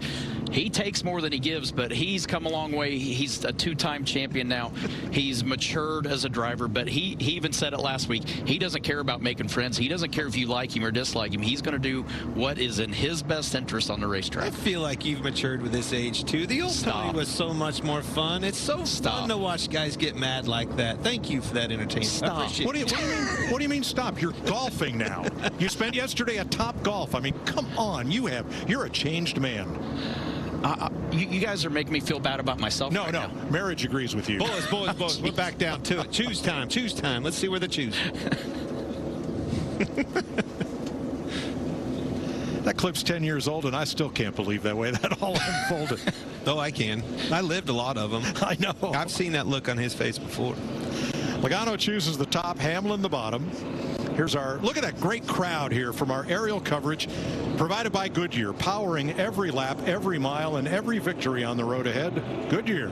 Speaker 7: he takes more than he gives. But he's come a long way. He's a two-time champion now. He's matured as a driver. But he even said it last week. He doesn't care about making friends. He doesn't care if you like him or dislike him. He's going to do what is in his best interest on the racetrack.
Speaker 9: I feel like you've matured with this age, too. The old Tony was so much more fun. It's so fun to watch guys get mad like that. Thank you for that entertainment.
Speaker 5: Stop. What do you mean stop? You're golfing now. You spent yesterday at Top Golf. I mean, come on. You're a changed man.
Speaker 7: You guys are making me feel bad about myself.
Speaker 5: No. Marriage agrees with you.
Speaker 9: Boys. We're back down to it. Choose time. Let's see where they choose.
Speaker 5: That clip's 10 years old, and I still can't believe that way that all unfolded.
Speaker 9: Oh, I can. I lived a lot of them.
Speaker 5: I know.
Speaker 9: I've seen that look on his face before.
Speaker 5: Logano chooses the top, Hamlin the bottom. Look at that great crowd here from our aerial coverage provided by Goodyear, powering every lap, every mile, and every victory on the road ahead. Goodyear,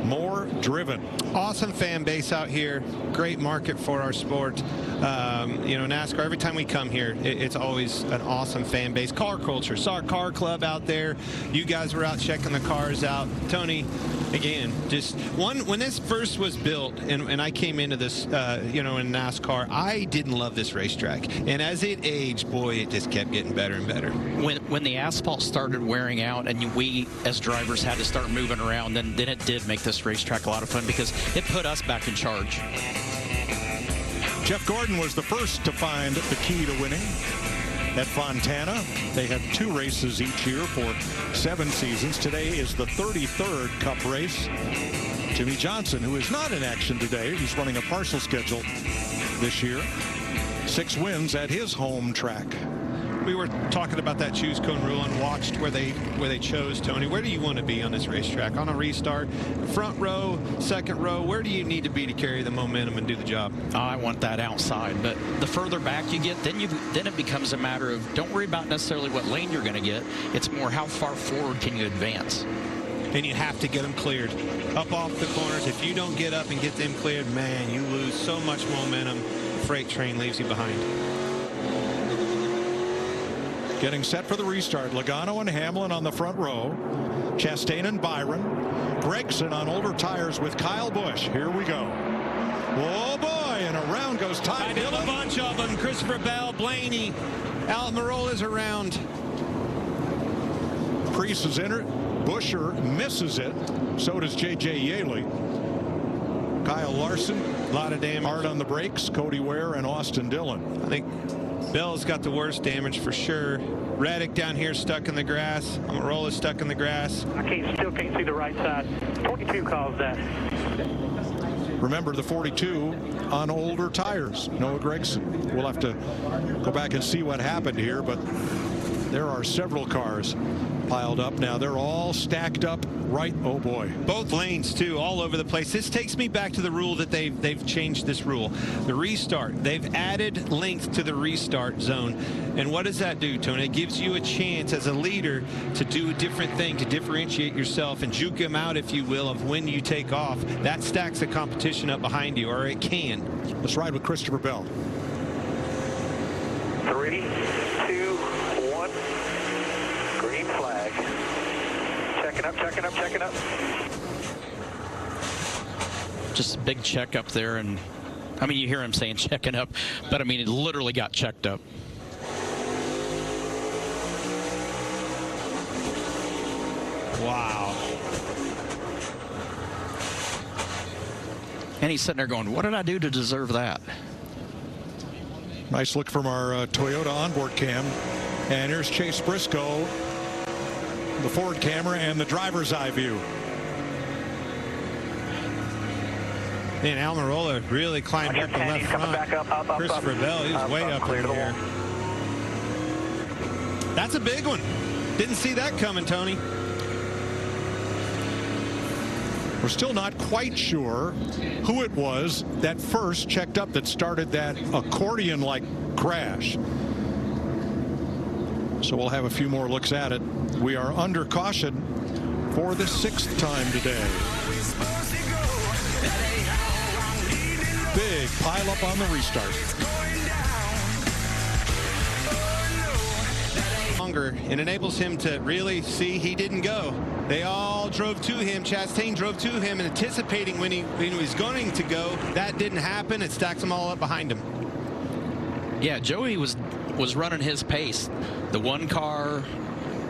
Speaker 5: more driven.
Speaker 9: Awesome fan base out here. Great market for our sport. You know, NASCAR, every time we come here, it's always an awesome fan base. Car culture. Saw our car club out there. You guys were out checking the cars out. Tony, again, just when this first was built and I came into this, you know, in NASCAR, I didn't love this racetrack. And as it aged, boy, it just kept getting better and better.
Speaker 7: When the asphalt started wearing out and we as drivers had to start moving around, then it did make this racetrack a lot of fun because it put us back in charge.
Speaker 5: Jeff Gordon was the first to find the key to winning at Fontana. They had 2 races each year for 7 seasons. Today is the 33rd Cup race. Jimmy Johnson, who is not in action today, he's running a partial schedule this year. 6 wins at his home track.
Speaker 9: We were talking about that choose cone rule and watched where they chose, Tony. Where do you want to be on this racetrack? On a restart, front row, second row, where do you need to be to carry the momentum and do the job?
Speaker 7: I want that outside, but the further back you get, then it becomes a matter of don't worry about necessarily what lane you're going to get. It's more how far forward can you advance.
Speaker 9: And you have to get them cleared. Up off the corners, if you don't get up and get them cleared, man, you lose so much momentum. The freight train leaves you behind.
Speaker 5: Getting set for the restart. Logano and Hamlin on the front row. Chastain and Byron. Gregson on older tires with Kyle Busch. Here we go. Oh boy, and around goes Ty Dillon.
Speaker 9: A bunch of them. Christopher Bell, Blaney, Almirola's around.
Speaker 5: Priest is in it. Buescher misses it. So does J.J. Yaley. Kyle Larson.
Speaker 9: A lot of damage.
Speaker 5: Hard on the brakes. Cody Ware and Austin Dillon.
Speaker 9: I think Bell's got the worst damage for sure. Reddick down here stuck in the grass. Almirola's stuck in the grass.
Speaker 11: I still can't see the right side. 22 caused that.
Speaker 5: Remember the 42 on older tires. Noah Gregson. We'll have to go back and see what happened here, but there are several cars piled up. Now they're all stacked up right. Oh boy.
Speaker 9: Both lanes too, all over the place. This takes me back to the rule that they've changed this rule. The restart. They've added length to the restart zone. And what does that do, Tony? It gives you a chance as a leader to do a different thing, to differentiate yourself and juke them out, if you will, of when you take off. That stacks the competition up behind you, or it can.
Speaker 5: Let's ride with Christopher Bell.
Speaker 11: 3, 2, 1. Green flag. Checking up.
Speaker 7: Just a big check up there, and I mean, you hear him saying checking up, but I mean, it literally got checked up.
Speaker 9: Wow.
Speaker 7: And he's sitting there going, what did I do to deserve that?
Speaker 5: Nice look from our Toyota onboard cam. And here's Chase Briscoe, the forward camera and the driver's eye view.
Speaker 9: And Almirola really climbed up the left front. Christopher Bell, he was way up in the air. That's a big one. Didn't see that coming, Tony.
Speaker 5: We're still not quite sure who it was that first checked up that started that accordion-like crash. So we'll have a few more looks at it. We are under caution for the 6th time today. Big pile up on the restart.
Speaker 9: It enables him to really see he didn't go. They all drove to him. Chastain drove to him, and anticipating when he was going to go. That didn't happen. It stacks them all up behind him.
Speaker 7: Yeah, Joey was running his pace. The one car,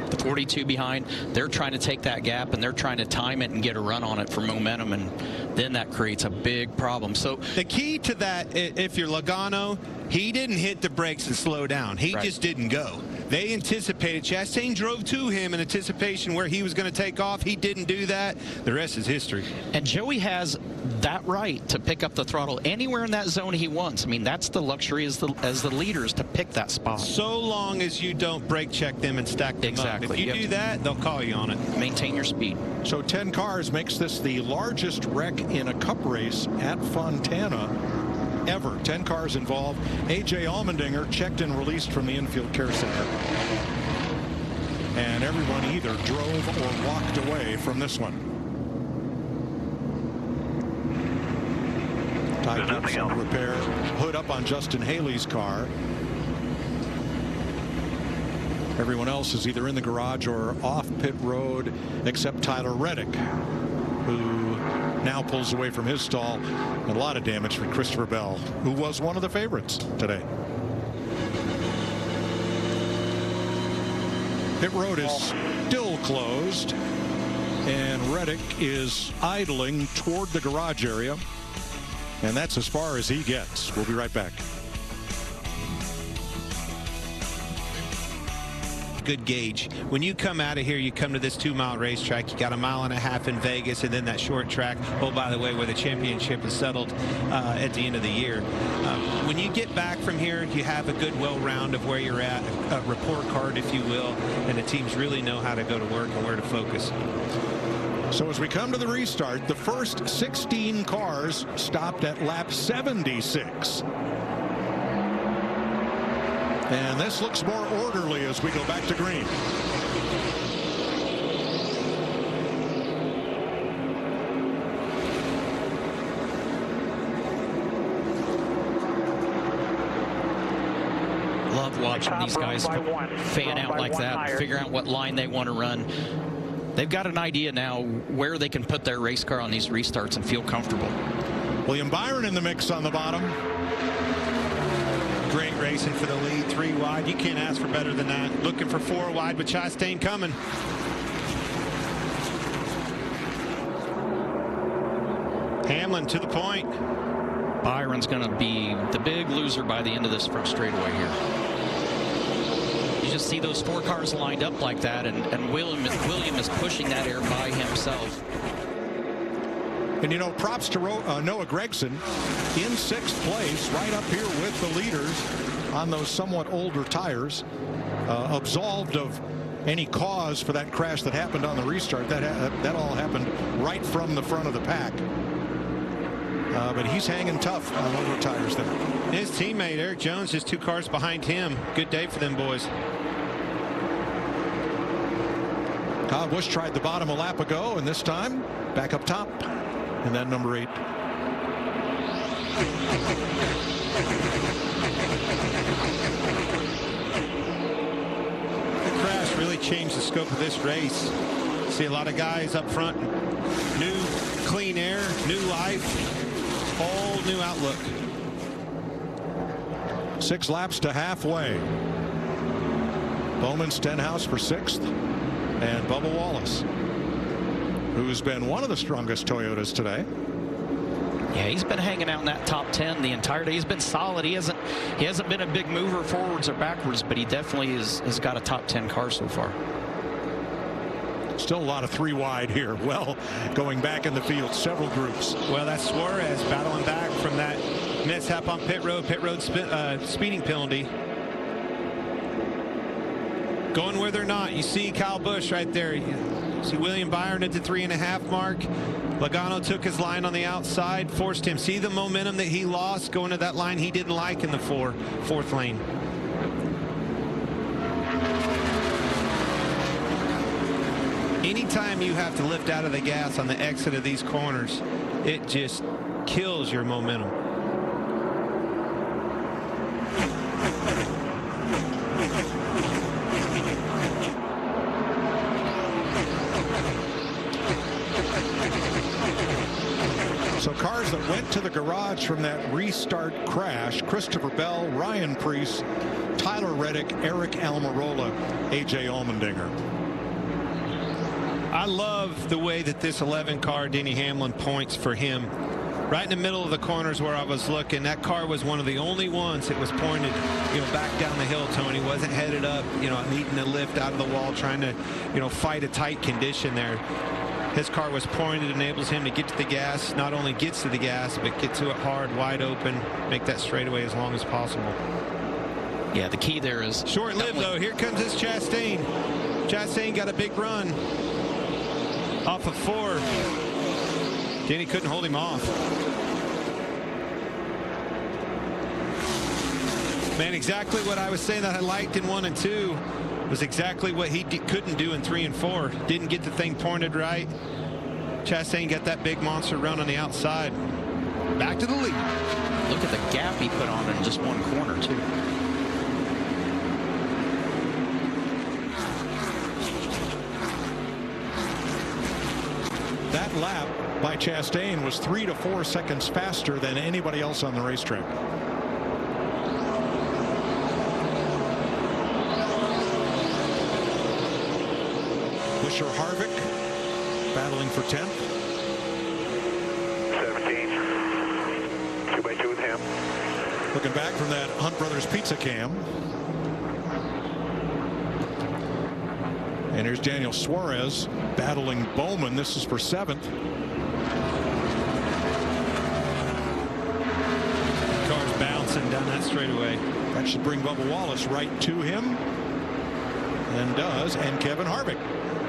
Speaker 7: the 42 behind, they're trying to take that gap, and they're trying to time it and get a run on it for momentum, and then that creates a big problem. So
Speaker 9: the key to that, if you're Logano, he didn't hit the brakes and slow down. He just didn't go. They anticipated. Chastain drove to him in anticipation where he was going to take off. He didn't do that. The rest is history.
Speaker 7: And Joey has that right to pick up the throttle anywhere in that zone he wants. I mean, that's the luxury as the leaders to pick that spot.
Speaker 9: So long as you don't brake check them and stack them up. If you do that, they'll call you on it.
Speaker 7: Maintain your speed.
Speaker 5: So 10 cars makes this the largest wreck in a cup race at Fontana ever. 10 cars involved. A.J. Allmendinger checked and released from the infield care center. And everyone either drove or walked away from this one. Ty Gibbs to repair. Hood up on Justin Haley's car. Everyone else is either in the garage or off pit road except Tyler Reddick, who now pulls away from his stall. A lot of damage for Christopher Bell, who was one of the favorites today. Pit road is still closed, and Reddick is idling toward the garage area, and that's as far as he gets. We'll be right back.
Speaker 9: Good gauge. When you come out of here, you come to this 2-mile racetrack. You got a 1.5 miles in Vegas, and then that short track. Oh, by the way, where the championship is settled at the end of the year. When you get back from here, you have a good round of where you're at, a report card, if you will, and the teams really know how to go to work and where to focus.
Speaker 5: So as we come to the restart, the first 16 cars stopped at lap 76. And this looks more orderly as we go back to green.
Speaker 7: Love watching these guys fan out like that, figure out what line they want to run. They've got an idea now where they can put their race car on these restarts and feel comfortable.
Speaker 5: William Byron in the mix on the bottom.
Speaker 9: Great racing for the lead, 3 wide. You can't ask for better than that. Looking for 4 wide with Chastain coming. Hamlin to the point.
Speaker 7: Byron's going to be the big loser by the end of this front straightaway here. You just see those 4 cars lined up like that, and William is pushing that air by himself.
Speaker 5: And, you know, props to Noah Gragson in 6th place, right up here with the leaders on those somewhat older tires, absolved of any cause for that crash that happened on the restart. That all happened right from the front of the pack. But he's hanging tough on older tires there.
Speaker 9: His teammate, Eric Jones, just 2 cars behind him. Good day for them boys.
Speaker 5: Kyle Busch tried the bottom a lap ago, and this time back up top. And then number 8.
Speaker 9: The crash really changed the scope of this race. See a lot of guys up front. New clean air, new life, whole new outlook.
Speaker 5: 6 laps to halfway. Bowman Stenhouse for 6th, and Bubba Wallace, who's been one of the strongest Toyotas today.
Speaker 7: Yeah, he's been hanging out in that top 10 the entire day. He's been solid. He hasn't been a big mover forwards or backwards, but he definitely has got a top 10 car so far.
Speaker 5: Still a lot of 3 wide here. Well, going back in the field, several groups.
Speaker 9: Well, that's Suarez battling back from that mishap on pit road speeding penalty. Going where they're not. You see Kyle Busch right there. You see William Byron at the 3.5 mark. Logano took his line on the outside, forced him. See the momentum that he lost going to that line he didn't like in the fourth lane. Anytime you have to lift out of the gas on the exit of these corners, it just kills your momentum.
Speaker 5: So cars that went to the garage from that restart crash: Christopher Bell, Ryan Preece, Tyler Reddick, Eric Almirola, AJ Allmendinger.
Speaker 9: I love the way that this 11 car, Denny Hamlin, points for him. Right in the middle of the corners where I was looking, that car was one of the only ones that was pointed, back down the hill, Tony. Wasn't headed up, needing to lift out of the wall, trying to, fight a tight condition there. His car was pointed, enables him to get to the gas. Not only gets to the gas, but get to it hard, wide open, make that straightaway as long as possible.
Speaker 7: Yeah, the key there is
Speaker 9: short-lived, though. Here comes this Chastain. Chastain got a big run off of 4. Denny couldn't hold him off. Man, exactly what I was saying that I liked in 1 and 2 was exactly what he couldn't do in 3 and 4. Didn't get the thing pointed right. Chastain got that big monster run on the outside. Back to the lead.
Speaker 7: Look at the gap he put on in just one corner, too.
Speaker 5: That lap by Chastain was 3 to 4 seconds faster than anybody else on the racetrack. Buscher Harvick battling for 10th.
Speaker 11: 17. 2x2 with him.
Speaker 5: Looking back from that Hunt Brothers pizza cam. And here's Daniel Suarez battling Bowman. This is for 7th.
Speaker 9: Car's bouncing down that straightaway.
Speaker 5: That should bring Bubba Wallace right to him. And does. And Kevin Harvick,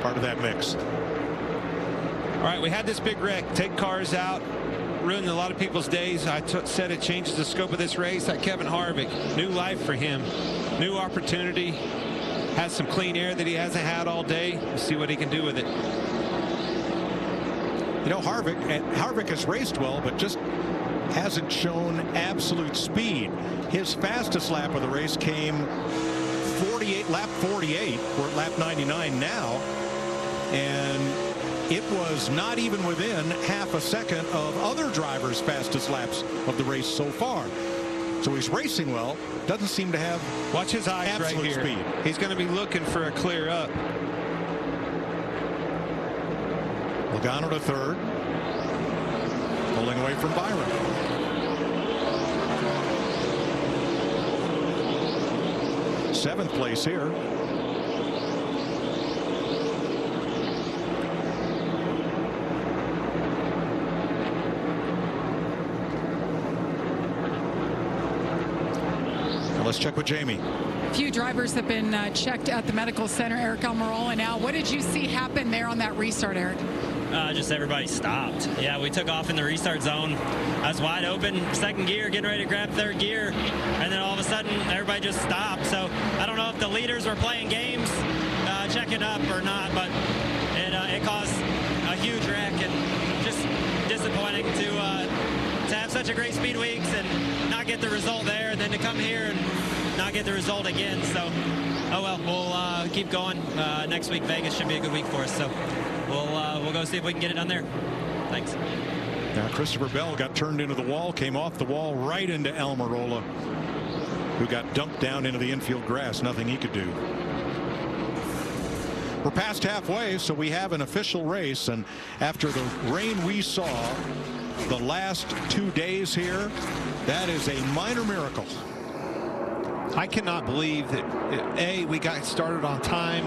Speaker 5: part of that mix.
Speaker 9: All right, we had this big wreck. Take cars out. Ruined a lot of people's days. I said it changes the scope of this race. That Kevin Harvick, new life for him. New opportunity. Has some clean air that he hasn't had all day. We'll see what he can do with it.
Speaker 5: Harvick has raced well, but just hasn't shown absolute speed. His fastest lap of the race came lap 48. We're at lap 99 now, and it was not even within half a second of other drivers' fastest laps of the race so far. So he's racing well. Doesn't seem to have
Speaker 9: watch his eyes right here.
Speaker 5: Speed.
Speaker 9: He's going to be looking for a clear up.
Speaker 5: Logano to 3rd. Pulling away from Byron. Seventh place here. Let's check with Jamie.
Speaker 12: A few drivers have been checked at the medical center. Eric Almirola now. What did you see happen there on that restart, Eric?
Speaker 15: Just everybody stopped. Yeah, we took off in the restart zone. I was wide open, second gear, getting ready to grab third gear, and then all of a sudden, everybody just stopped. So I don't know if the leaders were playing games, checking up or not, but it caused a huge wreck, and just disappointing to have such a great speed weeks and not get the result there, and then to come here and not get the result again. So, oh well, we'll keep going. Next week, Vegas should be a good week for us. So we'll go see if we can get it done there. Thanks.
Speaker 5: Now Christopher Bell got turned into the wall, came off the wall right into Almirola, who got dumped down into the infield grass. Nothing he could do. We're past halfway, so we have an official race, and after the rain we saw the last 2 days here, that is a minor miracle.
Speaker 9: I cannot believe that, A, we got started on time,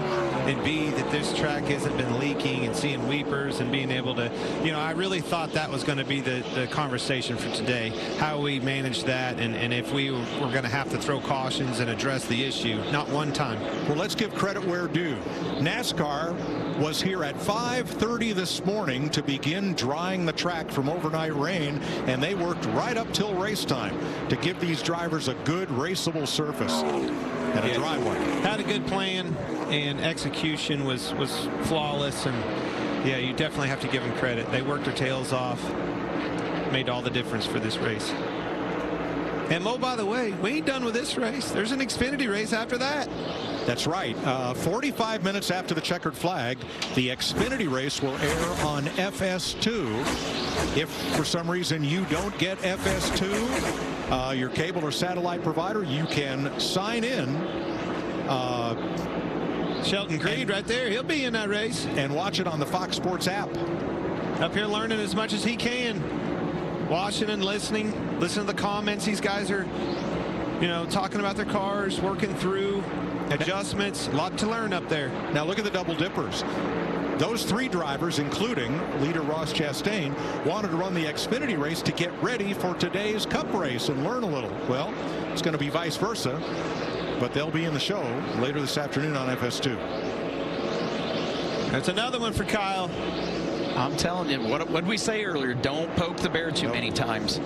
Speaker 9: and B, that this track hasn't been leaking and seeing weepers and being able to, I really thought that was going to be the conversation for today, how we manage that, and if we were going to have to throw cautions and address the issue. Not one time.
Speaker 5: Well, let's give credit where due. NASCAR was here at 5:30 this morning to begin drying the track from overnight rain, and they worked right up till race time to give these drivers a good raceable surface and a dry one.
Speaker 9: Had a good plan, and execution was flawless, and yeah, you definitely have to give them credit. They worked their tails off, made all the difference for this race. And Mo, by the way, we ain't done with this race. There's an Xfinity race after that.
Speaker 5: That's right. 45 minutes after the checkered flag, the Xfinity race will air on FS2. If for some reason you don't get FS2, your cable or satellite provider, you can sign in.
Speaker 9: Shelton Creed right there. He'll be in that race.
Speaker 5: And watch it on the Fox Sports app.
Speaker 9: Up here learning as much as he can. Watching and listening. Listen to the comments. These guys are, talking about their cars, working through adjustments. A lot to learn up there.
Speaker 5: Now look at the double dippers. Those three drivers, including leader Ross Chastain, wanted to run the Xfinity race to get ready for today's Cup race and learn a little. Well, it's going to be vice versa, but they'll be in the show later this afternoon on FS2.
Speaker 9: That's another one for Kyle.
Speaker 7: I'm telling you, what did we say earlier? Don't poke the bear too many times.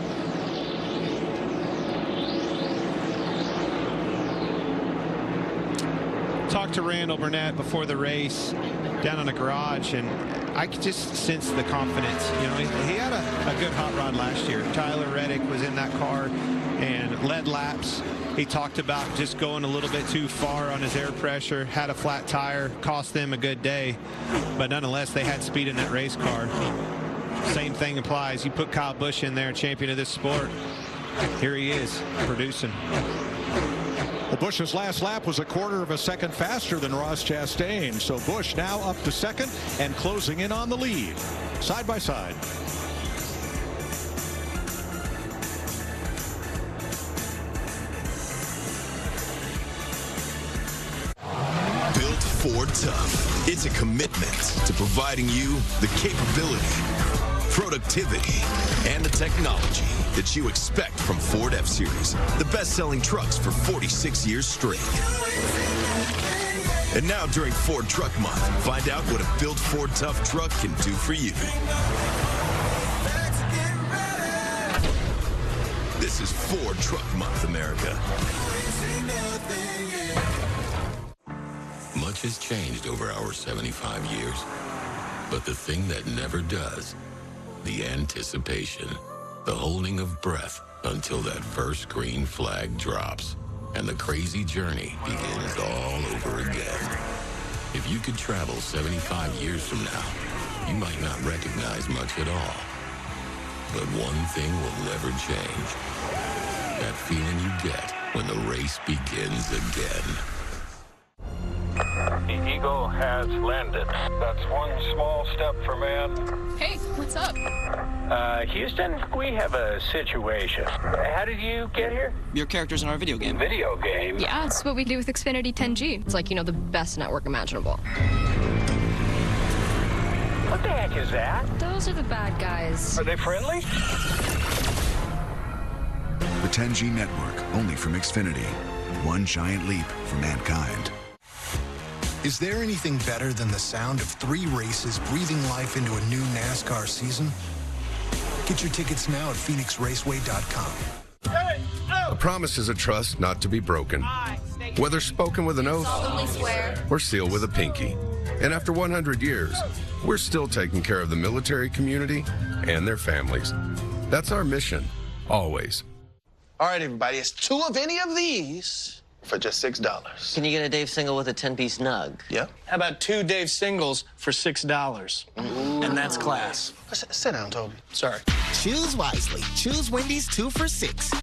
Speaker 9: Talked to Randall Burnett before the race down in the garage, and I could just sense the confidence. He had a good hot rod last year. Tyler Reddick was in that car and led laps. He talked about just going a little bit too far on his air pressure, had a flat tire, cost them a good day, but nonetheless they had speed in that race car. Same thing applies. You put Kyle Busch in there, champion of this sport. Here he is, producing.
Speaker 5: Well, Busch's last lap was a quarter of a second faster than Ross Chastain, so Busch now up to second and closing in on the lead, side by side.
Speaker 16: Built Ford Tough. It's a commitment to providing you the capability, productivity, and the technology that you expect from Ford F-Series, the best-selling trucks for 46 years straight. And now during Ford Truck Month, find out what a built Ford Tough truck can do for you. This is Ford Truck Month, America. Much has changed over our 75 years, but the thing that never does, the anticipation, the holding of breath until that first green flag drops and the crazy journey begins all over again. If you could travel 75 years from now, you might not recognize much at all. But one thing will never change. That feeling you get when the race begins again.
Speaker 17: The Eagle has landed. That's one small step for man.
Speaker 20: Hey, what's up?
Speaker 17: Houston, we have a situation. How did you get here?
Speaker 18: Your character's in our video game.
Speaker 17: Video game?
Speaker 20: Yeah, it's what we do with Xfinity 10G. It's like, the best network imaginable.
Speaker 17: What the heck is that?
Speaker 20: Those are the bad guys.
Speaker 17: Are they friendly?
Speaker 19: The 10G network, only from Xfinity. One giant leap for mankind.
Speaker 24: Is there anything better than the sound of 3 races breathing life into a new NASCAR season? Get your tickets now at PhoenixRaceway.com.
Speaker 25: A promise is a trust not to be broken, whether spoken with an oath or sealed with a pinky. And after 100 years, we're still taking care of the military community and their families. That's our mission, always.
Speaker 2: All right, everybody, it's 2 of any of these for just $6.
Speaker 26: Can you get a Dave single with a 10-piece nug?
Speaker 2: Yeah.
Speaker 27: How about 2 Dave singles for $6? And that's class.
Speaker 2: Sit down, Toby.
Speaker 27: Sorry.
Speaker 28: Choose wisely. Choose Wendy's 2 for $6.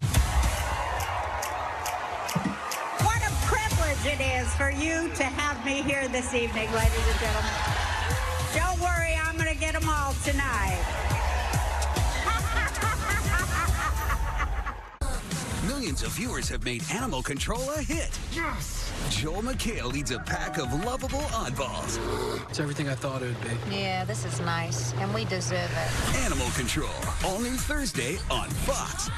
Speaker 29: What a privilege it is for you to have me here this evening, ladies and gentlemen. Don't worry, I'm going to get them all tonight.
Speaker 1: millions of viewers have made Animal Control a hit. Yes! Joel McHale leads a pack of lovable oddballs.
Speaker 3: It's everything I thought it would be.
Speaker 4: Yeah, this is nice, and we deserve it.
Speaker 1: Animal Control, all new Thursday on Fox.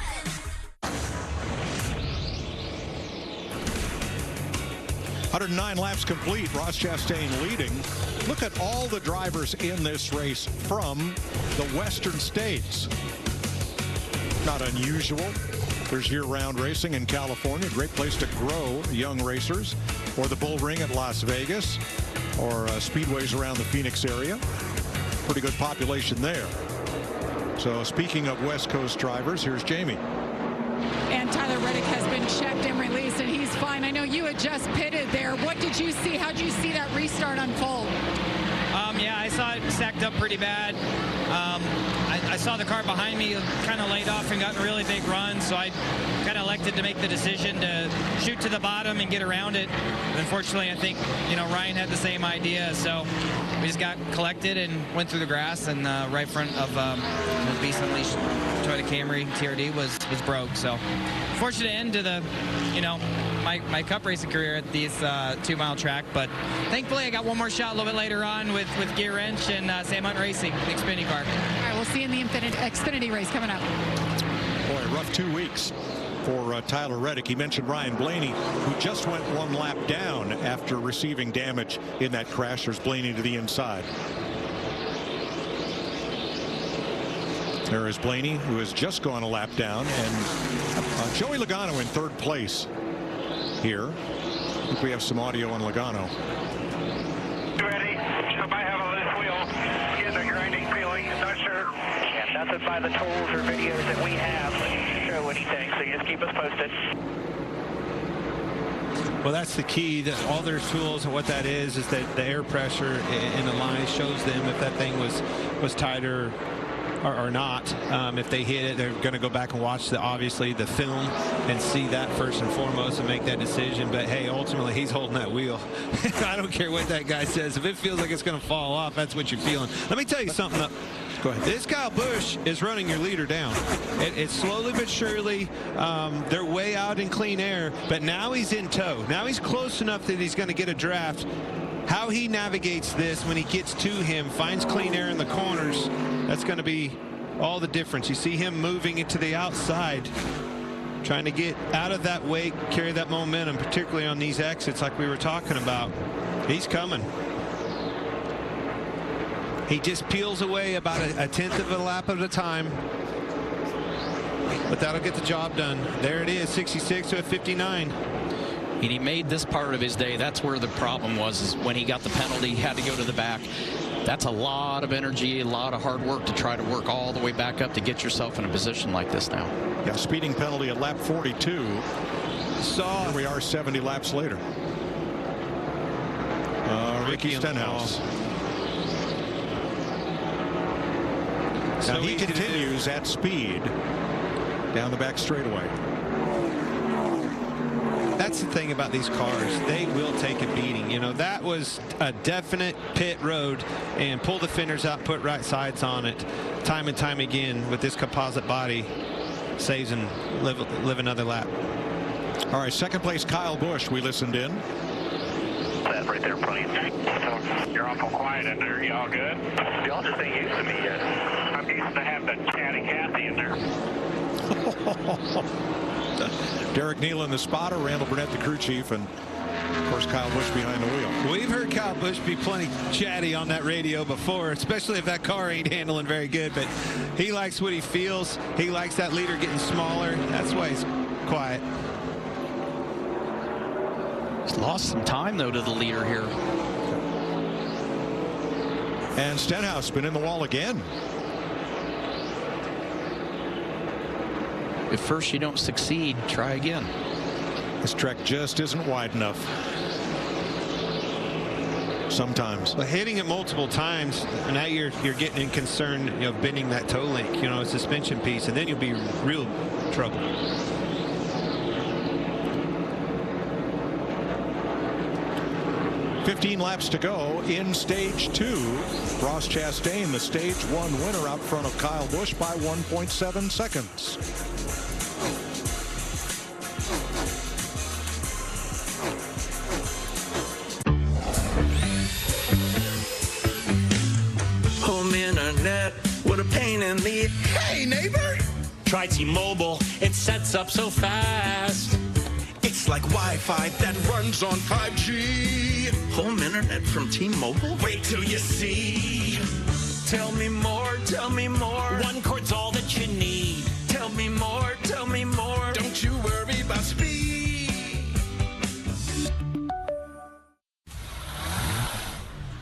Speaker 5: "109 laps complete. Ross Chastain leading. Look at all the drivers in this race from the western states. Not unusual. There's year-round racing in California. Great place to grow young racers. Or the Bull Ring at Las Vegas. Or speedways around the Phoenix area. Pretty good population there. So speaking of West Coast drivers, here's Jamie.
Speaker 12: And Tyler Reddick has been checked and released, and he's fine. I know you had just pitted there. What did you see? How did you see that restart unfold?
Speaker 15: Yeah, I saw it stacked up pretty bad. I saw the car behind me kind of laid off and got in a really big run, so I kind of elected to make the decision to shoot to the bottom and get around it. Unfortunately, I think, Ryan had the same idea, so we just got collected and went through the grass, and right front of the Beast Unleashed Toyota Camry TRD was broke. So fortunate end to the, my cup racing career at this 2-mile track, but thankfully I got one more shot a little bit later on with Gear Wrench and Sam Hunt Racing, the Xfinity car.
Speaker 12: All right, we'll see you in the Xfinity race coming up.
Speaker 5: Boy, rough 2 weeks for Tyler Reddick. He mentioned Ryan Blaney, who just went 1 lap down after receiving damage in that crash. There's Blaney to the inside. There is Blaney, who has just gone a lap down, and Joey Logano in 3rd place here. I think we have some audio on Logano.
Speaker 11: You ready? Somebody have a loose wheel. Getting a grinding feeling. Not sure. Yeah, nothing by the tools or videos that we have that show anything, so you just keep us posted.
Speaker 9: Well, that's the key. That all their tools, and what that is that the air pressure in the line shows them if that thing was tighter or not. If they hit it, they're going to go back and watch obviously the film and see that first and foremost and make that decision. But hey, ultimately he's holding that wheel. I don't care what that guy says. If it feels like it's going to fall off, that's what you're feeling. Let me tell you something. Go ahead. This Kyle Busch is running your leader down. It's slowly but surely. They're way out in clean air, but now he's in tow. Now he's close enough that he's going to get a draft. How he navigates this when he gets to him, finds clean air in the corners, that's going to be all the difference. You see him moving into the outside, trying to get out of that wake, carry that momentum, particularly on these exits like we were talking about. He's coming. He just peels away about a 1/10 of a lap at a time. But that'll get the job done. There it is, 66 to a 59.
Speaker 7: And he made this part of his day. That's where the problem was, is when he got the penalty, he had to go to the back. That's a lot of energy, a lot of hard work to try to work all the way back up to get yourself in a position like this now.
Speaker 5: Yeah, speeding penalty at lap 42. Here we are 70 laps later. Ricky Stenhouse. Now he continues at speed down the back straightaway.
Speaker 9: That's the thing about these cars. They will take a beating. That was a definite pit road, and pull the fenders out, put right sides on it time and time again with this composite body. Saves and live another lap.
Speaker 5: All right, 2nd place Kyle Busch, we listened in.
Speaker 11: That right there in front of you. You're awful quiet in there. You all good? Y'all just ain't used to me yet. I'm used to having the chatty Kathy in there.
Speaker 5: Derek Nealon, the spotter, Randall Burnett, the crew chief, and of course Kyle Busch behind the wheel.
Speaker 9: We've heard Kyle Busch be plenty chatty on that radio before, especially if that car ain't handling very good, but he likes what he feels. He likes that leader getting smaller. That's why he's quiet.
Speaker 7: He's lost some time, though, to the leader here.
Speaker 5: And Stenhouse been in the wall again.
Speaker 7: If first you don't succeed, try again.
Speaker 5: This track just isn't wide enough. Sometimes.
Speaker 9: But hitting it multiple times, now you're getting in concern of bending that toe link, a suspension piece, and then you'll be in real trouble.
Speaker 5: $15 laps to go in stage 2. Ross Chastain, the stage 1 winner, out front of Kyle Busch by 1.7 seconds.
Speaker 6: in the... Hey, neighbor!
Speaker 8: Try T-Mobile, it sets up so fast.
Speaker 6: It's like Wi-Fi that runs on 5G. Home internet from T-Mobile? Wait till you see. Tell me more, tell me more.
Speaker 8: One cord's all that you need.
Speaker 6: Tell me more, tell me more. Don't you worry about speed.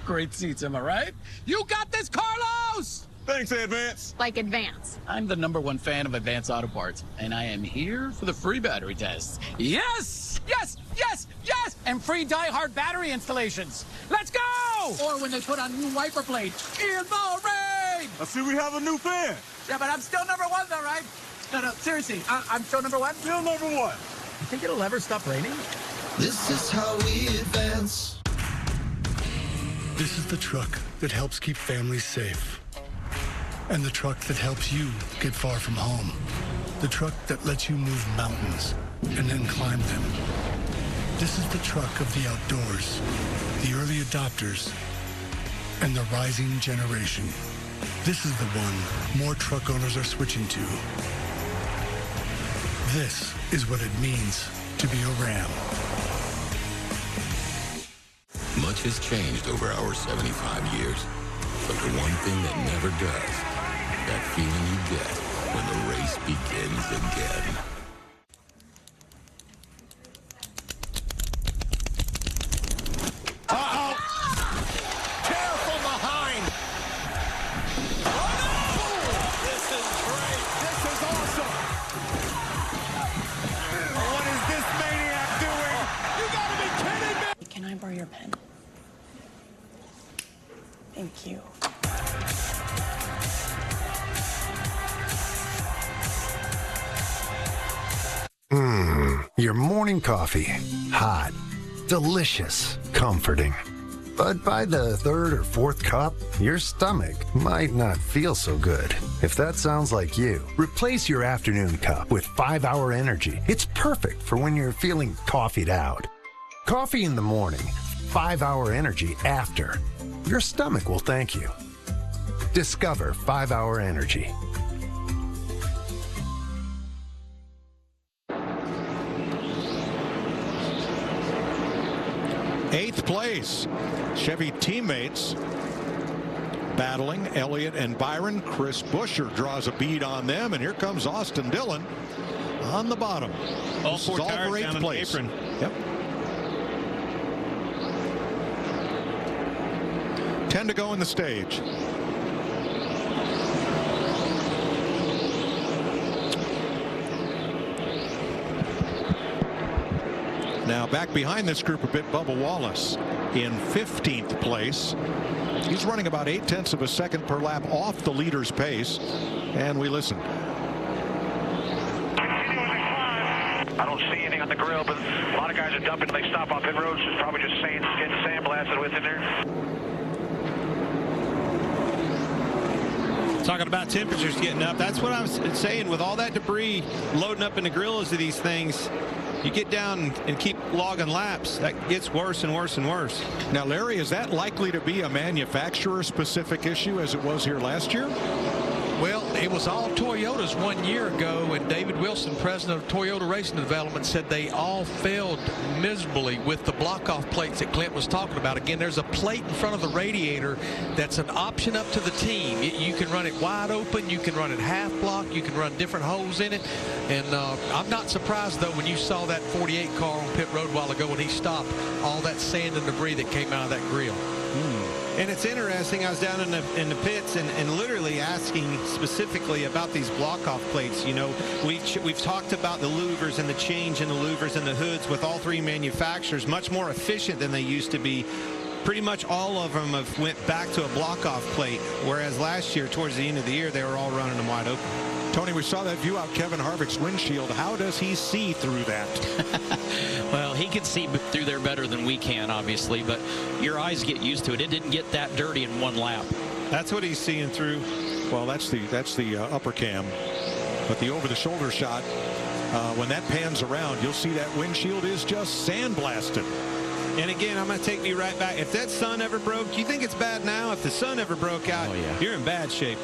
Speaker 3: Great seats, am I right? You got this, Carlos!
Speaker 10: Thanks, Advance.
Speaker 20: Like Advance.
Speaker 3: I'm the #1 fan of Advance Auto Parts, and I am here for the free battery tests. Yes! Yes! Yes! Yes! And free die-hard battery installations. Let's go! Or when they put on new wiper blade in the rain!
Speaker 10: I see we have a new fan.
Speaker 3: Yeah, but I'm still #1 though, right? No, seriously, I'm still #1?
Speaker 10: Still #1.
Speaker 3: You think it'll ever stop raining?
Speaker 6: This is how we advance.
Speaker 24: This is the truck that helps keep families safe. And the truck that helps you get far from home. The truck that lets you move mountains and then climb them. This is the truck of the outdoors, the early adopters, and the rising generation. This is the one more truck owners are switching to. This is what it means to be a Ram.
Speaker 16: Much has changed over our 75 years, but the one thing that never does, that feeling you get when the race begins again.
Speaker 5: Uh-oh! Tear from behind!
Speaker 10: This is great. This is awesome. What is this maniac doing? You gotta be kidding me!
Speaker 13: Can I borrow your pen? Thank you.
Speaker 14: Your morning coffee. Hot, delicious, comforting. But by the third or fourth cup, your stomach might not feel so good. If that sounds like you, replace your afternoon cup with 5-Hour Energy. It's perfect for when you're feeling coffeeed out. Coffee in the morning, 5-Hour Energy after. Your stomach will thank you. Discover 5-Hour Energy.
Speaker 5: Eighth place. Chevy teammates battling Elliott and Byron. Chris Buescher draws a bead on them, and here comes Austin Dillon on the bottom.
Speaker 9: All
Speaker 5: This
Speaker 9: four
Speaker 5: is all
Speaker 9: tires
Speaker 5: for eighth
Speaker 9: down on the
Speaker 5: place.
Speaker 9: apron.
Speaker 5: Yep. 10 to go in the stage. Now back behind this group a bit, Bubba Wallace in 15th place. He's running about 0.8 of a second per lap off the leader's pace. And we listen.
Speaker 11: I don't see anything on the grill, but a lot of guys are dumping. They stop off pit roads. It's probably just getting sandblasted with in there.
Speaker 9: Talking about temperatures getting up. That's what I was saying. With all that debris loading up in the grills of these things, you get down and keep logging laps, that gets worse and worse and worse.
Speaker 5: Now, Larry, is that likely to be a manufacturer-specific issue as it was here last year?
Speaker 18: Well, it was all Toyotas 1 year ago, and David Wilson, president of Toyota Racing Development, said they all failed miserably with the block-off plates that Clint was talking about. Again, there's a plate in front of the radiator that's an option up to the team. You can run it wide open, you can run it half block, you can run different holes in it. And I'm not surprised, though, when you saw that 48 car on pit road a while ago when he stopped, all that sand and debris that came out of that grill.
Speaker 9: And it's interesting, I was down in the pits and literally asking specifically about these block-off plates. You know, we've talked about the louvers and the change in the louvers and the hoods with all three manufacturers, much more efficient than they used to be. Pretty much all of them have went back to a block-off plate, whereas last year, towards the end of the year, they were all running them wide open.
Speaker 5: Tony, we saw that view out Kevin Harvick's windshield. How does he see through that?
Speaker 7: Well, he can see through there better than we can, obviously, but your eyes get used to it. It didn't get that dirty in one lap.
Speaker 9: That's what he's seeing through.
Speaker 5: Well, that's the upper cam, but the over-the-shoulder shot, when that pans around, you'll see that windshield is just sandblasted.
Speaker 9: And again, I'm going to take me right back. If that sun ever broke, you think it's bad now? If the sun ever broke out, you're in bad shape.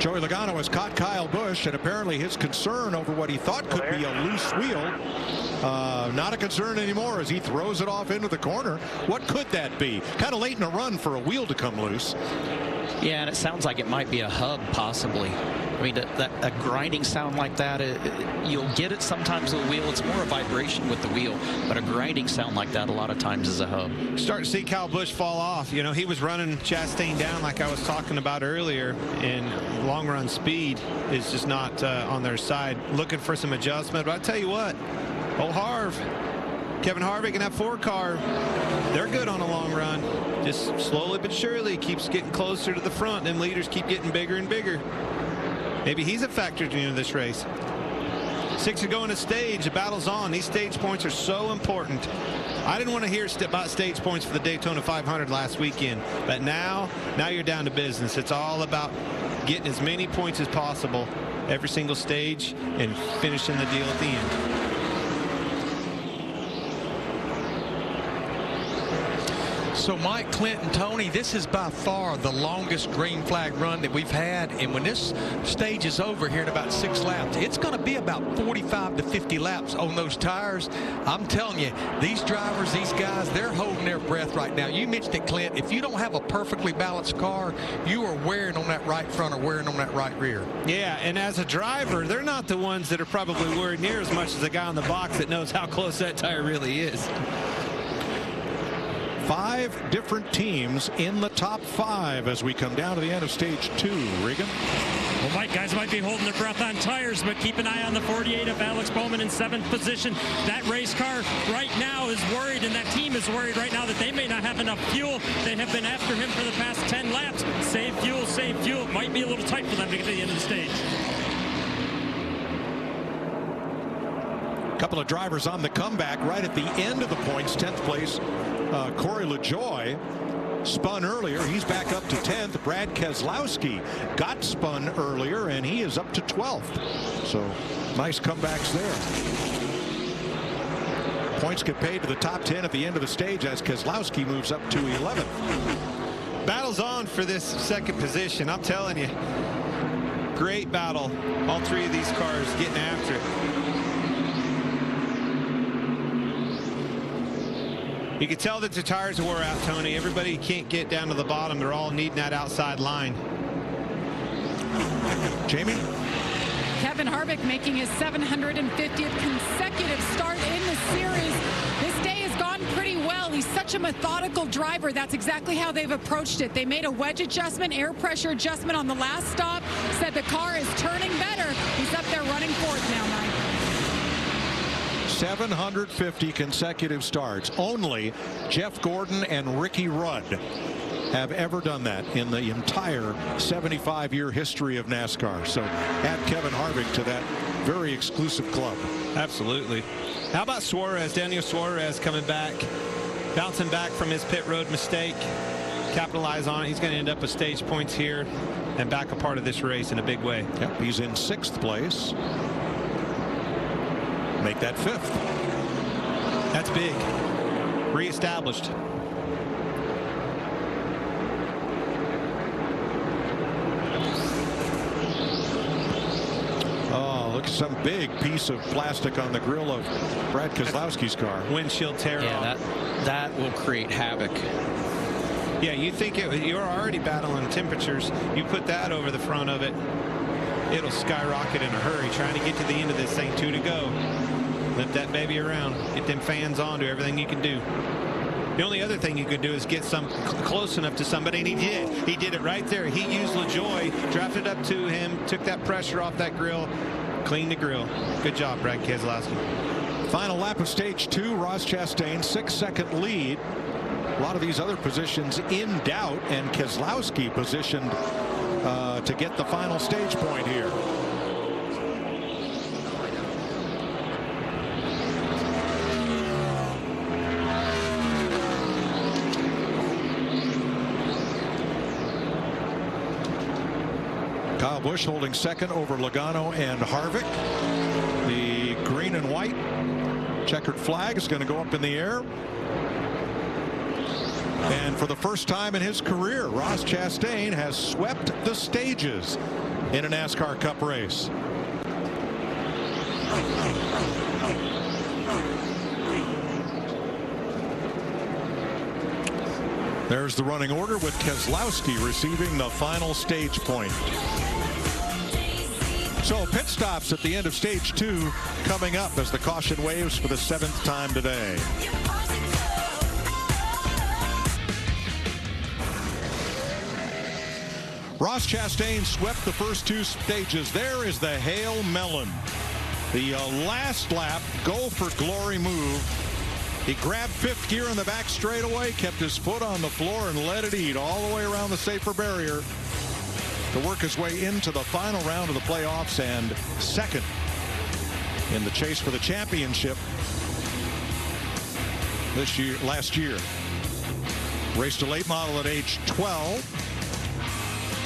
Speaker 5: Joey Logano has caught Kyle Busch, and apparently his concern over what he thought could be a loose wheel, not a concern anymore as he throws it off into the corner. What could that be? Kind of late in a run for a wheel to come loose.
Speaker 7: Yeah, and it sounds like it might be a hub, possibly. I mean, a grinding sound like that, you'll get it sometimes with the wheel. It's more a vibration with the wheel, but a grinding sound like that a lot of times is a hub.
Speaker 9: Start to see Kyle Busch fall off. You know, he was running Chastain down like I was talking about earlier, and long run speed is just not on their side. Looking for some adjustment, but I tell you what, old Kevin Harvick and that 4-car, they're good on a long run. Just slowly but surely keeps getting closer to the front. Them leaders keep getting bigger and bigger. Maybe he's a factor into this race. 6 to go in the stage. The battle's on. These stage points are so important. I didn't want to hear about stage points for the Daytona 500 last weekend, but now you're down to business. It's all about getting as many points as possible every single stage and finishing the deal at the end.
Speaker 18: So Mike, Clint, and Tony, this is by far the longest green flag run that we've had. And when this stage is over here in about 6 laps, it's going to be about 45 to 50 laps on those tires. I'm telling you, these drivers, these guys, they're holding their breath right now. You mentioned it, Clint. If you don't have a perfectly balanced car, you are wearing on that right front or wearing on that right rear.
Speaker 9: Yeah, and as a driver, they're not the ones that are probably worried near as much as the guy on the box that knows how close that tire really is.
Speaker 5: 5 different teams in the top 5 as we come down to the end of stage 2. Regan?
Speaker 2: Well, Mike, guys might be holding their breath on tires, but keep an eye on the 48 of Alex Bowman in 7th position. That race car right now is worried, and that team is worried right now that they may not have enough fuel. They have been after him for the past 10 laps. Save fuel, save fuel. It might be a little tight for them to get to the end of the stage.
Speaker 5: Couple of drivers on the comeback right at the end of the points. 10th place, Corey LaJoie spun earlier. He's back up to 10th. Brad Keselowski got spun earlier, and he is up to 12th. So nice comebacks there. Points get paid to the top 10 at the end of the stage as Keselowski moves up to 11th.
Speaker 9: Battle's on for this second position. I'm telling you, great battle. All 3 of these cars getting after it. You can tell that the tires wore out, Tony. Everybody can't get down to the bottom. They're all needing that outside line.
Speaker 5: Jamie?
Speaker 12: Kevin Harvick making his 750th consecutive start in the series. This day has gone pretty well. He's such a methodical driver. That's exactly how they've approached it. They made a wedge adjustment, air pressure adjustment on the last stop. Said the car is turning better. He's up there running 4th now, Mike.
Speaker 5: 750 consecutive starts. Only Jeff Gordon and Ricky Rudd have ever done that in the entire 75-year history of NASCAR. So add Kevin Harvick to that very exclusive club.
Speaker 9: Absolutely. How about Suarez? Daniel Suarez coming back, bouncing back from his pit road mistake. Capitalize on it. He's going to end up with stage points here and back a part of this race in a big way.
Speaker 5: Yep, he's in 6th place. Make that 5th.
Speaker 9: That's big. Reestablished.
Speaker 5: Oh, look at some big piece of plastic on the grill of Brad Keselowski's car.
Speaker 9: Windshield tear off.
Speaker 7: That will create havoc.
Speaker 9: Yeah, you think you're already battling temperatures. You put that over the front of it, it'll skyrocket in a hurry. Trying to get to the end of this thing, 2 to go. Lift that baby around. Get them fans on. Do everything you can do. The only other thing you could do is get some close enough to somebody, and he did. He did it right there. He used LaJoie, drafted up to him, took that pressure off that grill, cleaned the grill. Good job, Brad Keselowski.
Speaker 5: Final lap of stage 2. Ross Chastain, 6-second lead. A lot of these other positions in doubt, and Keselowski positioned to get the final stage point here. Kyle Busch holding 2nd over Logano and Harvick. The green and white checkered flag is going to go up in the air. And for the first time in his career, Ross Chastain has swept the stages. in a NASCAR Cup race. There's the running order with Keselowski receiving the final stage point. So pit stops at the end of stage 2 coming up as the caution waves for the 7th time today. Ross Chastain swept the first 2 stages. There is the Hail Melon. The last lap go for glory move. He grabbed 5th gear in the back straightaway, kept his foot on the floor and let it eat all the way around the safer barrier to work his way into the final round of the playoffs and second in the chase for the championship last year. Raced a late model at age 12.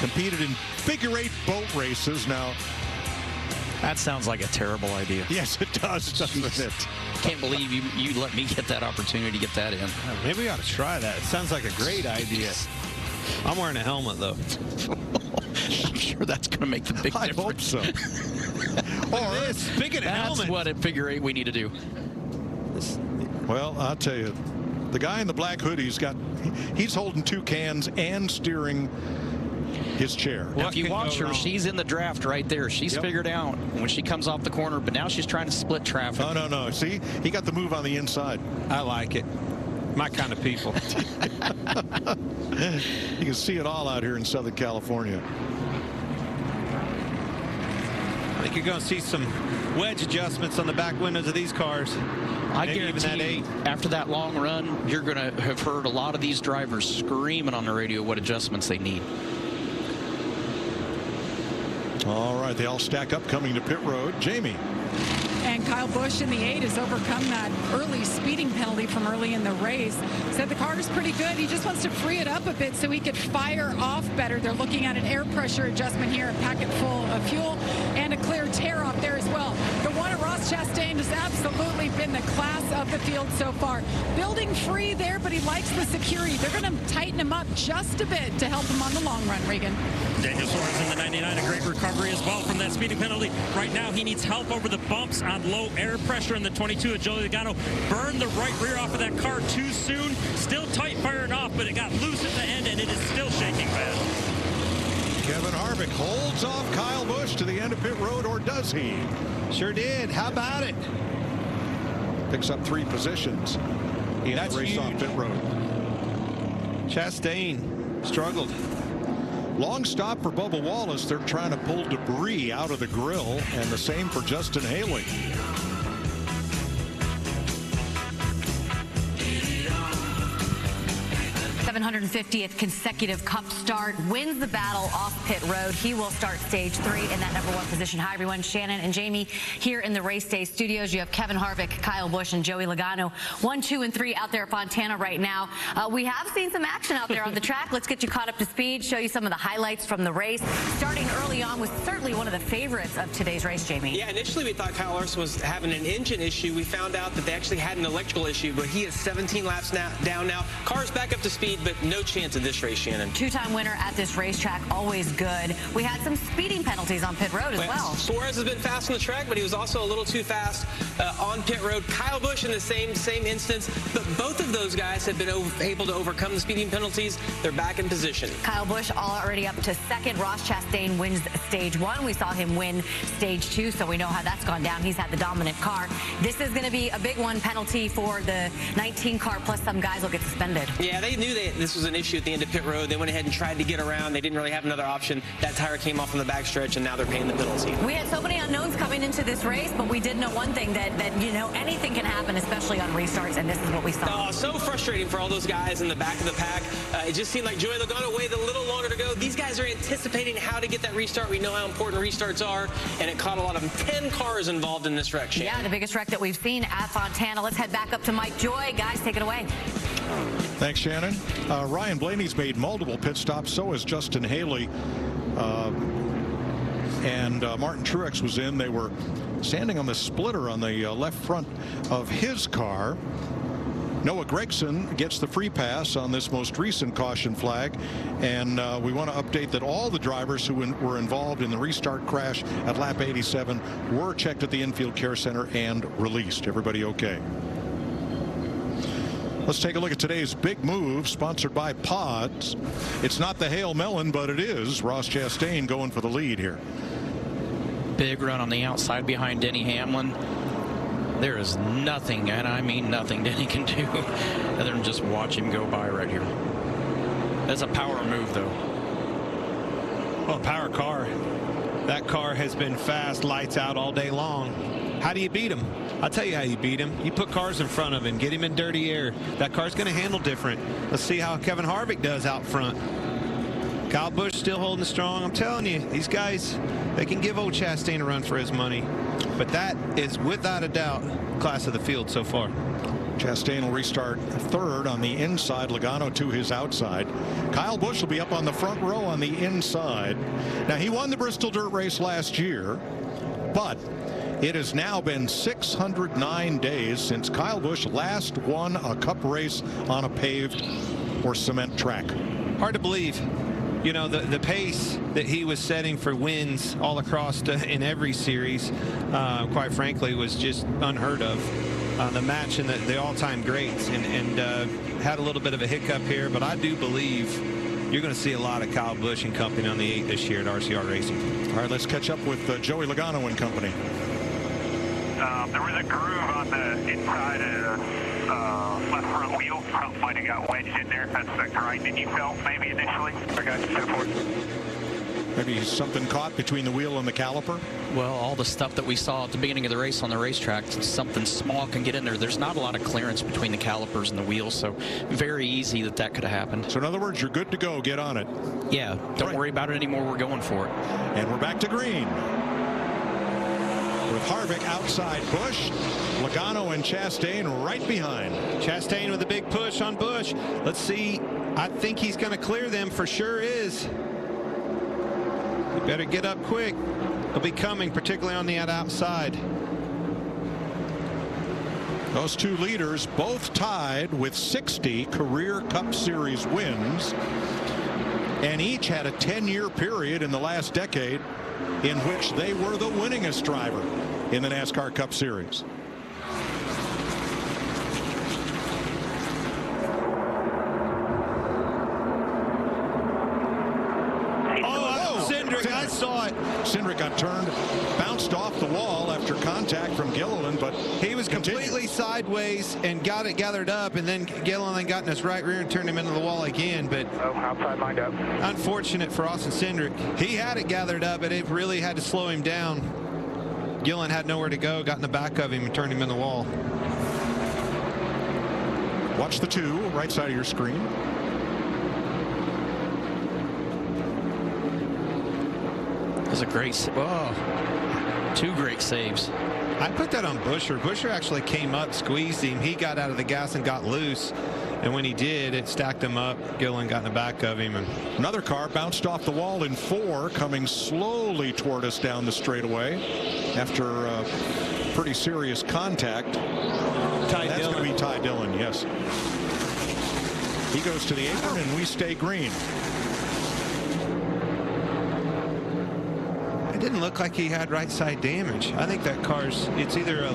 Speaker 5: Competed in figure 8 boat races. Now,
Speaker 7: that sounds like a terrible idea.
Speaker 5: Yes, it does, doesn't it?
Speaker 7: Can't believe you let me get that opportunity to get that in.
Speaker 9: Maybe we ought to try that. It sounds like a great idea. I'm wearing a helmet, though.
Speaker 7: I'm sure that's going to make the big difference.
Speaker 5: I hope so.
Speaker 9: Or, speaking of helmets.
Speaker 7: That's what at figure 8 we need to do.
Speaker 5: Well, I'll tell you, the guy in the black hoodie, he's holding 2 cans and steering his chair.
Speaker 7: Well, if you watch her, she's in the draft right there. She's figured out when she comes off the corner, but now she's trying to split traffic.
Speaker 5: Oh, no. See, he got the move on the inside.
Speaker 9: I like it. My kind of people.
Speaker 5: You can see it all out here in Southern California.
Speaker 9: I think you're going to see some wedge adjustments on the back windows of these cars.
Speaker 7: I guarantee after that long run, you're going to have heard a lot of these drivers screaming on the radio what adjustments they need.
Speaker 5: All right, they all stack up coming to pit road. Jamie.
Speaker 12: And Kyle Busch in the 8 has overcome that early speeding penalty from early in the race. Said the car is pretty good. He just wants to free it up a bit so he could fire off better. They're looking at an air pressure adjustment here, a packet full of fuel, and a clear tear off there as well. The one at Ross Chastain has absolutely been the class of the field so far. Building free there, but he likes the security. They're going to tighten him up just a bit to help him on the long run, Regan.
Speaker 2: Daniel Suarez in the 99, a great recovery as well from that speeding penalty. Right now, he needs help over the bumps on low air pressure in the 22 of Joey Logano. Burned the right rear off of that car too soon. Still tight firing off, but it got loose at the end, and it is still shaking bad.
Speaker 5: Kevin Harvick holds off Kyle Busch to the end of pit road, or does he?
Speaker 9: Sure did. How about it?
Speaker 5: Picks up 3 positions in the race off pit road.
Speaker 9: Chastain struggled.
Speaker 5: Long stop for Bubba Wallace. They're trying to pull debris out of the grill, and the same for Justin Haley.
Speaker 17: 750th consecutive Cup start, wins the battle off pit road. He will start stage 3 in that #1 position. Hi, everyone. Shannon and Jamie here in the Race Day studios. You have Kevin Harvick, Kyle Busch, and Joey Logano, 1, 2, and 3 out there at Fontana right now. We have seen some action out there on the track. Let's get you caught up to speed, show you some of the highlights from the race. Starting early on was certainly one of the favorites of today's race, Jamie.
Speaker 19: Yeah, initially we thought Kyle Larson was having an engine issue. We found out that they actually had an electrical issue, but he is 17 laps down now. Car's back up to speed, but no chance of this race, Shannon.
Speaker 17: 2-time winner at this racetrack, always good. We had some speeding penalties on pit road as well.
Speaker 19: Suarez has been fast on the track, but he was also a little too fast on pit road. Kyle Busch in the same instance, but both of those guys have been able to overcome the speeding penalties. They're back in position.
Speaker 17: Kyle Busch already up to second. Ross Chastain wins stage 1. We saw him win stage 2, so we know how that's gone down. He's had the dominant car. This is going to be a big one, penalty for the 19 car, plus some guys will get suspended.
Speaker 19: Yeah, they knew this was an issue at the end of pit road. They went ahead and tried to get around. They didn't really have another option. That tire came off on the backstretch, and now they're paying the penalty.
Speaker 17: We had so many unknowns coming into this race, but we did know one thing, that you know, anything can happen, especially on restarts, and this is what we saw.
Speaker 19: Oh, so frustrating for all those guys in the back of the pack. It just seemed like Joey Logano waited a little longer to go. These guys are anticipating how to get that restart. We know how important restarts are, and it caught a lot of them. 10 cars involved in this wreck, Shannon.
Speaker 17: Yeah, the biggest wreck that we've seen at Fontana. Let's head back up to Mike Joy. Guys, take it away.
Speaker 5: Thanks, Shannon. Ryan Blaney's made multiple pit stops. So has Justin Haley. And Martin Truex was in. They were standing on the splitter on the left front of his car. Noah Gregson gets the free pass on this most recent caution flag, and we want to update that all the drivers who were involved in the restart crash at lap 87 were checked at the infield care center and released. Everybody okay? Let's take a look at today's big move, sponsored by Pods. It's not the Hail Melon, but it is. Ross Chastain going for the lead here.
Speaker 7: Big run on the outside behind Denny Hamlin. There is nothing, and I mean nothing, Denny can do other than just watch him go by right here. That's a power move, though.
Speaker 9: Well, power car. That car has been fast, lights out all day long. How do you beat him? I'll tell you how you beat him. You put cars in front of him, get him in dirty air. That car's going to handle different. Let's see how Kevin Harvick does out front. Kyle Busch still holding strong. I'm telling you, these guys, they can give old Chastain a run for his money. But that is, without a doubt, class of the field so far.
Speaker 5: Chastain will restart third on the inside, Logano to his outside. Kyle Busch will be up on the front row on the inside. Now, he won the Bristol Dirt Race last year, but it has now been 609 days since Kyle Busch last won a Cup race on a paved or cement track.
Speaker 9: Hard to believe. You know, the pace that he was setting for wins all across in every series, quite frankly, was just unheard of. The match and the all-time greats, and had a little bit of a hiccup here, but I do believe you're going to see a lot of Kyle Busch and company on the 8 this year at RCR Racing.
Speaker 5: All right, let's catch up with Joey Logano and company.
Speaker 11: There was a groove on the inside of the left front wheel. Something might have got wedged in there. That's the grinding you felt maybe initially. Okay, step forward.
Speaker 5: Maybe something caught between the wheel and the caliper?
Speaker 7: Well, all the stuff that we saw at the beginning of the race on the racetrack, something small can get in there. There's not a lot of clearance between the calipers and the wheels, so very easy that could have happened.
Speaker 5: So in other words, you're good to go. Get on it.
Speaker 7: Yeah, don't worry about it anymore. We're going for it.
Speaker 5: And we're back to green. With Harvick outside Busch, Logano and Chastain right behind.
Speaker 9: Chastain with a big push on Busch. Let's see. I think he's going to clear them, for sure is. You better get up quick. They'll be coming, particularly on the outside.
Speaker 5: Those two leaders both tied with 60 career Cup Series wins, and each had a 10-year period in the last decade in which they were the winningest driver in the NASCAR Cup Series.
Speaker 9: I saw it.
Speaker 5: Cindric got turned, bounced off the wall after contact from Gilliland, but
Speaker 9: he was completely sideways and got it gathered up, and then Gilliland got in his right rear and turned him into the wall again. But
Speaker 11: outside lined up.
Speaker 9: Unfortunate for Austin Cindric. He had it gathered up, but it really had to slow him down. Gilliland had nowhere to go, got in the back of him and turned him in the wall.
Speaker 5: Watch the two, right side of your screen.
Speaker 7: That was a great save. Oh, two great saves.
Speaker 9: I put that on Buescher. Buescher actually came up, squeezed him. He got out of the gas and got loose. And when he did, it stacked him up. Gilliland got in the back of him. And
Speaker 5: another car bounced off the wall in 4, coming slowly toward us down the straightaway after pretty serious contact. That's going to be Ty Dillon, yes. He goes to the apron, and we stay green.
Speaker 9: It didn't look like he had right side damage. I think that car's, it's either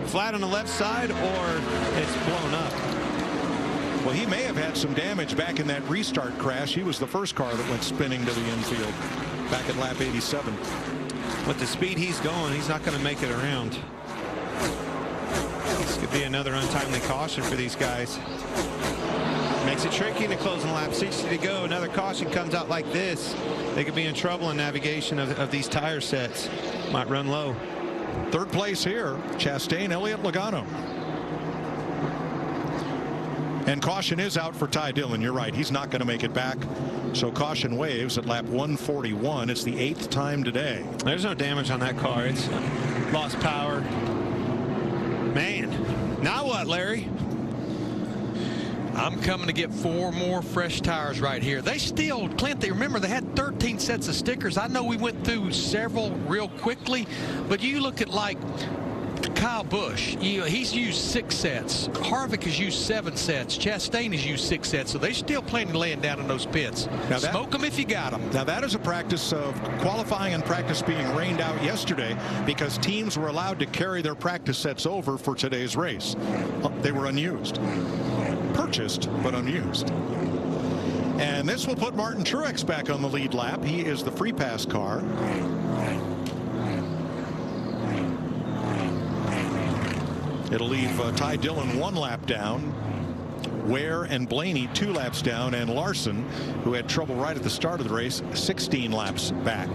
Speaker 9: flat on the left side or it's blown up.
Speaker 5: Well, he may have had some damage back in that restart crash. He was the first car that went spinning to the infield back at lap 87.
Speaker 9: With the speed he's going, he's not going to make it around. This could be another untimely caution for these guys. Makes it tricky in the closing lap. 60 to go. Another caution comes out like this. They could be in trouble in navigation of these tire sets. Might run low.
Speaker 5: Third place here, Chastain, Elliott, Logano. And caution is out for Ty Dillon. You're right. He's not going to make it back. So caution waves at lap 141. It's the 8th time today.
Speaker 9: There's no damage on that car. It's lost power. Man, now what, Larry?
Speaker 18: I'm coming to get 4 more fresh tires right here. They still, Clint, they remember they had 13 sets of stickers. I know we went through several real quickly, but you look at like Kyle Busch, he's used 6 sets. Harvick has used 7 sets. Chastain has used 6 sets. So they're still planning on laying down in those pits. Now smoke them if you got them.
Speaker 5: Now that is a practice of qualifying and practice being rained out yesterday because teams were allowed to carry their practice sets over for today's race. They were unused. Purchased, but unused. And this will put Martin Truex back on the lead lap. He is the free pass car. It'll leave Ty Dillon 1 lap down. Ware and Blaney 2 laps down, and Larson, who had trouble right at the start of the race, 16 laps back.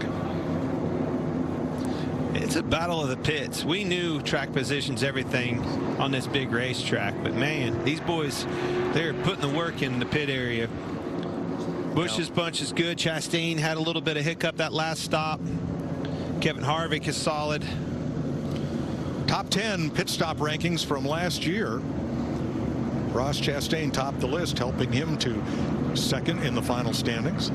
Speaker 9: It's a battle of the pits. We knew track position's everything on this big racetrack, but man, these boys, they're putting the work in the pit area. Busch's bunch is good. Chastain had a little bit of hiccup that last stop. Kevin Harvick is solid.
Speaker 5: Top 10 pit stop rankings from last year. Ross Chastain topped the list, helping him to second in the final standings.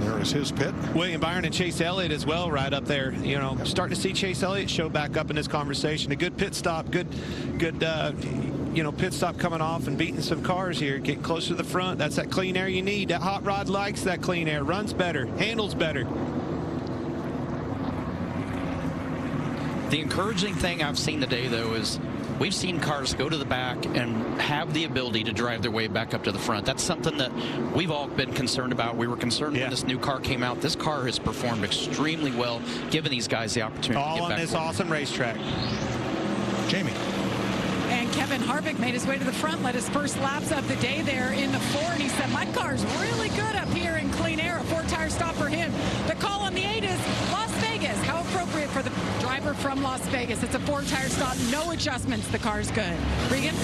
Speaker 5: There is his pit.
Speaker 9: William Byron and Chase Elliott as well, right up there. You know, starting to see Chase Elliott show back up in this conversation. A good pit stop, good you know, pit stop coming off and beating some cars here, getting closer to the front. That's that clean air you need. That hot rod likes that clean air, runs better, handles better.
Speaker 7: The encouraging thing I've seen today, though, is we've seen cars go to the back and have the ability to drive their way back up to the front. That's something that we've all been concerned about. We were concerned when this new car came out. This car has performed extremely well, giving these guys the opportunity to get back.
Speaker 9: All on this awesome racetrack.
Speaker 5: Jamie.
Speaker 12: And Kevin Harvick made his way to the front, led his first laps of the day there in the 4, and he said, my car's really good up here in clean air. A 4-tire stop for him. The call on the 8 is Las Vegas. How appropriate for the driver from Las Vegas. It's a 4-tire stop, no adjustments. The car's good. Regan?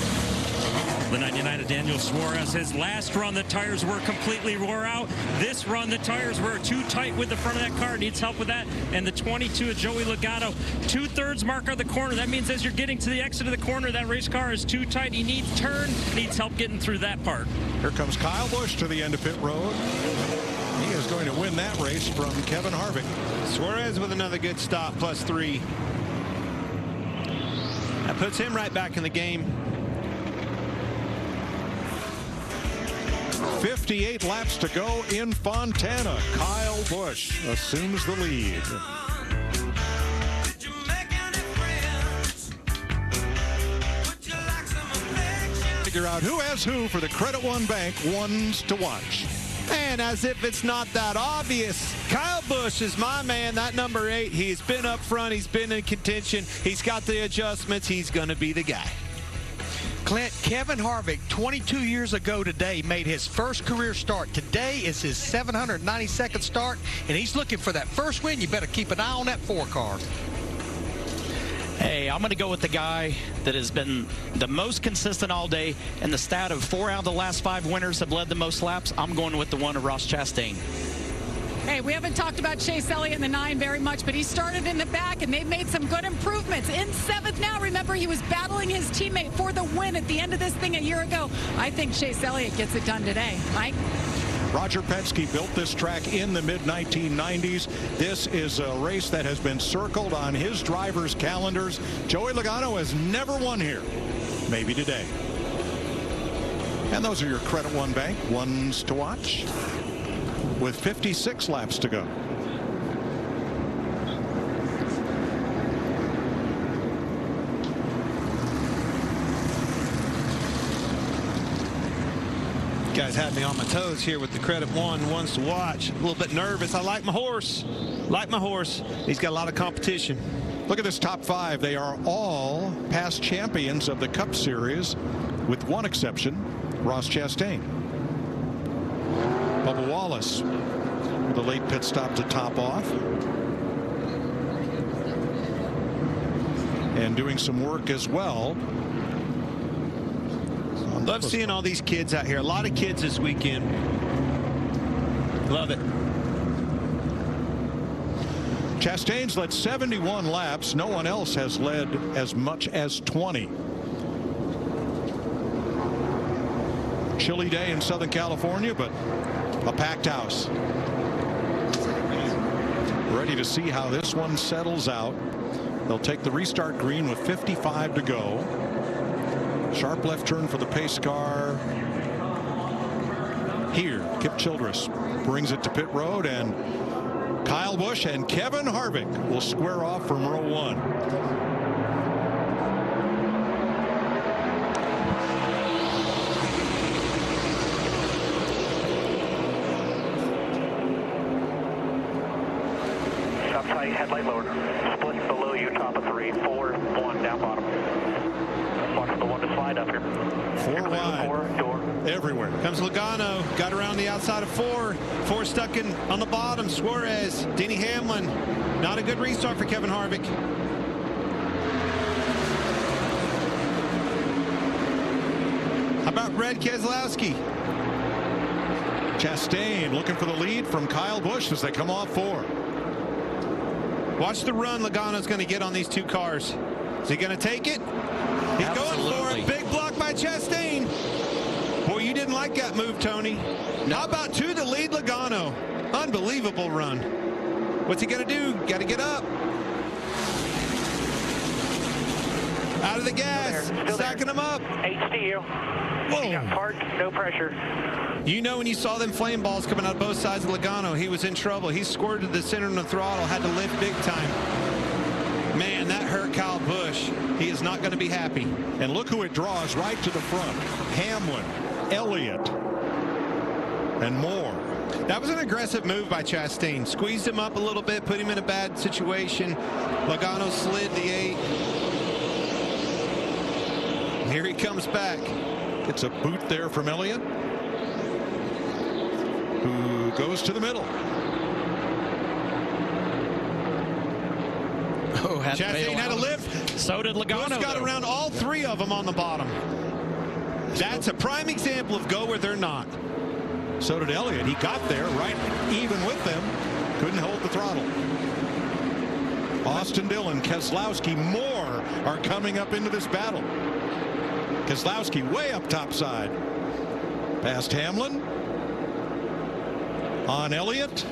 Speaker 2: The 99 of Daniel Suarez, his last run, the tires were completely wore out. This run, the tires were too tight with the front of that car. Needs help with that. And the 22 of Joey Logano, 2/3 mark on the corner. That means as you're getting to the exit of the corner, that race car is too tight. He needs turn, needs help getting through that part.
Speaker 5: Here comes Kyle Busch to the end of pit road. He is going to win that race from Kevin Harvick.
Speaker 9: Suarez with another good stop, +3. That puts him right back in the game.
Speaker 5: 58 laps to go in Fontana. Kyle Busch assumes the lead. Figure out who has who for the Credit One Bank ones to watch.
Speaker 9: And as if it's not that obvious, Kyle Busch is my man, that number 8. He's been up front. He's been in contention. He's got the adjustments. He's going to be the guy.
Speaker 18: Clint, Kevin Harvick, 22 years ago today, made his first career start. Today is his 792nd start, and he's looking for that first win. You better keep an eye on that 4 car.
Speaker 7: Hey, I'm going to go with the guy that has been the most consistent all day, and the stat of 4 out of the last 5 winners have led the most laps. I'm going with the one of Ross Chastain.
Speaker 12: Hey, we haven't talked about Chase Elliott in the 9 very much, but he started in the back, and they've made some good improvements. In 7th now, remember, he was battling his teammate for the win at the end of this thing a year ago. I think Chase Elliott gets it done today. Mike?
Speaker 5: Roger Penske built this track in the mid-1990s. This is a race that has been circled on his drivers' calendars. Joey Logano has never won here. Maybe today. And those are your Credit One Bank ones to watch, with 56 laps to go.
Speaker 9: Guys had me on my toes here with the Credit One ones to watch. A little bit nervous. I like my horse. Like my horse. He's got a lot of competition.
Speaker 5: Look at this top 5. They are all past champions of the Cup Series, with one exception, Ross Chastain. Bubba Wallace with a late pit stop to top off. And doing some work as well.
Speaker 9: Love seeing all these kids out here. A lot of kids this weekend. Love it.
Speaker 5: Chastain's led 71 laps. No one else has led as much as 20. Chilly day in Southern California, but a packed house. Ready to see how this one settles out. They'll take the restart green with 55 to go. Sharp left turn for the pace car. Here, Kip Childress brings it to pit road, and Kyle Busch and Kevin Harvick will square off from row 1.
Speaker 11: Stop tight, headlight lowered. Split below you, top of 3, 4, 1, down bottom. Watch the one to slide up here.
Speaker 5: 4 wide.
Speaker 11: 4, door.
Speaker 5: Everywhere.
Speaker 9: Comes Logano, got around the outside of 4. 4 stuck in on the bottom. Suarez, Denny Hamlin. Not a good restart for Kevin Harvick. How about Red Keselowski?
Speaker 5: Chastain looking for the lead from Kyle Busch as they come off 4.
Speaker 9: Watch the run Logano's going to get on these 2 cars. Is he going to take it? He's
Speaker 7: Absolutely.
Speaker 9: going for it. Big block by Chastain. Boy, you didn't like that move, Tony. How about to the lead Logano? Unbelievable run. What's he going to do? Got to get up. Out of the gas. Stacking them up.
Speaker 11: H to you.
Speaker 9: Whoa.
Speaker 11: Got parked, no pressure.
Speaker 9: You know, when you saw them flame balls coming out both sides of Logano, he was in trouble. He squirted the center of the throttle, had to lift big time. Man, that hurt Kyle Busch. He is not going to be happy.
Speaker 5: And look who it draws right to the front. Hamlin, Elliott, and more.
Speaker 9: That was an aggressive move by Chastain. Squeezed him up a little bit, put him in a bad situation. Logano slid the 8. Here he comes back.
Speaker 5: It's a boot there from Elliott, who goes to the middle.
Speaker 7: Oh,
Speaker 9: Chastain had a lift.
Speaker 7: So did Logano.
Speaker 9: Busch got around all 3 of them on the bottom. That's a prime example of go where they're not.
Speaker 5: So did Elliott. He got there right even with them. Couldn't hold the throttle. Austin Dillon, Keselowski, more are coming up into this battle. Keselowski way up top side. Past Hamlin. On Elliott.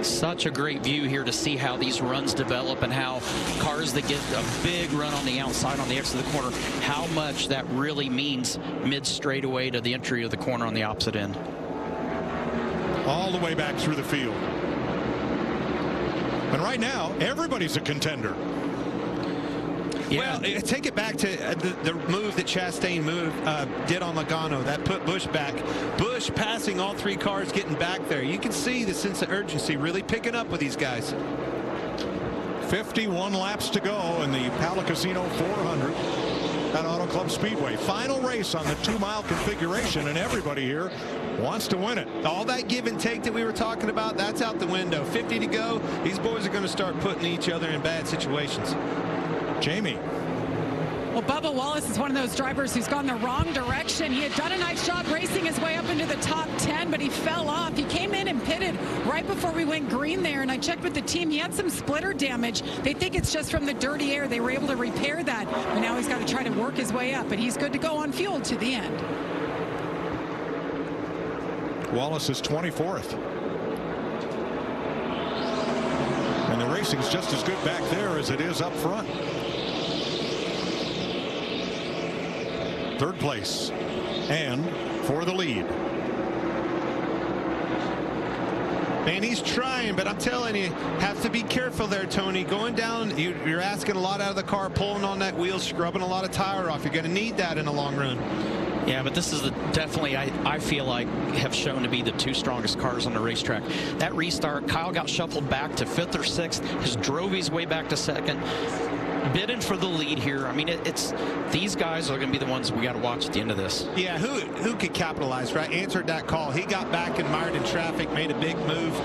Speaker 7: Such a great view here to see how these runs develop and how cars that get a big run on the outside on the exit of the corner, how much that really means mid straightaway to the entry of the corner on the opposite end.
Speaker 5: All the way back through the field. And right now, everybody's a contender.
Speaker 9: Yeah. Well, take it back to the move that Chastain did on Logano. That put Busch back. Busch passing all 3 cars, getting back there. You can see the sense of urgency really picking up with these guys.
Speaker 5: 51 laps to go in the Pala Casino 400 at Auto Club Speedway. Final race on the 2-mile configuration, and everybody here wants to win it.
Speaker 9: All that give and take that we were talking about, that's out the window. 50 to go. These boys are going to start putting each other in bad situations.
Speaker 5: Jamie.
Speaker 12: Well, Bubba Wallace is one of those drivers who's gone the wrong direction. He had done a nice job racing his way up into the top 10, but he fell off. He came in and pitted right before we went green there, and I checked with the team. He had some splitter damage. They think it's just from the dirty air. They were able to repair that, but now he's got to try to work his way up, but he's good to go on fuel to the end.
Speaker 5: Wallace is 24th. And the racing's just as good back there as it is up front. 3rd place and for the lead.
Speaker 9: Man, he's trying, but I'm telling you, have to be careful there, Tony. Going down, you're asking a lot out of the car, pulling on that wheel, scrubbing a lot of tire off. You're going to need that in the long run.
Speaker 7: Yeah, but this is definitely, I feel like, have shown to be the 2 strongest cars on the racetrack. That restart, Kyle got shuffled back to 5th or 6th, has drove his way back to 2nd. Bidding for the lead here. I mean, it's these guys are going to be the ones we got to watch at the end of this.
Speaker 9: Yeah, who could capitalize, right? Answered that call. He got back and mired in traffic, made a big move.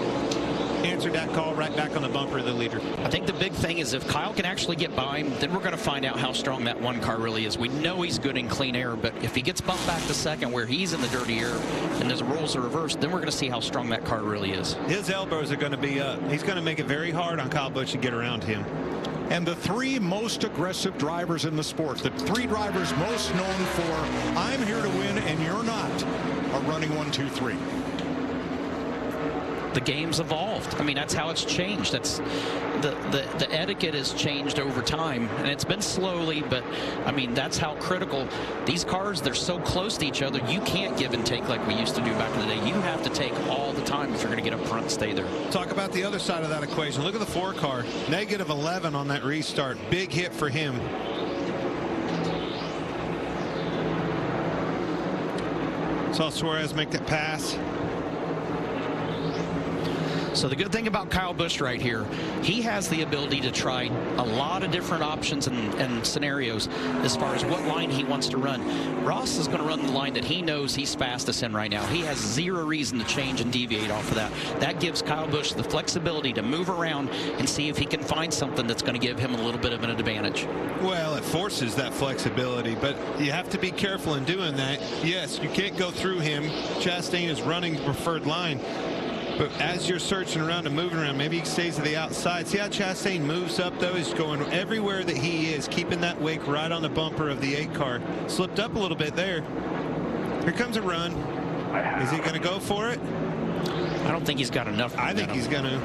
Speaker 9: Answered that call right back on the bumper of the leader.
Speaker 7: I think the big thing is if Kyle can actually get by him, then we're going to find out how strong that 1 car really is. We know he's good in clean air, but if he gets bumped back to 2nd where he's in the dirty air and the roles are reversed, then we're going to see how strong that car really is.
Speaker 9: His elbows are going to be up. He's going to make it very hard on Kyle Busch to get around him.
Speaker 5: And the three most aggressive drivers in the sport, the three drivers most known for I'm here to win and you're not, are running 1, 2, 3.
Speaker 7: The game's evolved. I mean, that's how it's changed. That's the etiquette has changed over time, and it's been slowly, but I mean, that's how critical these cars, they're so close to each other. You can't give and take like we used to do back in the day. You have to take all the time if you're going to get up front and stay there.
Speaker 9: Talk about the other side of that equation. Look at the 4 car, negative 11 on that restart. Big hit for him. Saw Suarez make that pass.
Speaker 7: So the good thing about Kyle Busch right here, he has the ability to try a lot of different options and scenarios as far as what line he wants to run. Ross is going to run the line that he knows he's fastest in right now. He has zero reason to change and deviate off of that. That gives Kyle Busch the flexibility to move around and see if he can find something that's going to give him a little bit of an advantage.
Speaker 9: Well, it forces that flexibility, but you have to be careful in doing that. Yes, you can't go through him. Chastain is running the preferred line. But as you're searching around and moving around, maybe he stays to the outside. See how Chastain moves up, though? He's going everywhere that he is, keeping that wake right on the bumper of the 8 car. Slipped up a little bit there. Here comes a run. Is he going to go for it?
Speaker 7: I don't think he's got enough.
Speaker 9: I think he's going to.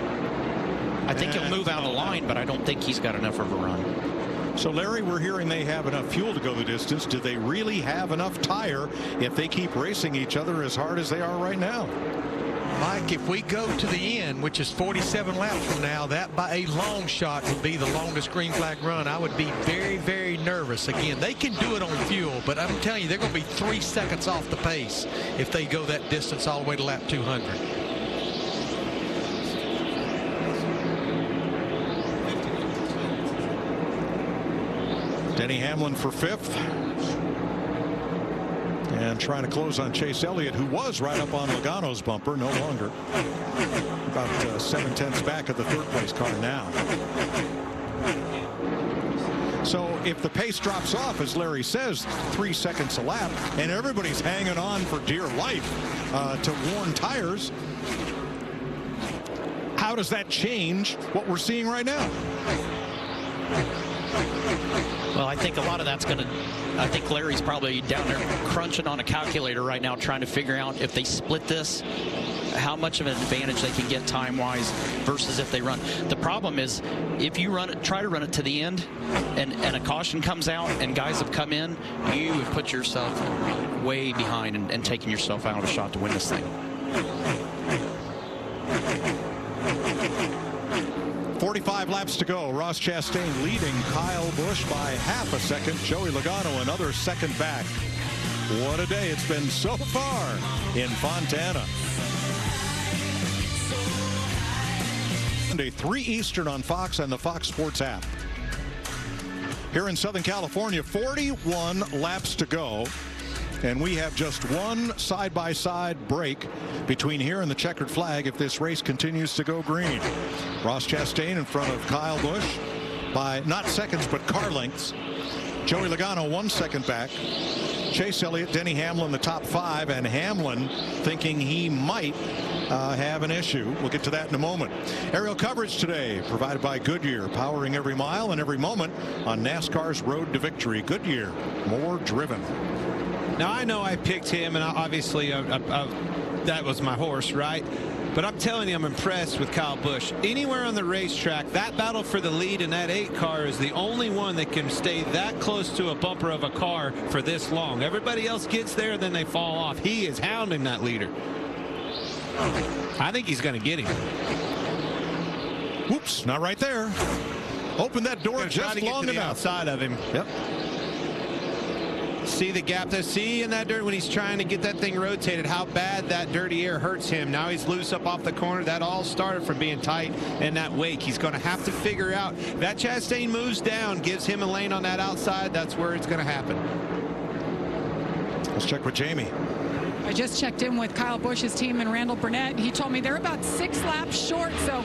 Speaker 7: I think he'll move out of the line, but I don't think he's got enough of a run.
Speaker 5: So, Larry, we're hearing they have enough fuel to go the distance. Do they really have enough tire if they keep racing each other as hard as they are right now?
Speaker 18: Mike, if we go to the end, which is 47 laps from now, that by a long shot would be the longest green flag run. I would be very, very nervous. Again, they can do it on fuel, but I'm telling you, they're going to be 3 seconds off the pace if they go that distance all the way to lap 200.
Speaker 5: Denny Hamlin for 5th. And trying to close on Chase Elliott, who was right up on Logano's bumper, no longer. About 7/10 back of the 3rd place car now. So if the pace drops off, as Larry says, 3 seconds a lap, and everybody's hanging on for dear life to worn tires, how does that change what we're seeing right now?
Speaker 7: Well, I think a lot of that's going to, I think Larry's probably down there crunching on a calculator right now, trying to figure out if they split this, how much of an advantage they can get time-wise versus if they run. The problem is if you run it, try to run it to the end, and a caution comes out and guys have come in, you have put yourself way behind and taken yourself out of a shot to win this thing.
Speaker 5: 45 laps to go. Ross Chastain leading Kyle Busch by half a second. Joey Logano another second back. What a day it's been so far in Fontana. Sunday, 3 Eastern on Fox and the Fox Sports app. Here in Southern California, 41 laps to go. And we have just one side-by-side break between here and the checkered flag if this race continues to go green. Ross Chastain in front of Kyle Busch by not seconds but car lengths. Joey Logano 1 second back. Chase Elliott, Denny Hamlin the top 5, and Hamlin thinking he might have an issue. We'll get to that in a moment. Aerial coverage today provided by Goodyear, powering every mile and every moment on NASCAR's road to victory. Goodyear, more driven.
Speaker 9: Now, I know I picked him, and obviously that was my horse, right? But I'm telling you, I'm impressed with Kyle Busch. Anywhere on the racetrack, that battle for the lead in that 8 car is the only one that can stay that close to a bumper of a car for this long. Everybody else gets there, then they fall off. He is hounding that leader. I think he's going to get him.
Speaker 5: Whoops, not right there. Open that door just long enough.
Speaker 9: Outside of him.
Speaker 5: Yep.
Speaker 9: See the gap there. See in that dirt when he's trying to get that thing rotated, how bad that dirty air hurts him. Now he's loose up off the corner. That all started from being tight in that wake. He's going to have to figure out that Chastain moves down, gives him a lane on that outside. That's where it's going to happen.
Speaker 5: Let's check with Jamie.
Speaker 12: I just checked in with Kyle Busch's team and Randall Burnett. He told me they're about 6 laps short. So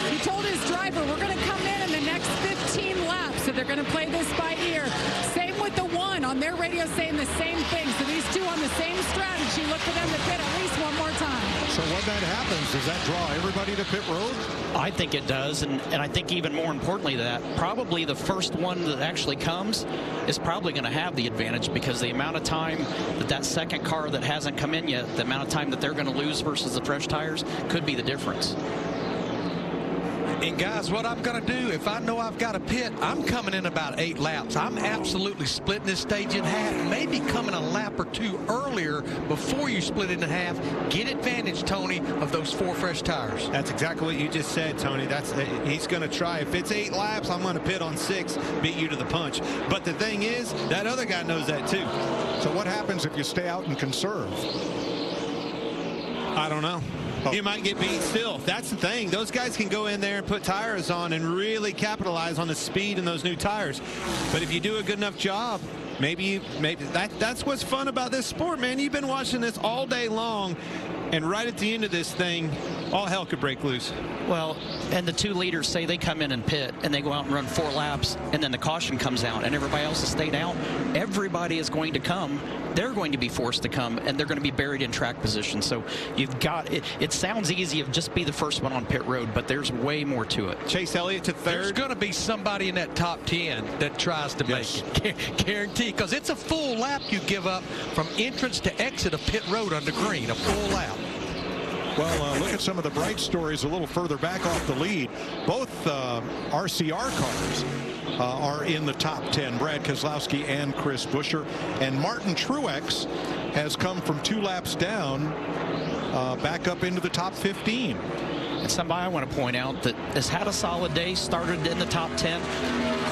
Speaker 12: he told his driver, we're going to come in the next 15 laps. So they're going to play this by ear. Same with the 1 on their radio saying the same thing. So these two on the same strategy. Look for them to pit at least one more time.
Speaker 5: So when that happens, does that draw everybody to pit road?
Speaker 7: I think it does, and I think even more importantly that probably the first one that actually comes is probably going to have the advantage, because the amount of time that second car that hasn't come in yet, the amount of time that they're going to lose versus the fresh tires could be the difference.
Speaker 18: And guys, what I'm going to do, if I know I've got a pit, I'm coming in about 8 laps. I'm absolutely splitting this stage in half, maybe coming a lap or 2 earlier before you split it in half. Get advantage, Tony, of those 4 fresh tires.
Speaker 9: That's exactly what you just said, Tony. He's going to try. If it's 8 laps, I'm going to pit on 6, beat you to the punch. But the thing is, that other guy knows that too.
Speaker 5: So what happens if you stay out and conserve?
Speaker 9: I don't know. You might get beat still. That's the thing. Those guys can go in there and put tires on and really capitalize on the speed in those new tires. But if you do a good enough job, maybe that's what's fun about this sport, man. You've been watching this all day long, and right at the end of this thing, all hell could break loose.
Speaker 7: Well, and the 2 leaders say they come in and pit, and they go out and run 4 laps, and then the caution comes out, and everybody else has stayed out. Everybody is going to come. They're going to be forced to come, and they're going to be buried in track position. So you've got it. It sounds easy of just be the first one on pit road, but there's way more to it.
Speaker 9: Chase Elliott to 3rd.
Speaker 18: There's going to be somebody in that top 10 that tries to make it. Guaranteed, because it's a full lap you give up from entrance to exit of pit road under green, a full lap.
Speaker 5: Well, look at some of the bright stories a little further back off the lead. Both RCR cars are in the top 10. Brad Keselowski and Chris Buescher. And Martin Truex has come from 2 laps down back up into the top 15.
Speaker 7: And somebody I want to point out that has had a solid day, started in the top 10.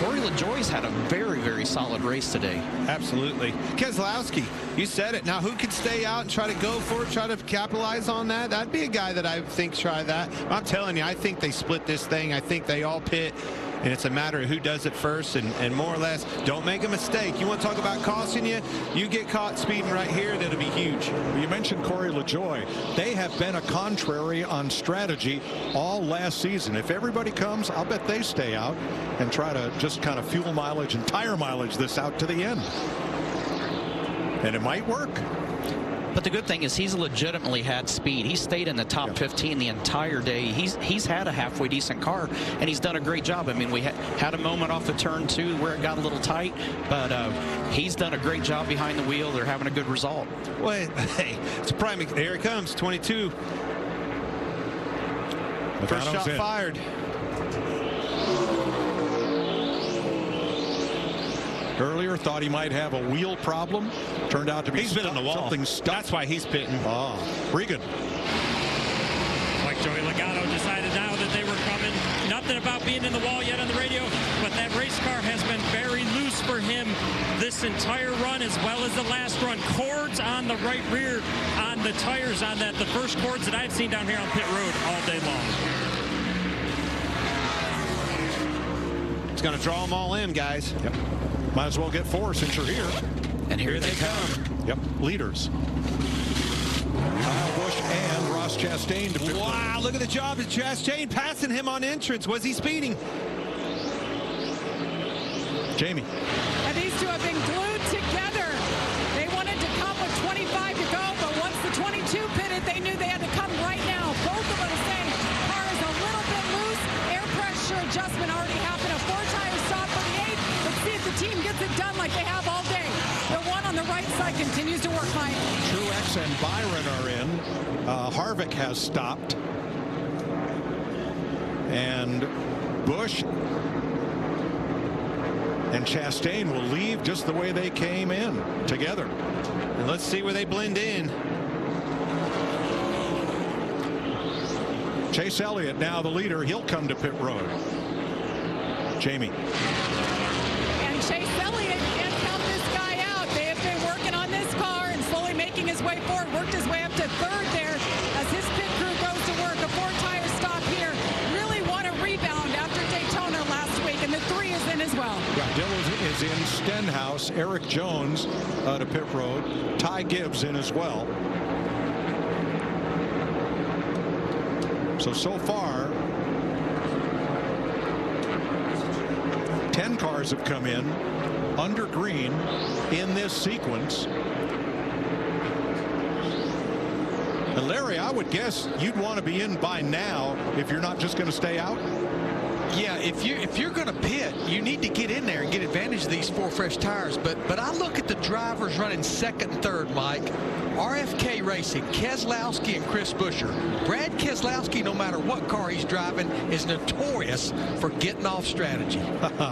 Speaker 7: Corey LaJoie's had a very, very solid race today.
Speaker 9: Absolutely. Keselowski, you said it. Now, who could stay out and try to go for it, try to capitalize on that? That'd be a guy that I think try that. I'm telling you, I think they split this thing. I think they all pit. And it's a matter of who does it first, and more or less, don't make a mistake. You want to talk about costing you? You get caught speeding right here, that'll be huge.
Speaker 5: You mentioned Corey LaJoie. They have been a contrary on strategy all last season. If everybody comes, I'll bet they stay out and try to just kind of fuel mileage and tire mileage this out to the end. And it might work.
Speaker 7: But the good thing is he's legitimately had speed. He stayed in the top 15 the entire day. He's had a halfway decent car, and he's done a great job. I mean, we had a moment off the turn 2 where it got a little tight, but he's done a great job behind the wheel. They're having a good result.
Speaker 9: Well, hey, it's a prime. Here it comes, 22. First shot fired.
Speaker 5: Earlier thought he might have a wheel problem. Turned out to be
Speaker 9: been on the wall.
Speaker 5: Something stuck.
Speaker 9: That's why he's pitting.
Speaker 5: Regan.
Speaker 2: Like Joey Logano decided now that they were coming. Nothing about being in the wall yet on the radio, but that race car has been very loose for him this entire run as well as the last run. Cords on the right rear on the tires on that. The first cords that I've seen down here on pit road all day long.
Speaker 9: It's going to draw them all in, guys.
Speaker 5: Yep. Might as well get 4 since you're here.
Speaker 7: And here they come.
Speaker 5: Yep, leaders. Kyle Busch and Ross Chastain.
Speaker 9: Wow, look at the job of Chastain passing him on entrance. Was he speeding?
Speaker 5: Jamie.
Speaker 12: And these two have been glued together. They wanted to come with 25 to go, but once the 22 pitted, they knew they had to come right now. Both of them saying car is a little bit loose. Air pressure adjustment already happened. A 4-tire stop for the 8th. Let's see if the team gets it done like they have all day. The one on the right side continues to work, Mike.
Speaker 5: Truex and Byron are in. Harvick has stopped. And Busch and Chastain will leave just the way they came in, together.
Speaker 9: And let's see where they blend in.
Speaker 5: Chase Elliott, now the leader, he'll come to pit road. Jamie.
Speaker 12: And Chase Elliott can't count this guy out. They have been working on this car and slowly making his way forward. Worked his way up to 3rd there as his pit crew goes to work. A 4-tire stop here. Really want a rebound after Daytona last week, and the 3 is in as well.
Speaker 5: Yeah, Dillon is in. Stenhouse, Eric Jones to pit road. Ty Gibbs in as well. So far, 10 cars have come in under green in this sequence. And Larry, I would guess you'd want to be in by now if you're not just going to stay out.
Speaker 18: Yeah, if you're going to pit, you need to get in there and get advantage of these 4 fresh tires. But I look at the drivers running second and third, Mike. RFK Racing, Keselowski and Chris Buescher. Brad Keselowski, no matter what car he's driving, is notorious for getting off strategy.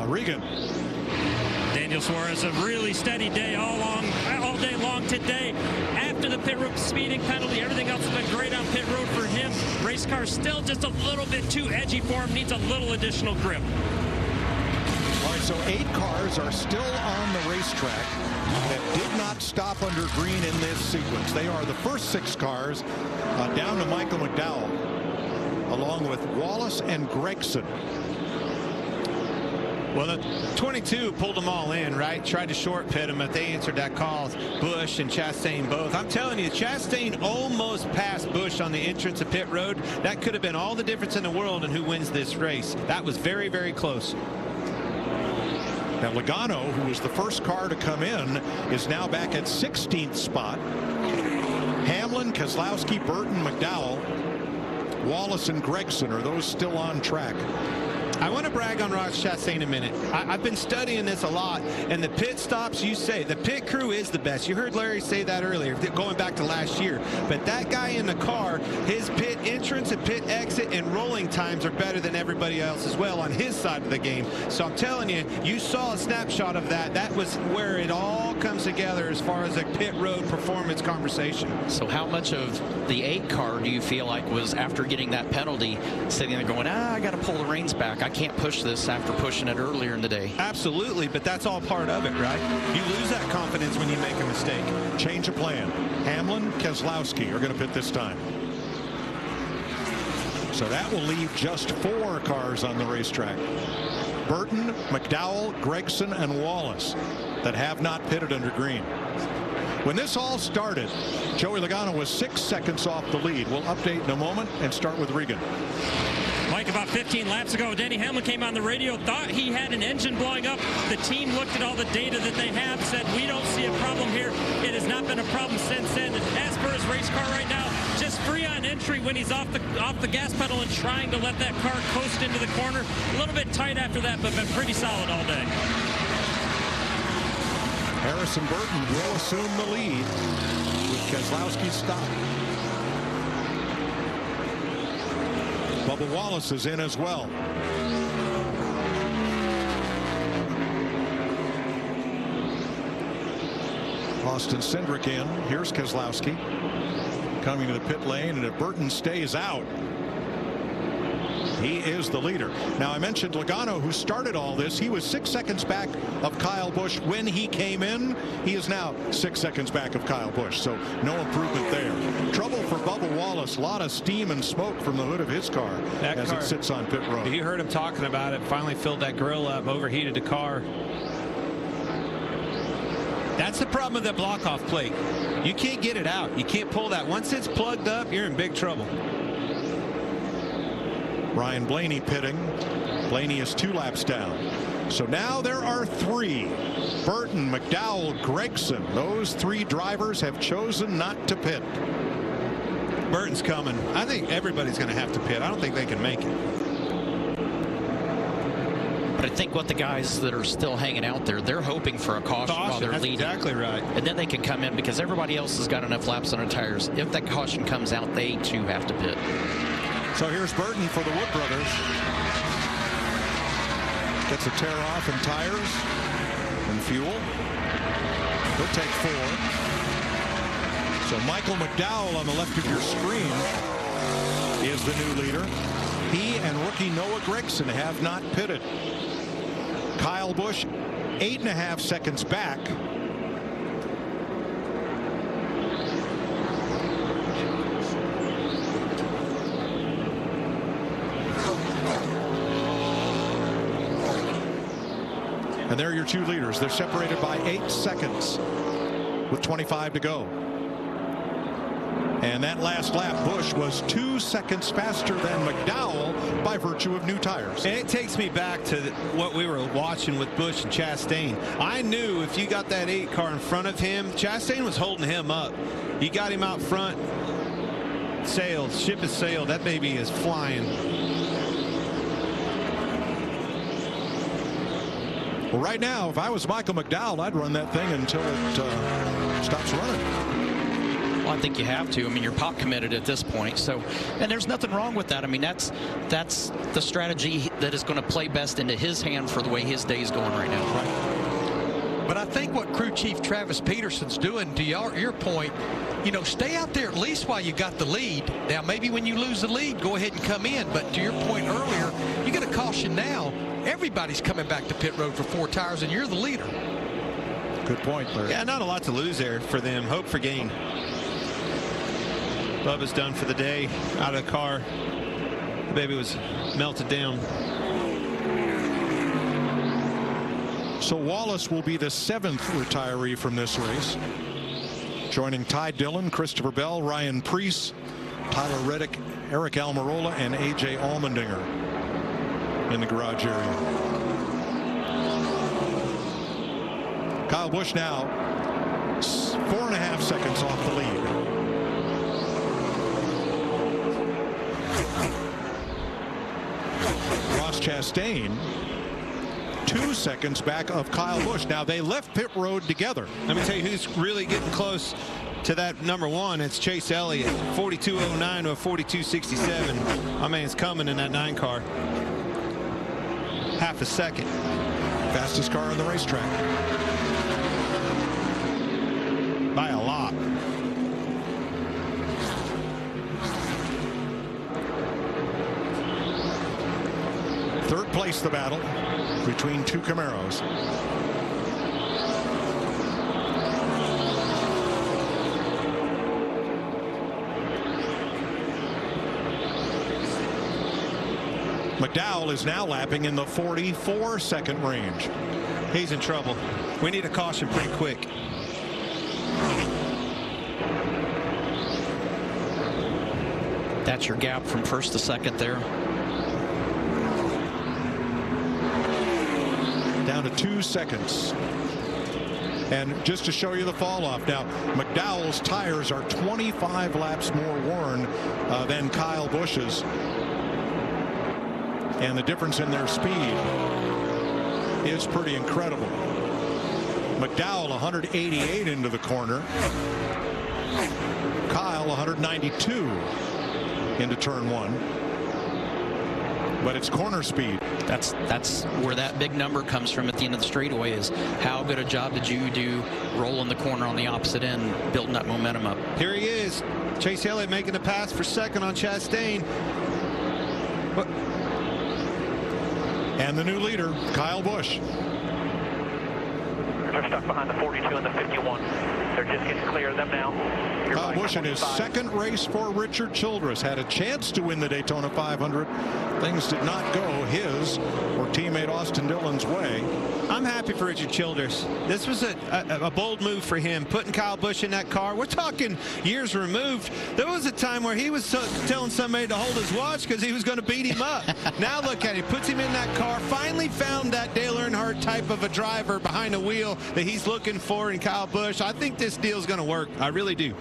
Speaker 5: Regan.
Speaker 2: Daniel Suarez, a really steady day all day long today. After the pit road speeding penalty, everything else has been great on pit road for him. Race car still just a little bit too edgy for him, needs a little additional grip.
Speaker 5: All right, so 8 cars are still on the racetrack that did not stop under green in this sequence. They are the first 6 cars down to Michael McDowell, along with Wallace and Gregson.
Speaker 9: Well, the 22 pulled them all in, right? Tried to short pit them, but they answered that call. Busch and Chastain both. I'm telling you, Chastain almost passed Busch on the entrance of pit road. That could have been all the difference in the world in who wins this race. That was very, very close.
Speaker 5: Now Logano, who was the first car to come in, is now back at 16th spot. Hamlin, Keselowski, Burton, McDowell, Wallace, and Gregson are those still on track.
Speaker 9: I want to brag on Ross Chastain a minute. I've been studying this a lot, and the pit stops, you say, the pit crew is the best. You heard Larry say that earlier, going back to last year. But that guy in the car, his pit entrance and pit exit and rolling times are better than everybody else as well on his side of the game. So I'm telling you, you saw a snapshot of that. That was where it all comes together as far as a pit road performance conversation.
Speaker 7: So how much of the 8 car do you feel like was after getting that penalty sitting there going, I got to pull the reins back. I can't push this after pushing it earlier in the day.
Speaker 9: Absolutely, but that's all part of it, right? You lose that confidence when you make a mistake.
Speaker 5: Change of plan. Hamlin, Keselowski are going to pit this time. So that will leave just 4 cars on the racetrack. Burton, McDowell, Gregson, and Wallace that have not pitted under green. When this all started, Joey Logano was 6 seconds off the lead. We'll update in a moment and start with Regan.
Speaker 2: Mike, about 15 laps ago, Denny Hamlin came on the radio, thought he had an engine blowing up. The team looked at all the data that they have, said, we don't see a problem here. It has not been a problem since then. As per his race car right now, just free on entry when he's off the gas pedal and trying to let that car coast into the corner. A little bit tight after that, but been pretty solid all day.
Speaker 5: Harrison Burton will assume the lead with Keselowski's stop. Bubba Wallace is in as well. Austin Cindric in. Here's Keselowski coming to the pit lane, and if Burton stays out, he is the leader. Now, I mentioned Logano, who started all this. He was 6 seconds back of Kyle Busch when he came in. He is now 6 seconds back of Kyle Busch, so no improvement there. Trouble for Bubba Wallace. A lot of steam and smoke from the hood of his car as it sits on pit road.
Speaker 9: You heard him talking about it. Finally filled that grill up, overheated the car. That's the problem with that block-off plate. You can't get it out. You can't pull that. Once it's plugged up, you're in big trouble.
Speaker 5: Ryan Blaney pitting. Blaney is 2 laps down. So now there are 3. Burton, McDowell, Gregson. Those 3 drivers have chosen not to pit.
Speaker 9: Burton's coming. I think everybody's going to have to pit. I don't think they can make it.
Speaker 7: But I think what the guys that are still hanging out there, they're hoping for a caution while they're leading.
Speaker 9: Exactly right.
Speaker 7: And then they can come in because everybody else has got enough laps on their tires. If that caution comes out, they too have to pit.
Speaker 5: So here's Burton for the Wood brothers. Gets a tear off in tires and fuel. He'll take 4. So Michael McDowell on the left of your screen is the new leader. He and rookie Noah Gragson have not pitted. Kyle Busch 8.5 seconds back. And there are your 2 leaders. They're separated by 8 seconds with 25 to go. And that last lap, Busch was 2 seconds faster than McDowell by virtue of new tires.
Speaker 9: And it takes me back to what we were watching with Busch and Chastain. I knew if you got that 8 car in front of him, Chastain was holding him up. You got him out front. sailed. Ship has sailed. That baby is flying.
Speaker 5: Well, right now, if I was Michael McDowell, I'd run that thing until it stops running.
Speaker 7: Well, I think you have to. I mean, you're pot committed at this point. So, and there's nothing wrong with that. I mean, that's the strategy that is going to play best into his hand for the way his day is going right now.
Speaker 18: Right. But I think what crew chief Travis Peterson's doing, to your point, you know, stay out there at least while you got the lead. Now, maybe when you lose the lead, go ahead and come in. But to your point earlier, you get a caution now. Everybody's coming back to pit road for 4 tires, and you're the leader.
Speaker 5: Good point, Larry.
Speaker 9: Yeah, not a lot to lose there for them. Hope for gain. Bubba's done for the day, out of the car. The baby was melted down.
Speaker 5: So Wallace will be the 7th retiree from this race, joining Ty Dillon, Christopher Bell, Ryan Preece, Tyler Reddick, Eric Almirola, and A.J. Allmendinger in the garage area. Kyle Busch now 4.5 seconds off the lead. Ross Chastain 2 seconds back of Kyle Busch. Now they left pit road together.
Speaker 9: Let me tell you who's really getting close to that number 1. It's Chase Elliott, 42.09 to a 42.67. My man's coming in that 9 car. Half a second.
Speaker 5: Fastest car on the racetrack.
Speaker 9: By a lot.
Speaker 5: Third place the battle between 2 Camaros. McDowell is now lapping in the 44-second range.
Speaker 9: He's in trouble. We need a caution pretty quick.
Speaker 7: That's your gap from first to second there.
Speaker 5: Down to 2 seconds. And just to show you the fall off now, McDowell's tires are 25 laps more worn than Kyle Busch's. And the difference in their speed is pretty incredible. McDowell 188 into the corner. Kyle 192 into turn 1. But it's corner speed.
Speaker 7: That's where that big number comes from at the end of the straightaway, is how good a job did you do rolling the corner on the opposite end, building that momentum up.
Speaker 9: Here he is. Chase Elliott making the pass for second on Chastain. But
Speaker 5: and the new leader, Kyle Busch.
Speaker 4: They're stuck behind the 42 and the 51. They're just getting clear of them now.
Speaker 5: Kyle Busch in his 2nd race for Richard Childress had a chance to win the Daytona 500. Things did not go his or teammate Austin Dillon's way.
Speaker 9: I'm happy for Richard Childress. This was a bold move for him, putting Kyle Busch in that car. We're talking years removed. There was a time where he was telling somebody to hold his watch because he was going to beat him up. Now look at him, puts him in that car, finally found that Dale Earnhardt type of a driver behind the wheel that he's looking for in Kyle Busch. I think this deal's going to work. I really do.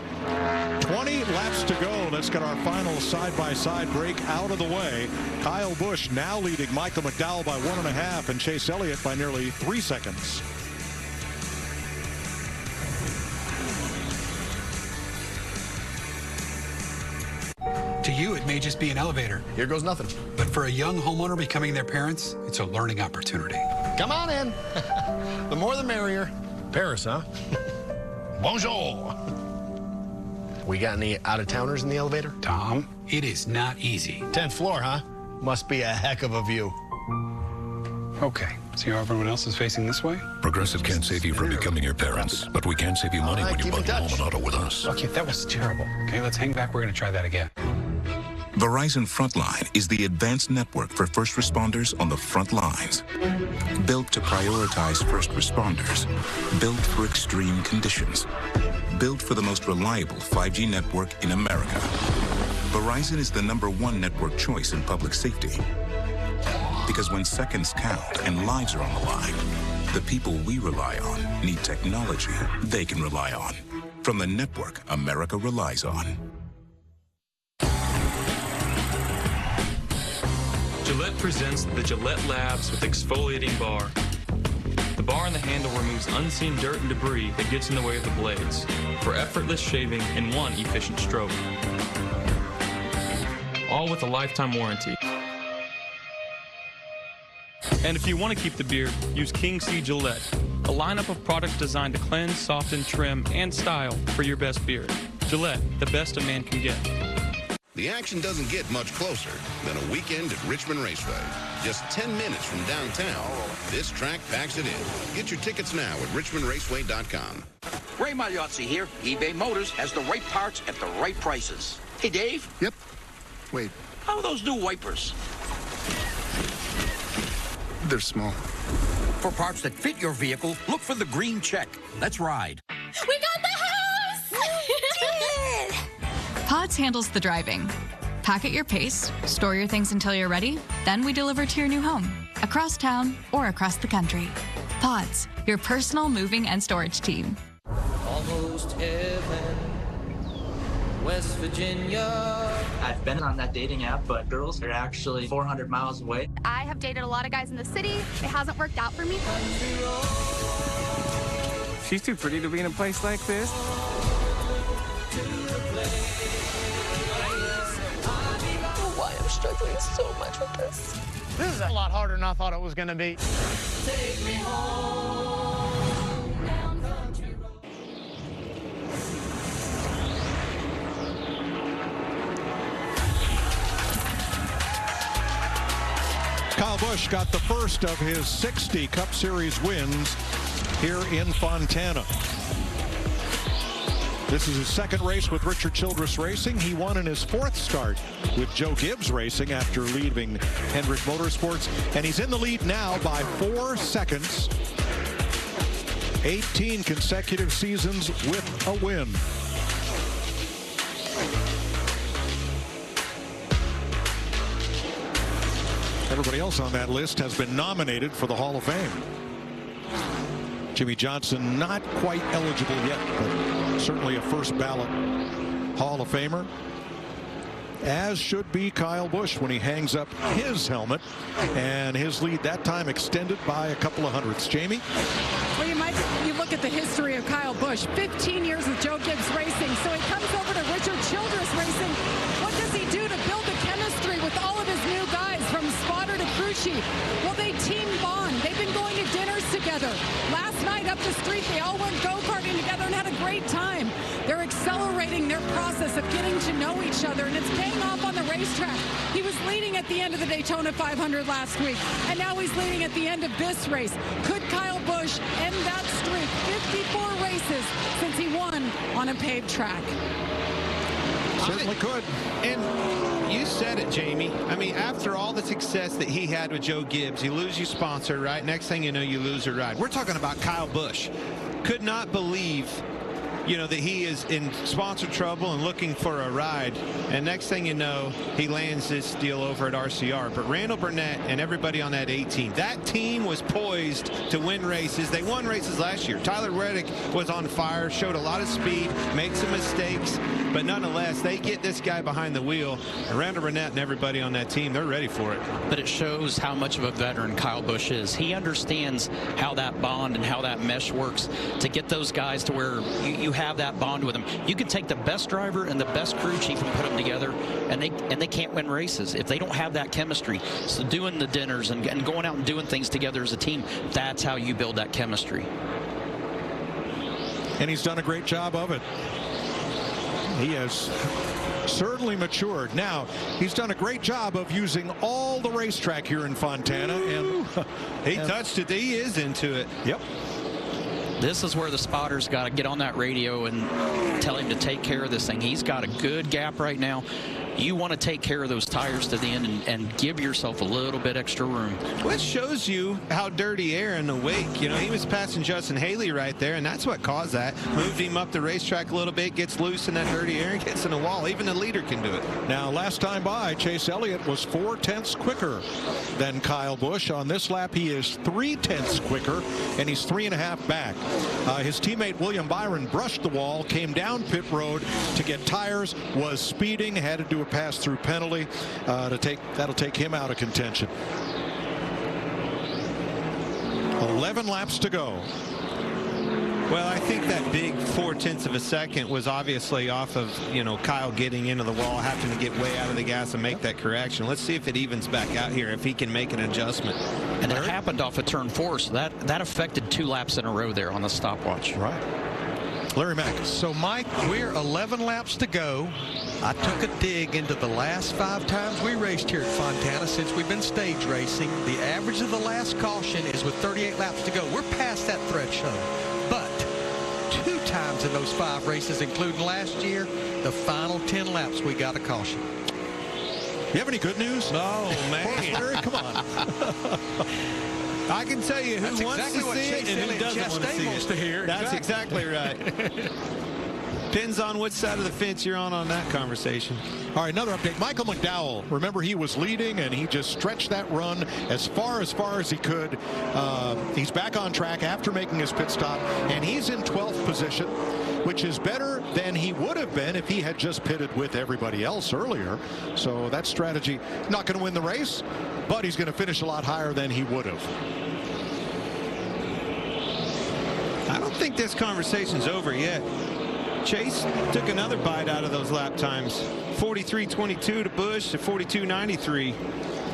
Speaker 5: 20 laps to go. Let's get our final side-by-side break out of the way. Kyle Busch now leading Michael McDowell by 1.5 and Chase Elliott by nearly 3 seconds.
Speaker 21: To you, it may just be an elevator.
Speaker 22: Here goes nothing.
Speaker 21: But for a young homeowner becoming their parents, it's a learning opportunity.
Speaker 22: Come on in. The more the merrier. Paris, huh? Bonjour. We got any out-of-towners in the elevator?
Speaker 21: Tom, it is not easy.
Speaker 22: 10th floor, huh? Must be a heck of a view.
Speaker 21: Okay, see how everyone else is facing this way?
Speaker 23: Progressive can't save you from becoming your parents, but we can save you money when you bundle home and auto with us.
Speaker 21: Okay, that was terrible. Okay, let's hang back. We're going to try that again.
Speaker 25: Verizon Frontline is the advanced network for first responders on the front lines. Built to prioritize first responders. Built for extreme conditions. Built for the most reliable 5G network in America. Verizon is the #1 network choice in public safety. Because when seconds count and lives are on the line, the people we rely on need technology they can rely on. From the network America relies on.
Speaker 1: Gillette presents the Gillette Labs with Exfoliating Bar. The bar and the handle removes unseen dirt and debris that gets in the way of the blades for effortless shaving in one efficient stroke. All with a lifetime warranty. And if you want to keep the beard, use King C Gillette, a lineup of products designed to cleanse, soften, trim, and style for your best beard. Gillette, the best a man can get.
Speaker 3: The action doesn't get much closer than a weekend at Richmond Raceway. Just 10 minutes from downtown, this track packs it in. Get your tickets now at richmondraceway.com.
Speaker 8: Ray Magliozzi here. eBay Motors has the right parts at the right prices. Hey, Dave.
Speaker 24: Yep. Wait.
Speaker 8: How are those new wipers?
Speaker 24: They're small.
Speaker 8: For parts that fit your vehicle, look for the green check. Let's ride.
Speaker 15: We got the house! Did it!
Speaker 20: Pods handles the driving. Pack at your pace, store your things until you're ready, then we deliver to your new home, across town or across the country. Pods, your personal moving and storage team.
Speaker 26: Almost heaven, West Virginia. I've been on that dating app, but girls are actually 400 miles away.
Speaker 27: I have dated a lot of guys in the city. It hasn't worked out for me.
Speaker 28: She's too pretty to be in a place like this.
Speaker 15: Why I'm struggling so much with this.
Speaker 29: This is a lot harder than I thought it was going to be.
Speaker 26: Take me home, down country road.
Speaker 5: Kyle Busch got the first of his 60 Cup Series wins here in Fontana. This is his second race with Richard Childress Racing. He won in his fourth start with Joe Gibbs Racing after leaving Hendrick Motorsports. And he's in the lead now by 4 seconds. 18 consecutive seasons with a win. Everybody else on that list has been nominated for the Hall of Fame. Jimmy Johnson not quite eligible yet, but certainly a first ballot Hall of Famer. As should be Kyle Busch when he hangs up his helmet, and his lead that time extended by a couple of hundredths. Jamie?
Speaker 12: Well, you look at the history of Kyle Busch, 15 years with Joe Gibbs Racing. So he comes over to Richard Childress Racing. What does he do to build the chemistry with all of his new guys from spotter to crew chief? Well, they team bond. They've been going to dinners together. Last night up the street, they all went go-karting together and had a great time. They're accelerating their process of getting to know each other, and it's paying off on the racetrack. He was leading at the end of the Daytona 500 last week, and now he's leading at the end of this race. Could Kyle Busch end that streak? 54 races since he won on a paved track.
Speaker 5: Certainly could.
Speaker 9: And you said it, Jamie. I mean, after all the success that he had with Joe Gibbs, you lose your sponsor, right? Next thing you know, you lose a ride. We're talking about Kyle Busch. Could not believe, you know, that he is in sponsor trouble and looking for a ride. And next thing you know, he lands this deal over at RCR. But Randall Burnett and everybody on that A team, that team was poised to win races. They won races last year. Tyler Reddick was on fire, showed a lot of speed, made some mistakes. But nonetheless, they get this guy behind the wheel. And Randall Burnett and everybody on that team, they're ready for it.
Speaker 7: But it shows how much of a veteran Kyle Busch is. He understands how that bond and how that mesh works to get those guys to where you have that bond with them. You can take the best driver and the best crew chief and put them together, and they can't win races if they don't have that chemistry. So doing the dinners and going out and doing things together as a team, that's how you build that chemistry.
Speaker 5: And he's done a great job of it. He has certainly matured. Now, he's done a great job of using all the racetrack here in Fontana. And
Speaker 9: he touched it. He is into it.
Speaker 5: Yep.
Speaker 7: This is where the spotter's got to get on that radio and tell him to take care of this thing. He's got a good gap right now. You want to take care of those tires to the end and give yourself a little bit extra room.
Speaker 9: Well, it shows you how dirty air in the wake. You know, he was passing Justin Haley right there, and that's what caused that. Moved him up the racetrack a little bit, gets loose in that dirty air, and gets in the wall. Even the leader can do it.
Speaker 5: Now, last time by, Chase Elliott was 4/10 quicker than Kyle Busch. On this lap, he is 3/10 quicker, and he's 3.5 back. His teammate William Byron brushed the wall, came down pit road to get tires, was speeding, had to do a pass-through penalty that'll take him out of contention. 11 laps to go.
Speaker 9: Well, I think that big 0.4 of a second was obviously off of, Kyle getting into the wall, having to get way out of the gas and make that correction. Let's see if it evens back out here, if he can make an adjustment.
Speaker 7: And it happened off of turn 4, so that affected 2 laps in a row there on the stopwatch.
Speaker 5: Right. Larry Mack.
Speaker 18: So, Mike, we're 11 laps to go. I took a dig into the last 5 times we raced here at Fontana since we've been stage racing. The average of the last caution is with 38 laps to go. We're past that threshold. But 2 times in those 5 races, including last year, the final 10 laps, we got a caution.
Speaker 5: You have any good news?
Speaker 9: Oh, man.
Speaker 5: Larry, come on.
Speaker 9: I can tell you who wants to see it and who doesn't want to see it.
Speaker 18: To hear.
Speaker 9: That's exactly right. Depends on which side of the fence you're on that conversation.
Speaker 5: All right, another update. Michael McDowell, remember he was leading and he just stretched that run as far as he could. He's back on track after making his pit stop, and he's in 12th position, which is better than he would have been if he had just pitted with everybody else earlier. So that strategy, not going to win the race, but he's going to finish a lot higher than he would have.
Speaker 9: I don't think this conversation's over yet. Chase took another bite out of those lap times. 43.22 to Busch to 42.93.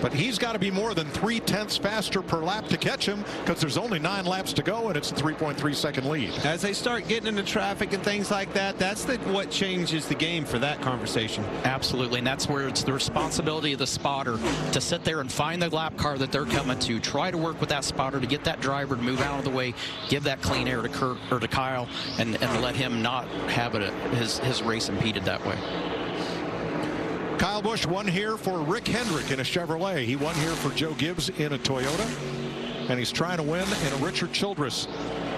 Speaker 5: But he's got to be more than 0.3 faster per lap to catch him, because there's only 9 laps to go and it's a 3.3 second lead.
Speaker 9: As they start getting into traffic and things like that, that's what changes the game for that conversation.
Speaker 7: Absolutely, and that's where it's the responsibility of the spotter to sit there and find the lap car that they're coming to, try to work with that spotter to get that driver to move out of the way, give that clean air to Kurt or to Kyle, and let him not have his race impeded that way.
Speaker 5: Kyle Busch won here for Rick Hendrick in a Chevrolet. He won here for Joe Gibbs in a Toyota. And he's trying to win in a Richard Childress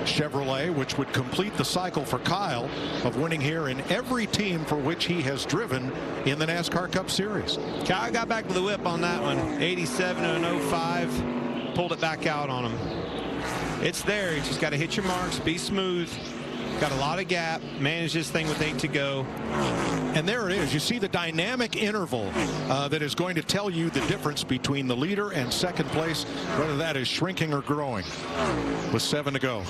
Speaker 5: Chevrolet, which would complete the cycle for Kyle of winning here in every team for which he has driven in the NASCAR Cup Series.
Speaker 9: Kyle got back to the whip on that one. 87 and 05. Pulled it back out on him. It's there. You just got to hit your marks, be smooth. Got a lot of gap, manage this thing with 8 to go.
Speaker 5: And there it is. You see the dynamic interval that is going to tell you the difference between the leader and second place, whether that is shrinking or growing with 7 to go.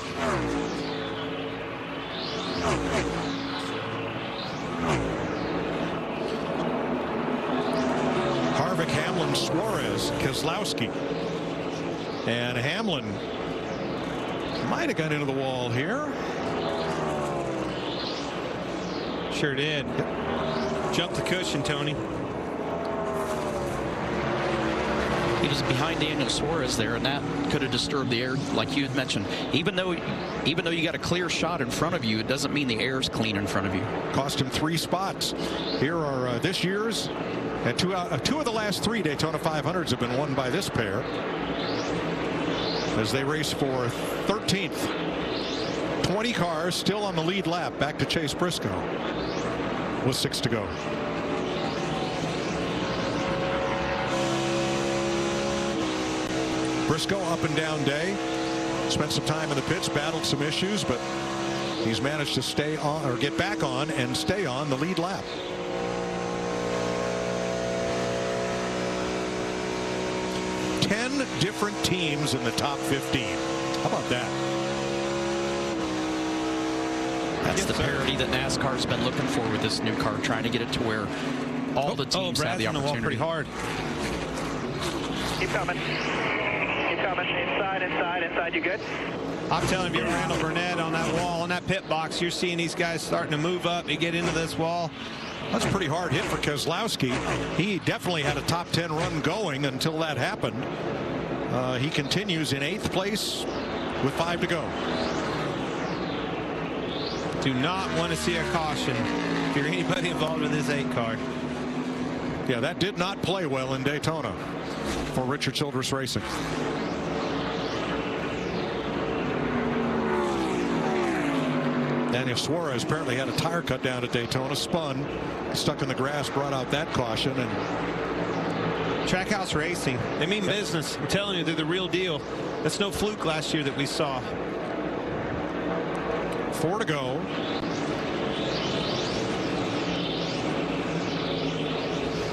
Speaker 5: Harvick, Hamlin, Suarez, Keselowski. And Hamlin might have got into the wall here.
Speaker 9: Sure did. Jump the cushion, Tony.
Speaker 7: He was behind Daniel Suarez there, and that could have disturbed the air, like you had mentioned. Even though you got a clear shot in front of you, it doesn't mean the air is clean in front of you.
Speaker 5: Cost him 3 spots. Here are this year's, and two of the last 3 Daytona 500s have been won by this pair as they race for 13th. 20 cars still on the lead lap, back to Chase Briscoe with 6 to go. Briscoe up and down day, spent some time in the pits, battled some issues, but he's managed to stay on, or get back on and stay on the lead lap. Different teams in the top 15. How about that?
Speaker 7: That's the parity that NASCAR's been looking for with this new car, trying to get it to where all the teams have the opportunity.
Speaker 9: Pretty hard.
Speaker 4: Keep coming. Keep coming. Inside. You good?
Speaker 9: I'm telling you, Randall Burnett on that wall, on that pit box, you're seeing these guys starting to move up. You get into this wall.
Speaker 5: That's a pretty hard hit for Keselowski. He definitely had a top 10 run going until that happened. He continues in 8th place with 5 to go.
Speaker 9: Do not want to see a caution if you're anybody involved with this 8 car.
Speaker 5: Yeah, that did not play well in Daytona for Richard Childress Racing. Daniel Suarez apparently had a tire cut down at Daytona, spun, stuck in the grass, brought out that caution. And
Speaker 9: Trackhouse Racing, they mean business. I'm telling you, they're the real deal. That's no fluke last year that we saw.
Speaker 5: 4 to go.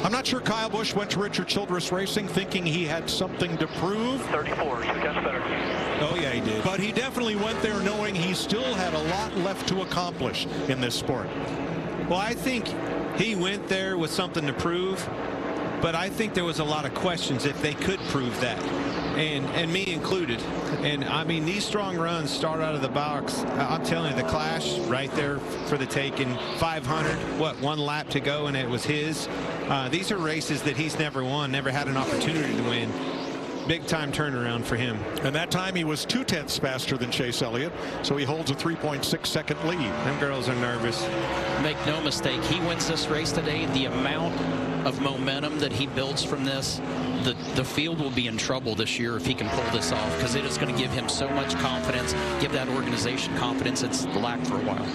Speaker 5: I'm not sure Kyle Busch went to Richard Childress Racing thinking he had something to prove.
Speaker 4: 34, he's got better.
Speaker 5: Oh, yeah, he did. But he definitely went there knowing he still had a lot left to accomplish in this sport.
Speaker 9: Well, I think he went there with something to prove, but I think there was a lot of questions if they could prove that, and me included. And I mean, these strong runs start out of the box. I'm telling you, the Clash right there for the taking. 500, what, 1 lap to go, and it was his. These are races that he's never won, never had an opportunity to win. Big time turnaround for him.
Speaker 5: And that time he was 0.2 faster than Chase Elliott, so he holds a 3.6 second lead.
Speaker 9: Them girls are nervous.
Speaker 7: Make no mistake, he wins this race today. The amount of momentum that he builds from this, the field will be in trouble this year if he can pull this off, because it is going to give him so much confidence, give that organization confidence it's lacked for a while.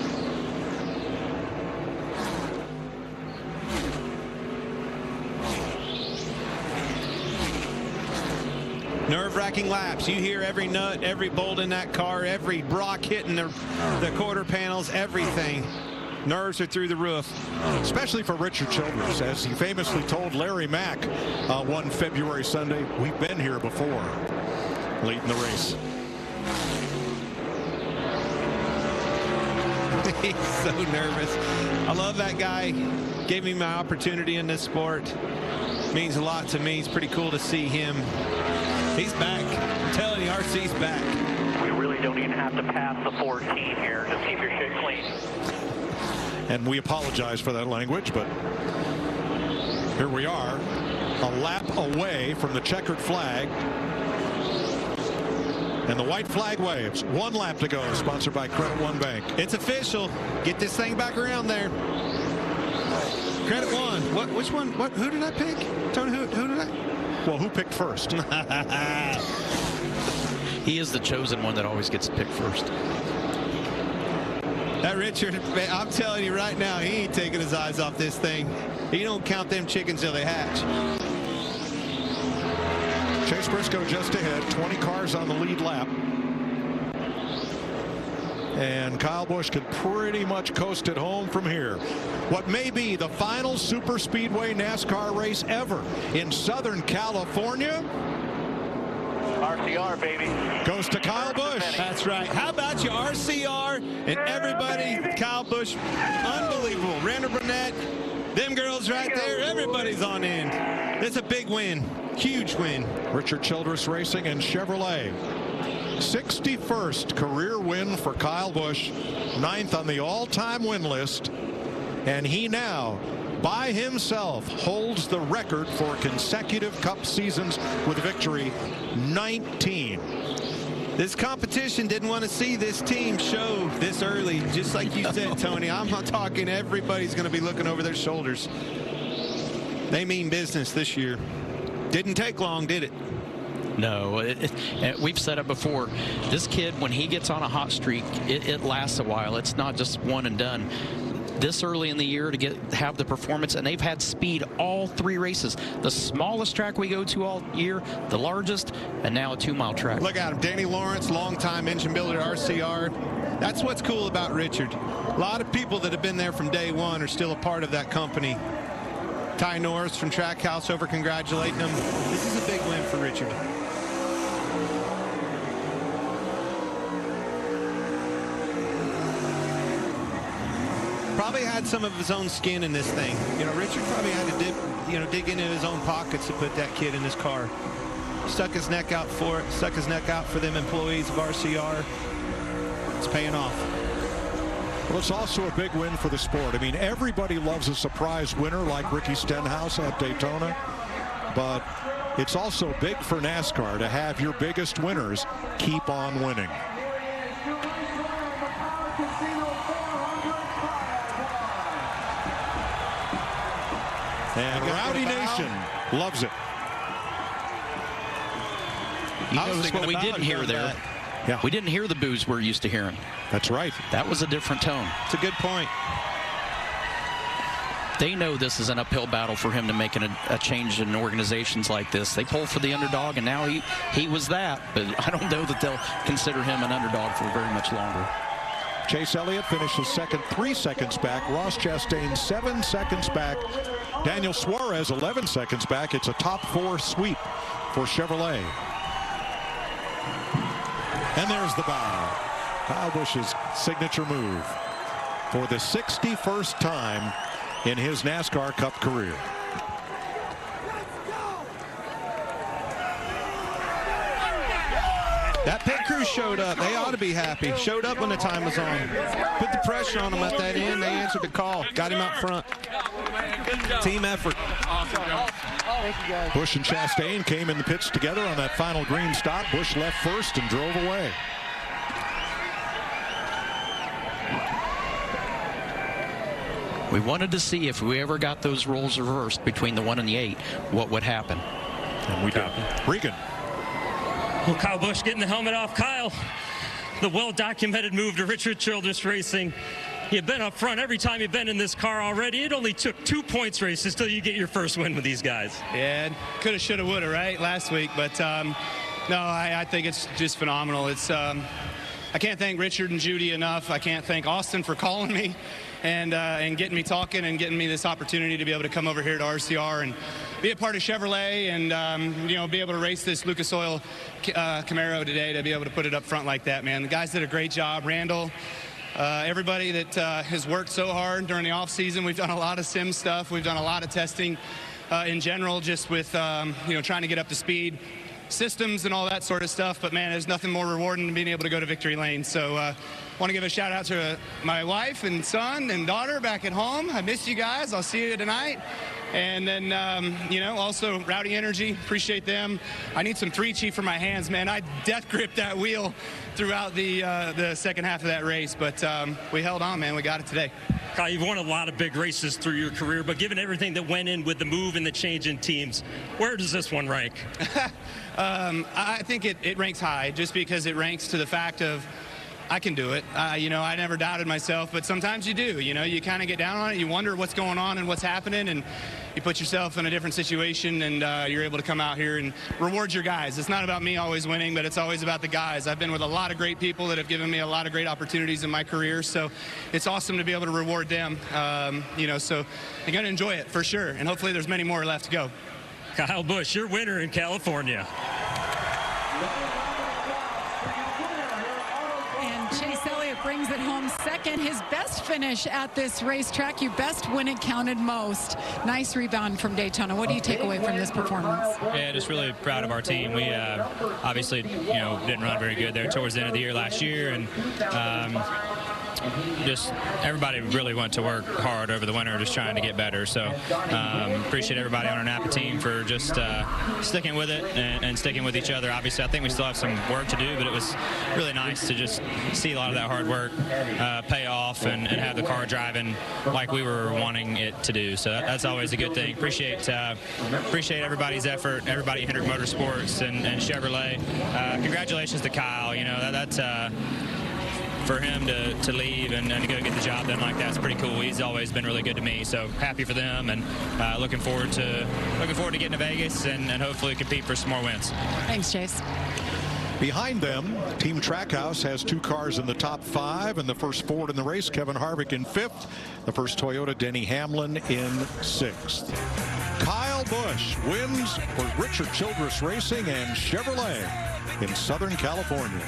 Speaker 9: Nerve-wracking laps. You hear every nut, every bolt in that car, every rock hitting the quarter panels, everything. Nerves are through the roof.
Speaker 5: Especially for Richard Childress, as he famously told Larry Mack one February Sunday, we've been here before, late in the race.
Speaker 9: He's so nervous. I love that guy. Gave me my opportunity in this sport. Means a lot to me. It's pretty cool to see him. He's back. I'm telling you, RC's back.
Speaker 4: We really don't even have to pass the 14 here. Just keep your shit clean.
Speaker 5: And we apologize for that language, but here we are, a lap away from the checkered flag. And the white flag waves. 1 lap to go, sponsored by Credit One Bank.
Speaker 9: It's official. Get this thing back around there. Credit One. What? Which one? What? Who did I pick? Tony, who did I?
Speaker 5: Well, who picked first?
Speaker 7: He is the chosen one that always gets picked first.
Speaker 9: That Richard, man, I'm telling you right now, he ain't taking his eyes off this thing. He don't count them chickens till they hatch.
Speaker 5: Chase Briscoe just ahead, 20 cars on the lead lap. And Kyle Busch could pretty much coast it home from here. What may be the final super speedway NASCAR race ever in Southern California.
Speaker 4: RCR, baby.
Speaker 5: Goes to Kyle Busch.
Speaker 9: That's right. How about you, RCR and everybody? Kyle Busch, unbelievable. Randall Burnett, them girls right there, everybody's on end. That's a big win, huge win.
Speaker 5: Richard Childress Racing and Chevrolet. 61st career win for Kyle Busch, 9th on the all-time win list, and he now by himself holds the record for consecutive Cup seasons with victory, 19.
Speaker 9: This competition didn't want to see this team show this early, just like you said, Tony. I'm not talking everybody's going to be looking over their shoulders. They mean business this year. Didn't take long, did it?
Speaker 7: No, we've said it before. This kid, when he gets on a hot streak, it lasts a while. It's not just one and done. This early in the year to have the performance, and they've had speed all 3 races. The smallest track we go to all year, the largest, and now a 2-mile track.
Speaker 9: Look at him, Danny Lawrence, longtime engine builder at RCR. That's what's cool about Richard. A lot of people that have been there from day one are still a part of that company. Ty Norris from Trackhouse over congratulating him. This is a big win for Richard. Probably had some of his own skin in this thing. You know, Richard probably had to dig into his own pockets to put that kid in his car. Stuck his neck out for it, stuck his neck out for them employees of RCR. It's paying off.
Speaker 5: Well, it's also a big win for the sport. I mean, everybody loves a surprise winner like Ricky Stenhouse at Daytona, but it's also big for NASCAR to have your biggest winners keep on winning. And Rowdy Nation loves it.
Speaker 7: You notice what we didn't hear there.
Speaker 5: Yeah.
Speaker 7: We didn't hear the boos we're used to hearing.
Speaker 5: That's right.
Speaker 7: That was a different tone.
Speaker 9: It's a good point.
Speaker 7: They know this is an uphill battle for him to make a change in organizations like this. They pull for the underdog, and now he was that. But I don't know that they'll consider him an underdog for very much longer.
Speaker 5: Chase Elliott finishes second, 3 seconds back. Ross Chastain 7 seconds back. Daniel Suarez 11 seconds back. It's a top 4 sweep for Chevrolet. And there's the bow. Kyle Busch's signature move for the 61st time in his NASCAR Cup career.
Speaker 9: That pit crew showed up. They ought to be happy. Showed up when the time was on. Put the pressure on them at that end. They answered the call. Got him out front. Team effort.
Speaker 5: Busch and Chastain came in the pits together on that final green stop. Busch left first and drove away.
Speaker 7: We wanted to see if we ever got those roles reversed between the 1 and the 8, what would happen.
Speaker 5: And we did. Regan.
Speaker 2: Well, Kyle Busch getting the helmet off. Kyle, the well-documented move to Richard Childress Racing. You've been up front every time you've been in this car already. It only took 2 points races till you get your first win with these guys.
Speaker 6: Yeah, coulda, shoulda, woulda, right, last week. But, no, I think it's just phenomenal. It's I can't thank Richard and Judy enough. I can't thank Austin for calling me and getting me talking and getting me this opportunity to be able to come over here to RCR and be a part of Chevrolet and, you know, be able to race this Lucas Oil Camaro today, to be able to put it up front like that, man. The guys did a great job. Randall, everybody that has worked so hard during the off season. We've done a lot of sim stuff. We've done a lot of testing in general, just with, you know, trying to get up to speed, systems and all that sort of stuff. But man, there's nothing more rewarding than being able to go to victory lane. So want to give a shout out to my wife and son and daughter back at home. I miss you guys. I'll see you tonight. And then, you know, also Rowdy Energy, appreciate them. I need some 3-Chief for my hands, man. I death gripped that wheel throughout the second half of that race, but we held on, man. We got it today.
Speaker 2: Kyle, you've won a lot of big races through your career, but given everything that went in with the move and the change in teams, where does this one rank?
Speaker 6: I think it ranks high, just because it ranks to the fact of I can do it. You know, I never doubted myself, but sometimes you do. You know, you kind of get down on it. You wonder what's going on and what's happening, and you put yourself in a different situation, and you're able to come out here and reward your guys. It's not about me always winning, but it's always about the guys. I've been with a lot of great people that have given me a lot of great opportunities in my career, so it's awesome to be able to reward them. You know, so I'm going to enjoy it for sure, and hopefully there's many more left to go.
Speaker 2: Kyle Busch, your winner in California.
Speaker 12: Brings it home second, his best finish at this racetrack. You best when it counted most. Nice rebound from Daytona. What do you take away from this performance?
Speaker 10: Yeah, just really proud of our team. We obviously, you know, didn't run very good there towards the end of the year last year, and just everybody really went to work hard over the winter, just trying to get better. So appreciate everybody on our Napa team for just sticking with it and sticking with each other. Obviously, I think we still have some work to do, but it was really nice to just see a lot of that hard work pay off and have the car driving like we were wanting it to do. So that's always a good thing. Appreciate everybody's effort, everybody at Hendrick Motorsports and Chevrolet. Congratulations to Kyle. You know, that's for him to leave and to go get the job done like that's pretty cool. He's always been really good to me, so happy for them, and looking forward to getting to Vegas and hopefully compete for some more wins.
Speaker 12: Thanks, Chase.
Speaker 5: Behind them, Team Trackhouse has 2 cars in the top 5, and the first Ford in the race, Kevin Harvick in 5th. The first Toyota, Denny Hamlin in 6th. Kyle Busch wins for Richard Childress Racing and Chevrolet in Southern California.